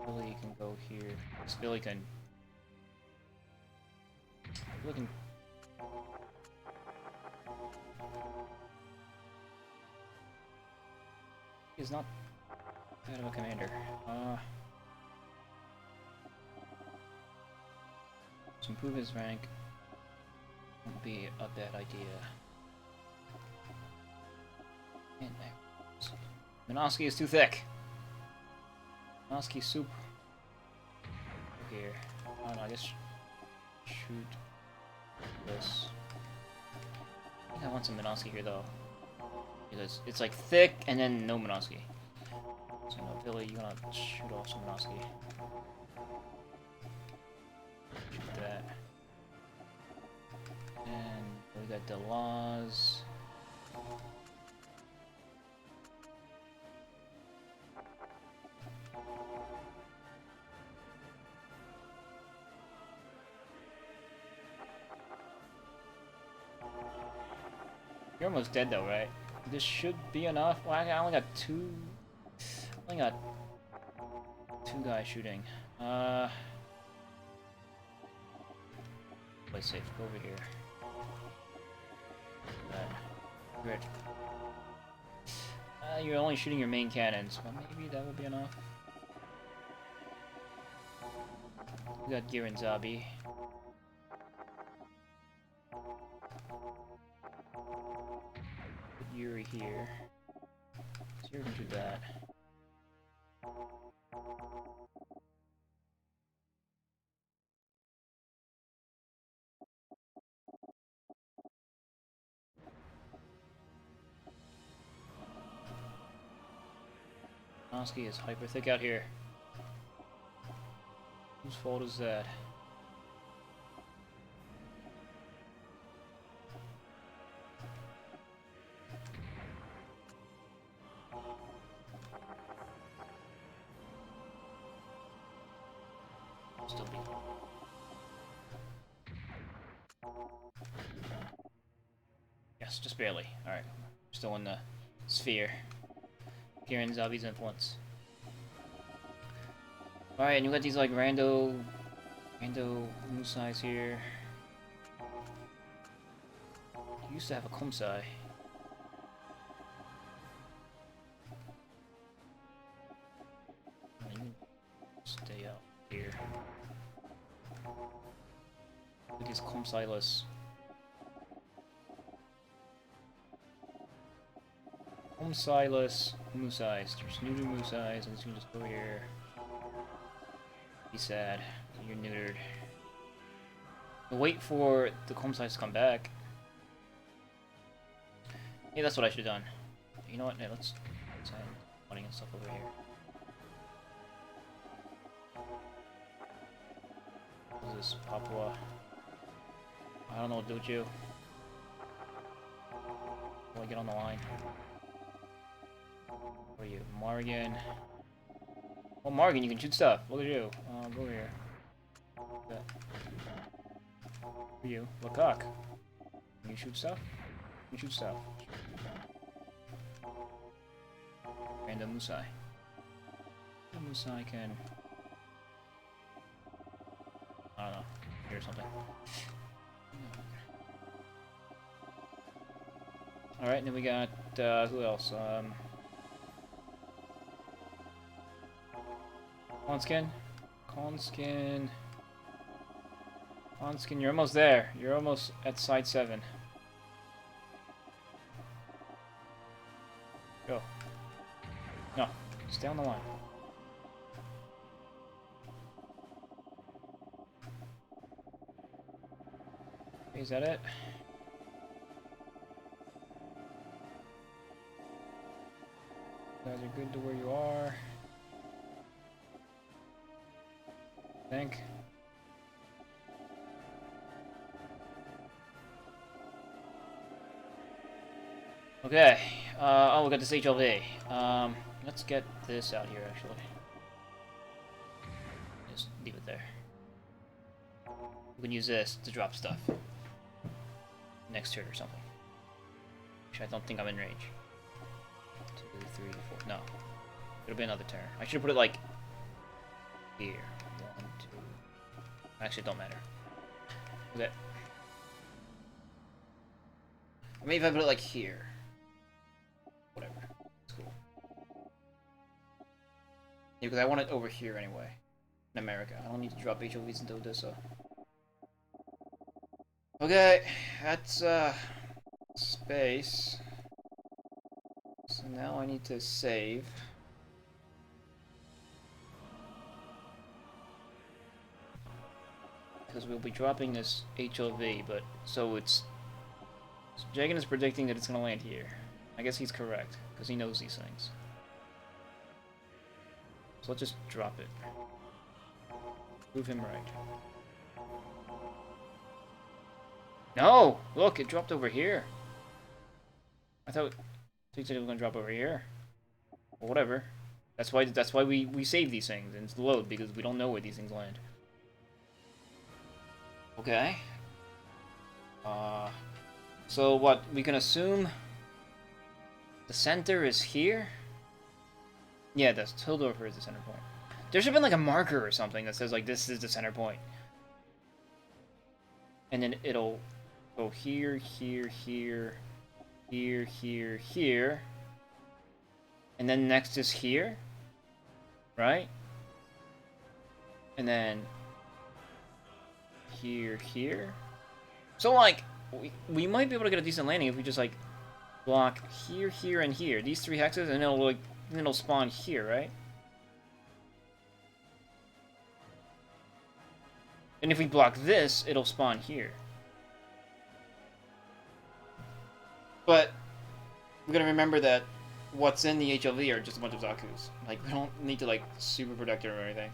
Billy can go here. Billy can He's not bad of a commander. To improve his rank won't be a bad idea. And Minosky is too thick. Minosky soup. Over here. Oh no, I guess shoot this. I think I want some Minosky here though. Because it's like thick and then no Minosky. So no, Billy, you wanna shoot off some Minosky. Shoot that. And we got Delaz. You're almost dead though, right? This should be enough. Well, I only got two. I only got two guys shooting. Play safe. Go over here. Good. You're only shooting your main cannons. Well, maybe that would be enough. We got Gihren Zabi. Put Yuri here. So you're gonna do that. Minosky is hyper thick out here. Whose fault is that? Still be. Yes, just barely. Alright. Still in the sphere. Here in Zabi's influence. Alright, and you got these like rando Musais here. You used to have a Kumsai. You can stay out here. Look at these Kumsai-less. Kumsai-less Musais. There's neutered Musais. I'm just gonna go here. Be sad. You're neutered. But wait for the Kumsais to come back. Yeah, that's what I should have done. You know what? Yeah, let's send money and stuff over here. What is this? Papua. I don't know what to do with you. Will I get on the line? Where are you? Morgan. Oh, Morgan, you can shoot stuff. Look at you. Go over here. Who are you? Lecoq. Can you shoot stuff? You shoot stuff. Random Musai. The Musai can... I don't know. Hear something. Alright, then we got, who else? Conskin, you're almost there. You're almost at side 7. Go. No, stay on the line. Okay, is that it? You guys are good to where you are. I think. Okay. Oh, we got this HLV. Let's get this out here, actually. Just leave it there. We can use this to drop stuff. Next turn or something. Actually, I don't think I'm in range. 2, 3, 4. No. It'll be another turn. I should put it like here. 1, 2. Actually, it don't matter. Okay. Maybe if I put it like here. Whatever. It's cool. Yeah, because I want it over here anyway. In America. I don't need to drop HOVs into Odessa. Okay, that's space. So now I need to save. Because we'll be dropping this HOV, but so it's Jagan is predicting that it's gonna land here. I guess he's correct, because he knows these things. So let's just drop it. Prove him right. No! Look, it dropped over here. I thought you said it was gonna drop over here. Well, whatever. That's why we save these things and load, because we don't know where these things land. Okay. So what, we can assume the center is here? Yeah, that's Tildorfer is the center point. There should have been like a marker or something that says like this is the center point. And then it'll go here, here, here, here, here, here. And then next is here. Right? And then here, here. So like we might be able to get a decent landing if we just like block here, here, and here. These three hexes, and it'll spawn here, right? And if we block this, it'll spawn here. But we gotta remember that what's in the HLV are just a bunch of Zaku's. Like we don't need to like super protect it or anything.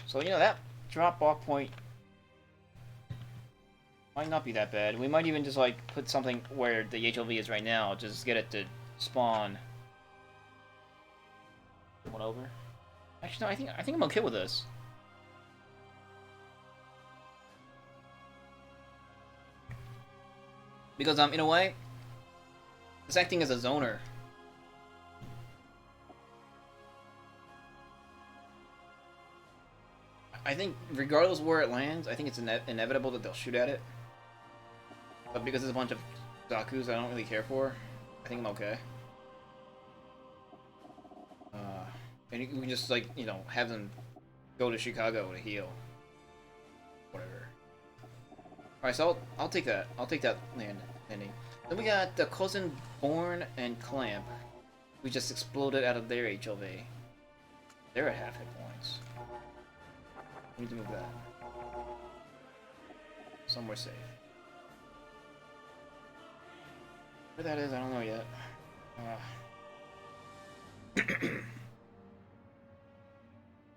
So, you know, that drop-off point might not be that bad. We might even just, like, put something where the HLV is right now. Just get it to spawn. One over. Actually, no, I think I'm okay with this. Because, in a way, it's acting as a zoner. I think, regardless of where it lands, I think it's inevitable that they'll shoot at it. But because it's a bunch of Zaku's I don't really care for, I think I'm okay. And we can just, like, you know, have them go to Chicago to heal. Whatever. Alright, so I'll take that. I'll take that landing. Then we got the Cousin Born and Clamp. We just exploded out of their HLV. They're at half hit points. We need to move that. Somewhere safe. Where that is, I don't know yet.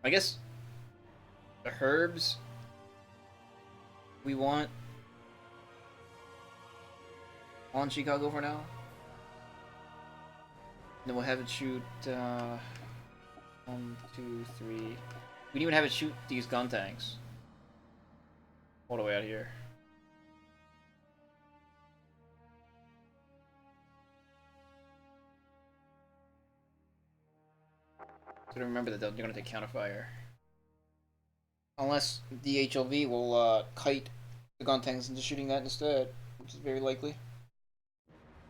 I guess the herbs we want on Chicago for now. Then we'll have it shoot 1, 2, 3. We didn't even have it shoot these gun tanks all the way out here. So remember that they're going to take counterfire. Unless the HLV will kite the gun tanks into shooting that instead, which is very likely.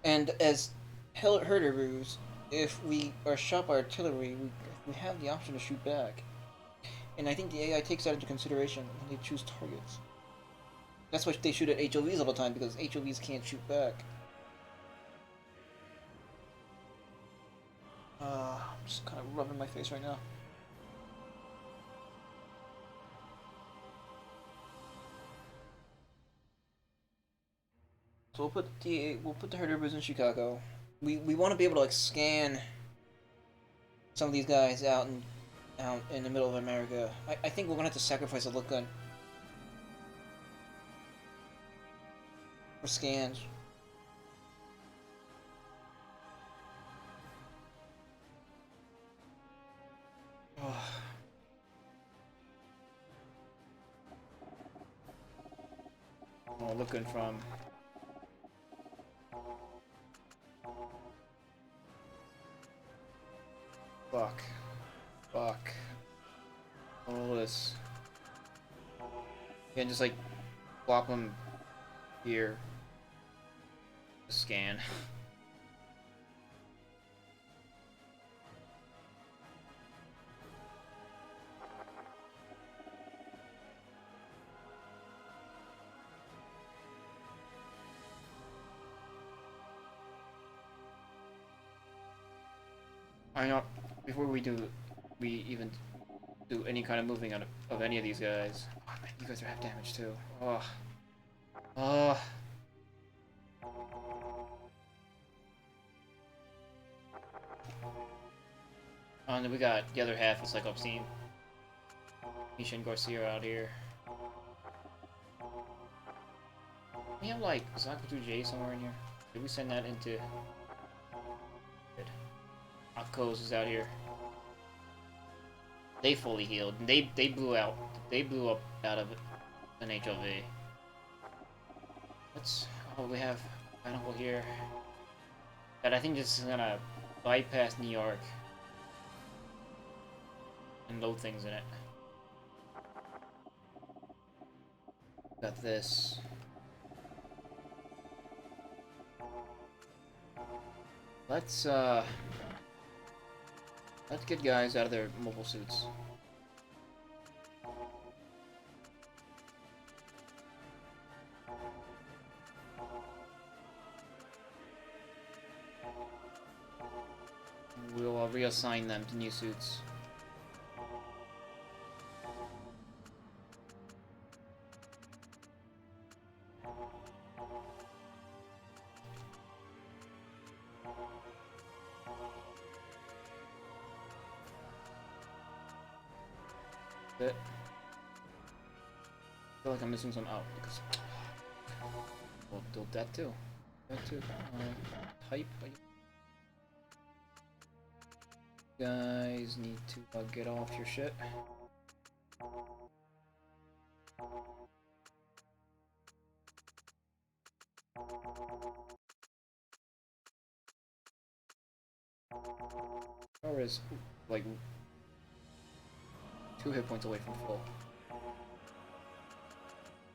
And as herder ruse, if we are shot by artillery, we have the option to shoot back. And I think the AI takes that into consideration when they choose targets. That's why they shoot at HLVs all the time, because HLVs can't shoot back. I'm just kind of rubbing my face right now. So we'll put the herder in Chicago. We want to be able to like scan some of these guys out in the middle of America. I think we're gonna have to sacrifice a look gun for scans. Oh, looking from. Fuck. All this. And just like plop them here. Scan. I know. Before we even do any kind of moving of any of these guys. Oh man, you guys are half damage too. Oh. Oh. And then we got the other half of Cyclops team. Misha and Garcia out here. We have like Zakutu J somewhere in here. Did we send that into? Good. Akos is out here. They fully healed. They blew out. They blew up out of an HLV. Let's. Oh, we have Pineapple here. That I think this is gonna bypass New York and load things in it. Got this. Let's get guys out of their mobile suits. We'll reassign them to new suits. I feel like I'm missing some out because we'll build that too. That too. Type. You guys need to get off your shit. Or is like 2 hit points away from full.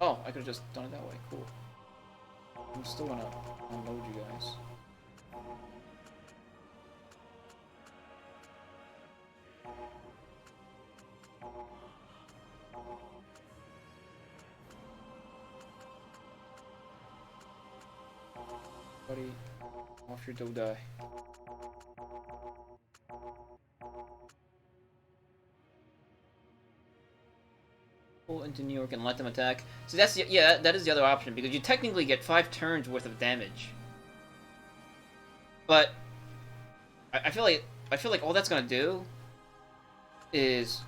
Oh, I could have just done it that way. Cool. I'm still gonna unload you guys. Buddy, off your Dodai. Into New York and let them attack. So that's the, yeah, that is the other option because you technically get 5 turns worth of damage. But I feel like all that's gonna do is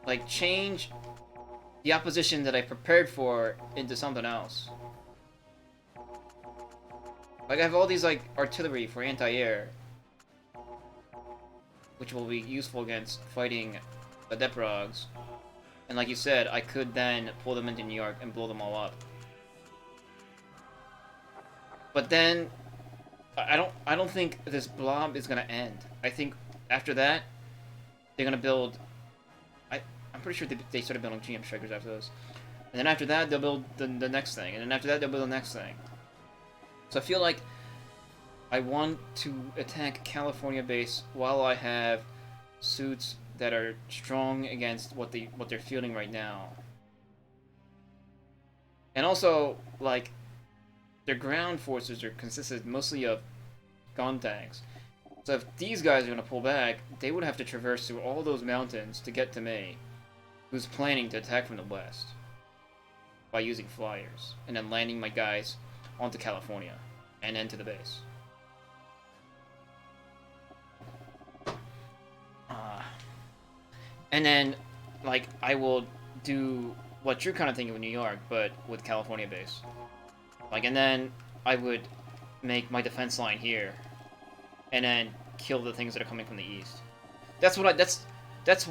like change the opposition that I prepared for into something else. Like I have all these like artillery for anti-air, which will be useful against fighting the Deprogs. And like you said, I could then pull them into New York and blow them all up. But then I don't think this blob is gonna end. I think after that they're gonna build I'm pretty sure they started building GM strikers after this. And then after that they'll build the next thing. And then after that they'll build the next thing. So I feel like I want to attack California base while I have suits that are strong against what they're fielding right now. And also, like, their ground forces are consisted mostly of gun tanks. So if these guys are going to pull back, they would have to traverse through all those mountains to get to me, who's planning to attack from the west by using flyers, and then landing my guys onto California and then to the base. And then, like, I will do what you're kind of thinking with New York, but with California base. Like, and then I would make my defense line here, and then kill the things that are coming from the east. That's what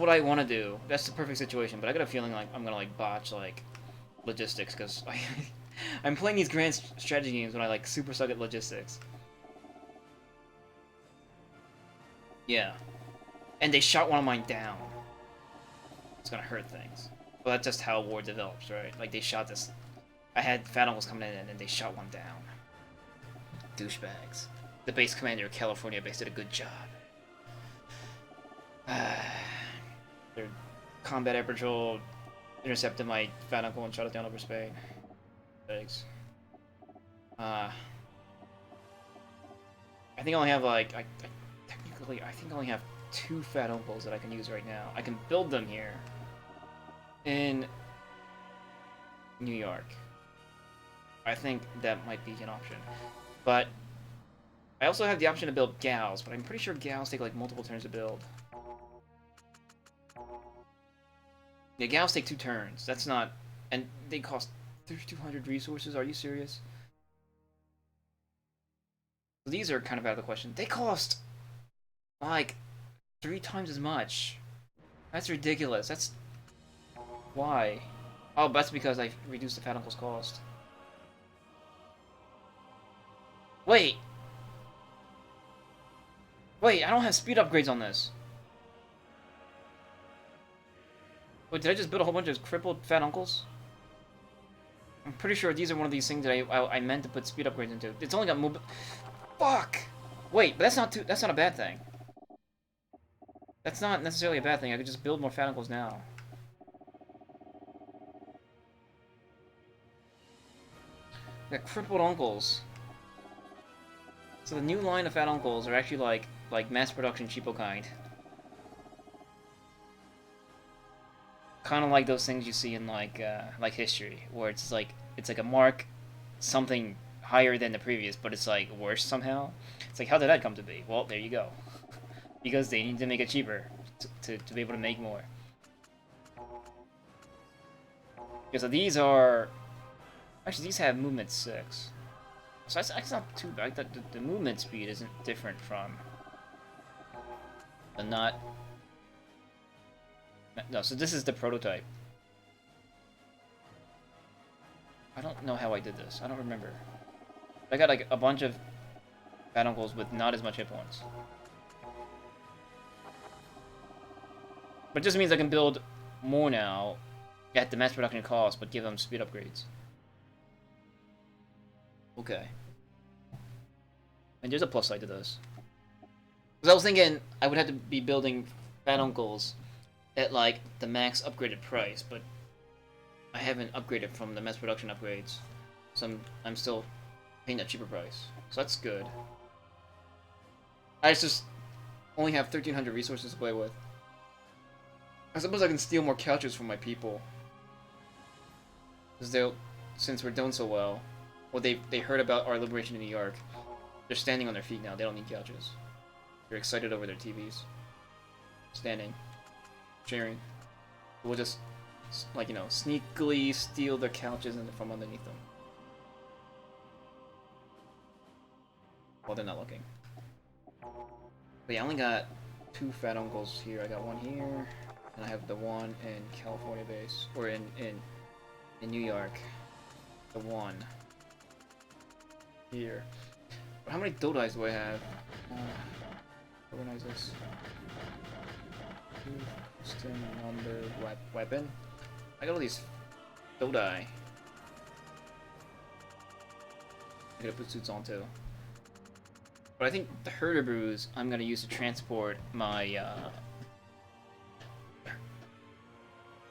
I want to do. That's the perfect situation. But I got a feeling like I'm gonna like botch like logistics because I'm playing these grand strategy games when I like super suck at logistics. Yeah, and they shot one of mine down. It's gonna hurt things. Well, that's just how war develops, right? Like, they shot this... I had Fat Uncles coming in, and then they shot one down. Douchebags. The base commander of California base did a good job. Their combat air patrol intercepted my Fat Uncle and shot it down over Spain. Thanks. I think I only have, like... technically, I think I only have 2 Fat Uncles that I can use right now. I can build them here. In New York. I think that might be an option. But I also have the option to build gals, but I'm pretty sure gals take like multiple turns to build. Yeah, gals take 2 turns. That's not... And they cost 3,200 resources. Are you serious? These are kind of out of the question. They cost like 3 times as much. That's ridiculous. That's... Why? Oh, that's because I reduced the Fat Uncle's cost. Wait! Wait, I don't have speed upgrades on this. Wait, did I just build a whole bunch of crippled Fat Uncles? I'm pretty sure these are one of these things that I meant to put speed upgrades into. It's only got move... Fuck! Wait, but that's not a bad thing. That's not necessarily a bad thing. I could just build more Fat Uncles now. Got crippled uncles. So the new line of Fat Uncles are actually like mass production cheapo kind. Kind of like those things you see in like history, where it's like a mark something higher than the previous, but it's like worse somehow. It's like, how did that come to be? Well, there you go. Because they need to make it cheaper to be able to make more. Okay, so these are... Actually, these have movement 6. So that's not too bad. The movement speed isn't different from the not... No, so this is the prototype. I don't know how I did this. I don't remember. I got like a bunch of Fat Uncles with not as much hit points. But it just means I can build more now at the mass production cost, but give them speed upgrades. Okay. And there's a plus side to this. Because I was thinking I would have to be building Fat Uncles at like the max upgraded price, but I haven't upgraded from the mass production upgrades. So I'm still paying that cheaper price. So that's good. I just only have 1,300 resources to play with. I suppose I can steal more couches from my people. Because since we're doing so well, well, they heard about our liberation in New York. They're standing on their feet now. They don't need couches. They're excited over their TVs. Standing. Cheering. We'll just, like, you know, sneakily steal their couches from underneath them. Well, they're not looking. But yeah, I only got 2 Fat Uncles here. I got one here, and I have the one in California base, or in New York. The one here. But how many Dodais do I have? Organize this. System number weapon. I got all these Dodai. I gotta put suits on too. But I think the herder brews I'm gonna use to transport my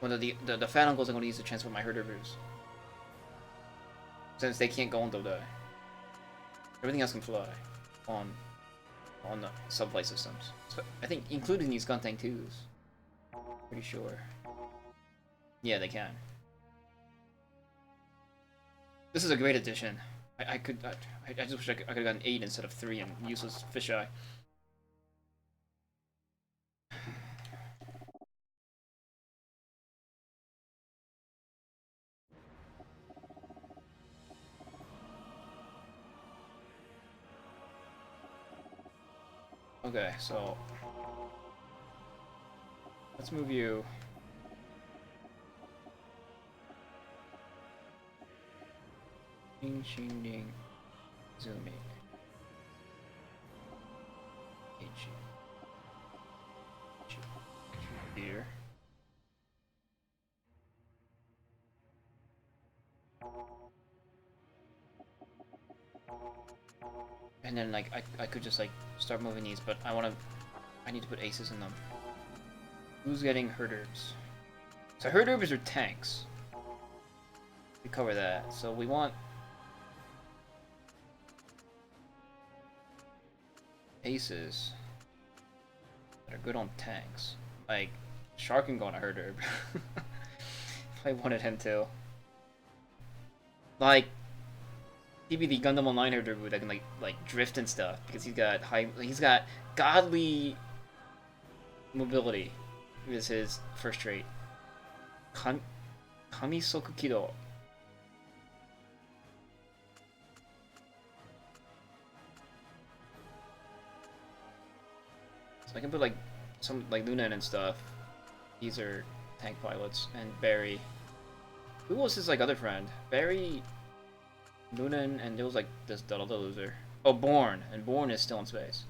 well, the Fat Uncles I'm gonna use to transport my herder brews. Since they can't go on Dodai. Everything else can fly on the subflight systems. So I think including these gun tank 2s. Pretty sure. Yeah, they can. This is a great addition. I just wish I could have gotten 8 instead of 3 and useless fisheye. Okay, so let's move you. Shin, ding, zooming. Here. And then like I could just like start moving these, but I need to put aces in them. Who's getting herd herbs? So herd herbs are tanks. We cover that. So we want aces that are good on tanks. Like Shark can go on a herd herb. If I wanted him to. Like he'd be the Gundam Online herd herb that can like drift and stuff because he's got godly mobility. Is his first trait. Kamisoku Kido. So I can put like some like Luna and stuff. These are tank pilots and Barry. Who was his like other friend? Barry, Lunan, and there was like this other loser. Oh, Born, and Born is still in space.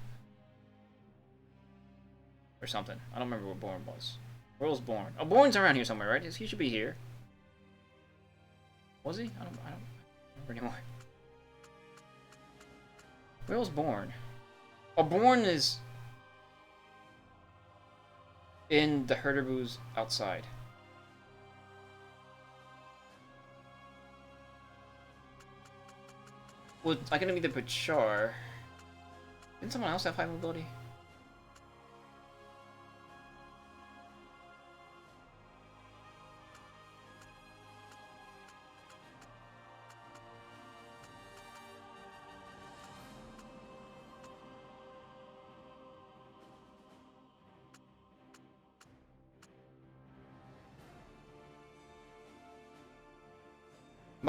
Or something. I don't remember where Born was. Where was Born? Oh, Born's around here somewhere, right? He should be here. Was he? I don't remember anymore. Where was Born? Oh, Born is in the Herderboos outside. Well, I can either put Char. Didn't someone else have high mobility?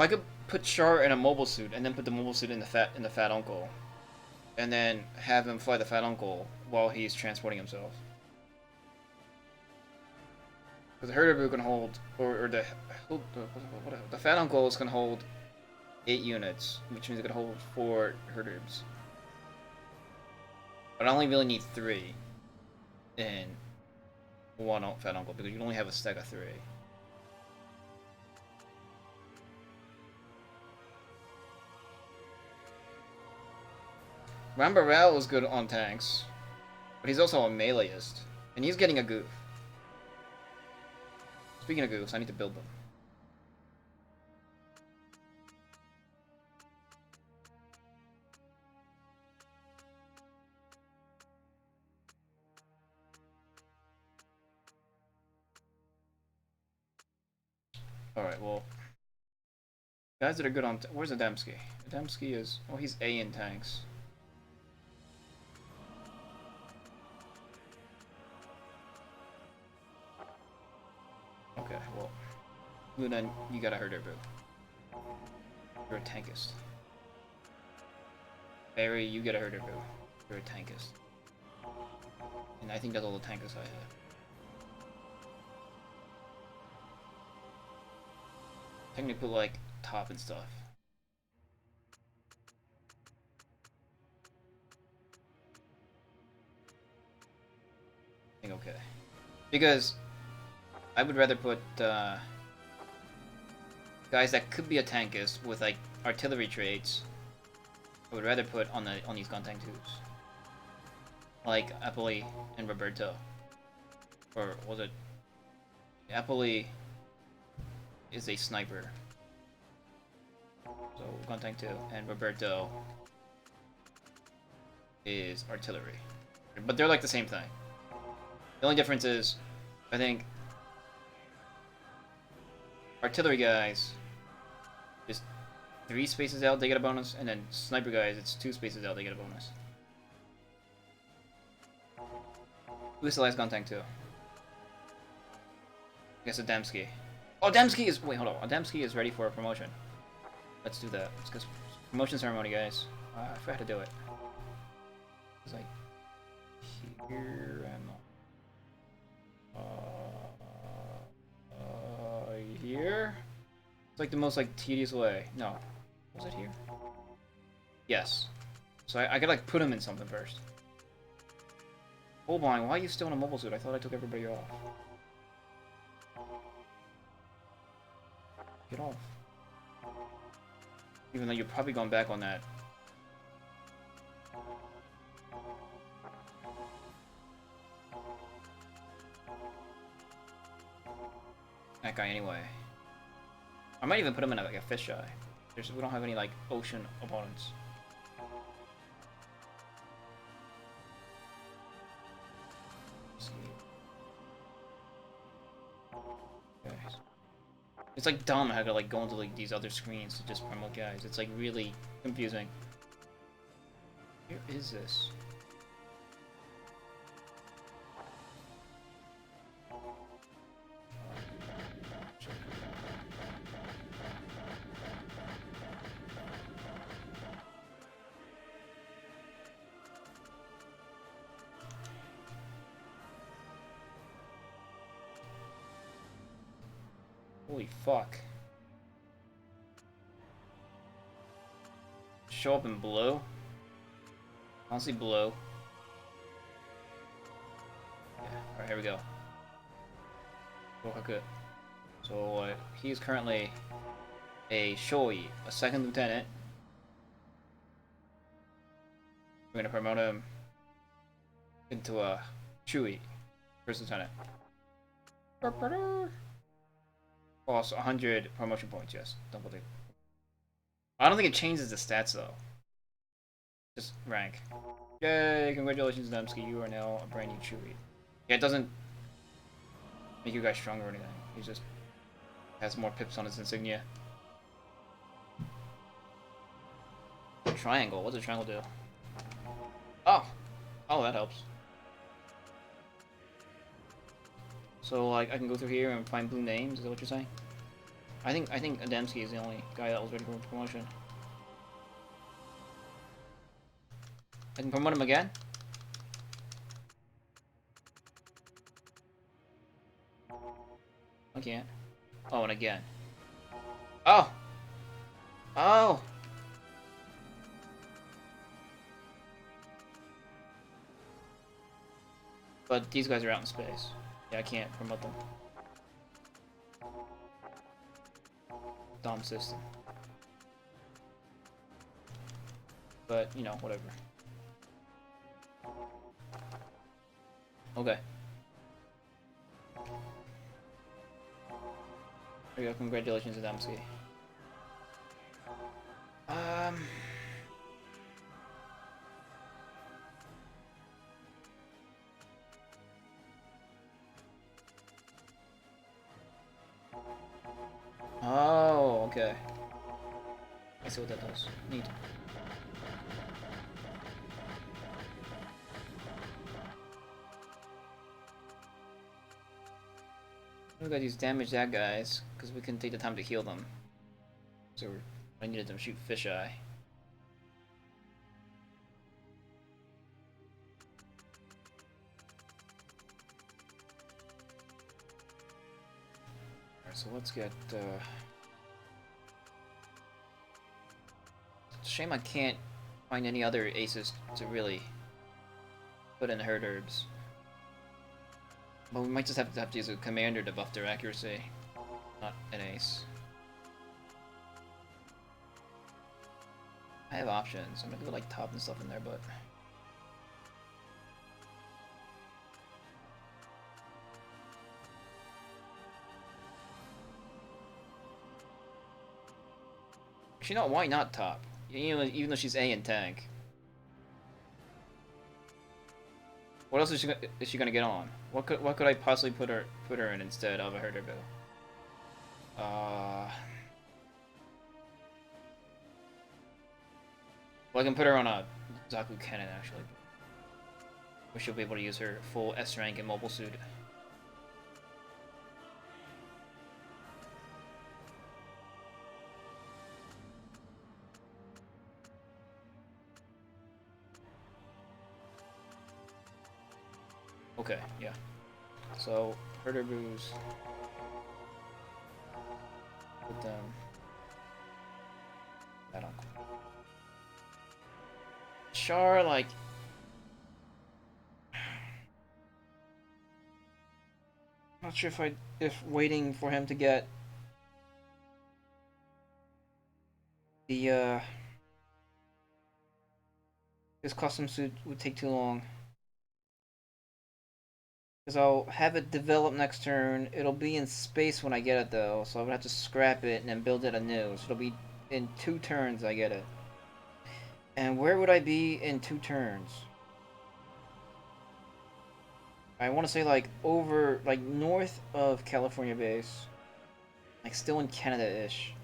I could put Char in a mobile suit and then put the mobile suit in the fat uncle, and then have him fly the fat uncle while he's transporting himself. Because the Herderboo can hold, or the fat uncle can hold 8 units, which means it can hold 4 Herderbs. But I only really need 3 in one fat uncle because you only have a stack of 3. Rambarel is good on tanks, but he's also a meleeist, and he's getting a goof. Speaking of goofs, I need to build them. Alright, well, guys that are good on... Where's Adamski? Adamski is... Oh, he's A in tanks. Okay, well, Luna, you gotta hurt her, boo. You're a tankist. Barry, you gotta hurt her, boo. You're a tankist. And I think that's all the tankists I have. Technically, like, top and stuff. I think okay. Because I would rather put guys that could be a tankist with like artillery traits. I would rather put on these gun tank 2s, like Apoli and Roberto, or was it? Apoli is a sniper, so gun tank 2, and Roberto is artillery, but they're like the same thing. The only difference is, I think, artillery guys is 3 spaces out, they get a bonus, and then sniper guys, it's 2 spaces out, they get a bonus. Who's the last gun tank 2? I guess Adamski. Oh, Adamski is... Wait, hold on. Adamski is ready for a promotion. Let's do that. Let's go. Promotion ceremony, guys. I forgot how to do it. It's like... Here and... here? It's like the most like tedious way. No. Was it here? Yes. So I gotta like put him in something first. Holbein, why are you still in a mobile suit? I thought I took everybody off. Get off. Even though you're probably going back on that. That guy anyway. I might even put him in like a fisheye. We don't have any like ocean opponents. Okay. It's like dumb how to like go into like these other screens to just promote guys. It's like really confusing. Where is this? Holy fuck. Show up in blue? Honestly, blue. Yeah, alright, here we go. So, he's currently a Shoi, a second lieutenant. We're gonna promote him into a Chui, first lieutenant. Cost 100 promotion points, yes. Double it. I don't think it changes the stats though. Just rank. Yay, congratulations, Nemsky. You are now a brand new Chewie. Yeah, it doesn't make you guys stronger or anything. He just has more pips on his insignia. Triangle. What's a triangle do? Oh! Oh, that helps. So, like, I can go through here and find blue names, is that what you're saying? I think Adamski is the only guy that was ready for promotion. I can promote him again? I can't. Oh, and again. Oh! Oh! But these guys are out in space. Yeah, I can't promote them. Dumb system. But, you know, whatever. Okay. There you go, congratulations, Adamski. Oh, okay. I see what that does. Neat. We got these damage that guys, because we can take the time to heal them. So I needed them to shoot fisheye. Alright, so let's get it's a shame I can't find any other aces to really put in herd herbs. But we might just have to use a commander to buff their accuracy, not an ace. I have options. I'm gonna go like top and stuff in there, but actually, no. Why not top? Even though she's A in tank. What else is she gonna get on? What could I possibly put her in instead of a herder bill? Well, I can put her on a Zaku cannon actually. Where she'll be able to use her full S rank and mobile suit. Okay, yeah. So, herder boos. Put them. That on. Char, like. Not sure if waiting for him to get The this custom suit would take too long. Because I'll have it develop next turn. It'll be in space when I get it though, so I would have to scrap it and then build it anew. So it'll be in 2 turns I get it. And where would I be in 2 turns? I want to say like over, like north of California base. Like still in Canada-ish.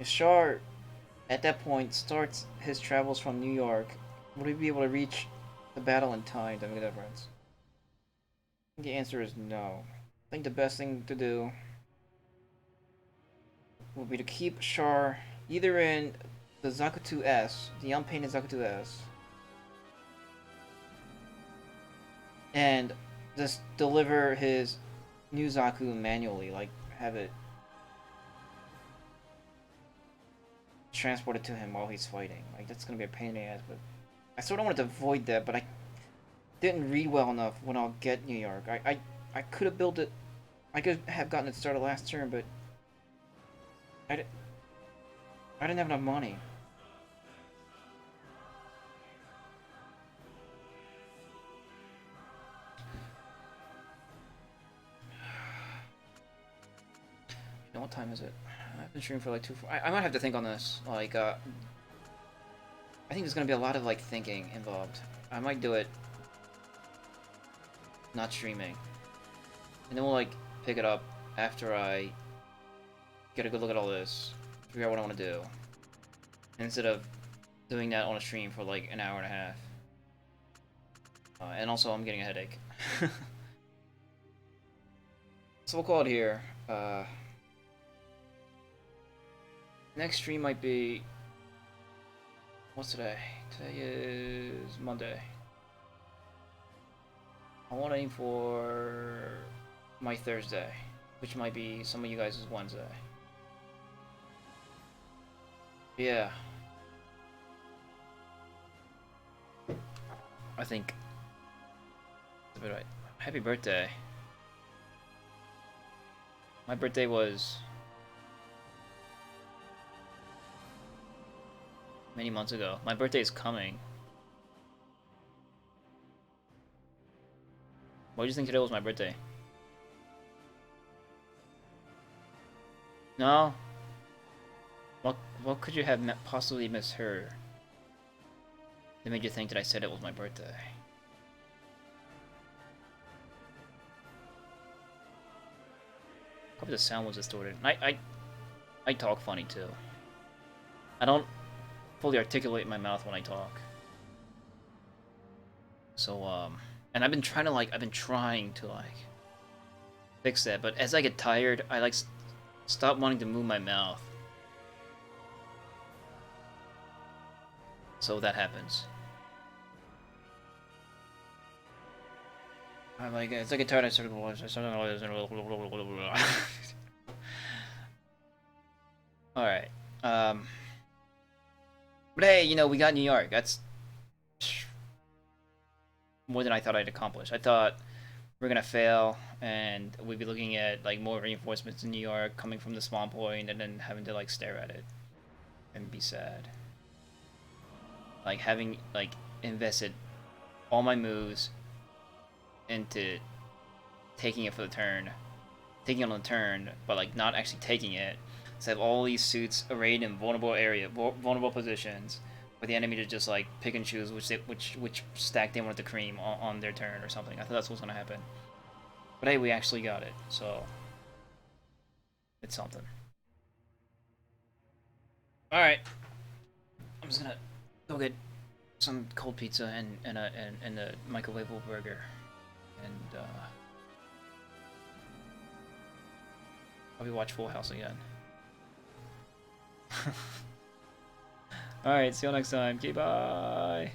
If Char, at that point, starts his travels from New York, would he be able to reach the battle in time to make a difference? The answer is no. I think the best thing to do would be to keep Char either in the Zakutu S, the unpainted Zakutu S, and just deliver his new Zaku manually, like have it transported to him while he's fighting. Like that's gonna be a pain in the ass, but I sort of wanted to avoid that, but I didn't read well enough when I'll get New York. I could have built it. I could have gotten it started last turn, but I didn't have enough money. You know what time is it? I've been streaming for like 2. I might have to think on this. Like, I think there's gonna be a lot of like thinking involved. I might do it not streaming, and then we'll like pick it up after I get a good look at all this, figure out what I want to do, instead of doing that on a stream for like an hour and a half. And also, I'm getting a headache. So we'll call it here. Next stream might be... What's today? Today is Monday. I want to aim for my Thursday, which might be some of you guys' Wednesday. Yeah. I think... That's about right. Happy birthday. My birthday was... many months ago. My birthday is coming. Why do you think today was my birthday? No? What could you have possibly misheard that made you think that I said it was my birthday? Probably the sound was distorted. I talk funny too. I don't fully articulate my mouth when I talk. So, and I've been trying to like fix that, but as I get tired, I like stop wanting to move my mouth. So that happens. I'm like, as I get tired, I start Alright. But hey, you know, we got New York. That's more than I thought I'd accomplish. I thought we're gonna fail, and we'd be looking at like more reinforcements in New York coming from the spawn point, and then having to like stare at it and be sad. Like having like invested all my moves into taking it for the turn, taking it on the turn, but like not actually taking it. So I have all these suits arrayed in vulnerable positions, for the enemy to just like pick and choose which stack they wanted to cream on their turn or something. I thought that's what's gonna happen. But hey, we actually got it, so it's something. All right, I'm just gonna go get some cold pizza and a microwavable burger, and probably watch Full House again. Alright, see you next time. Okay, bye.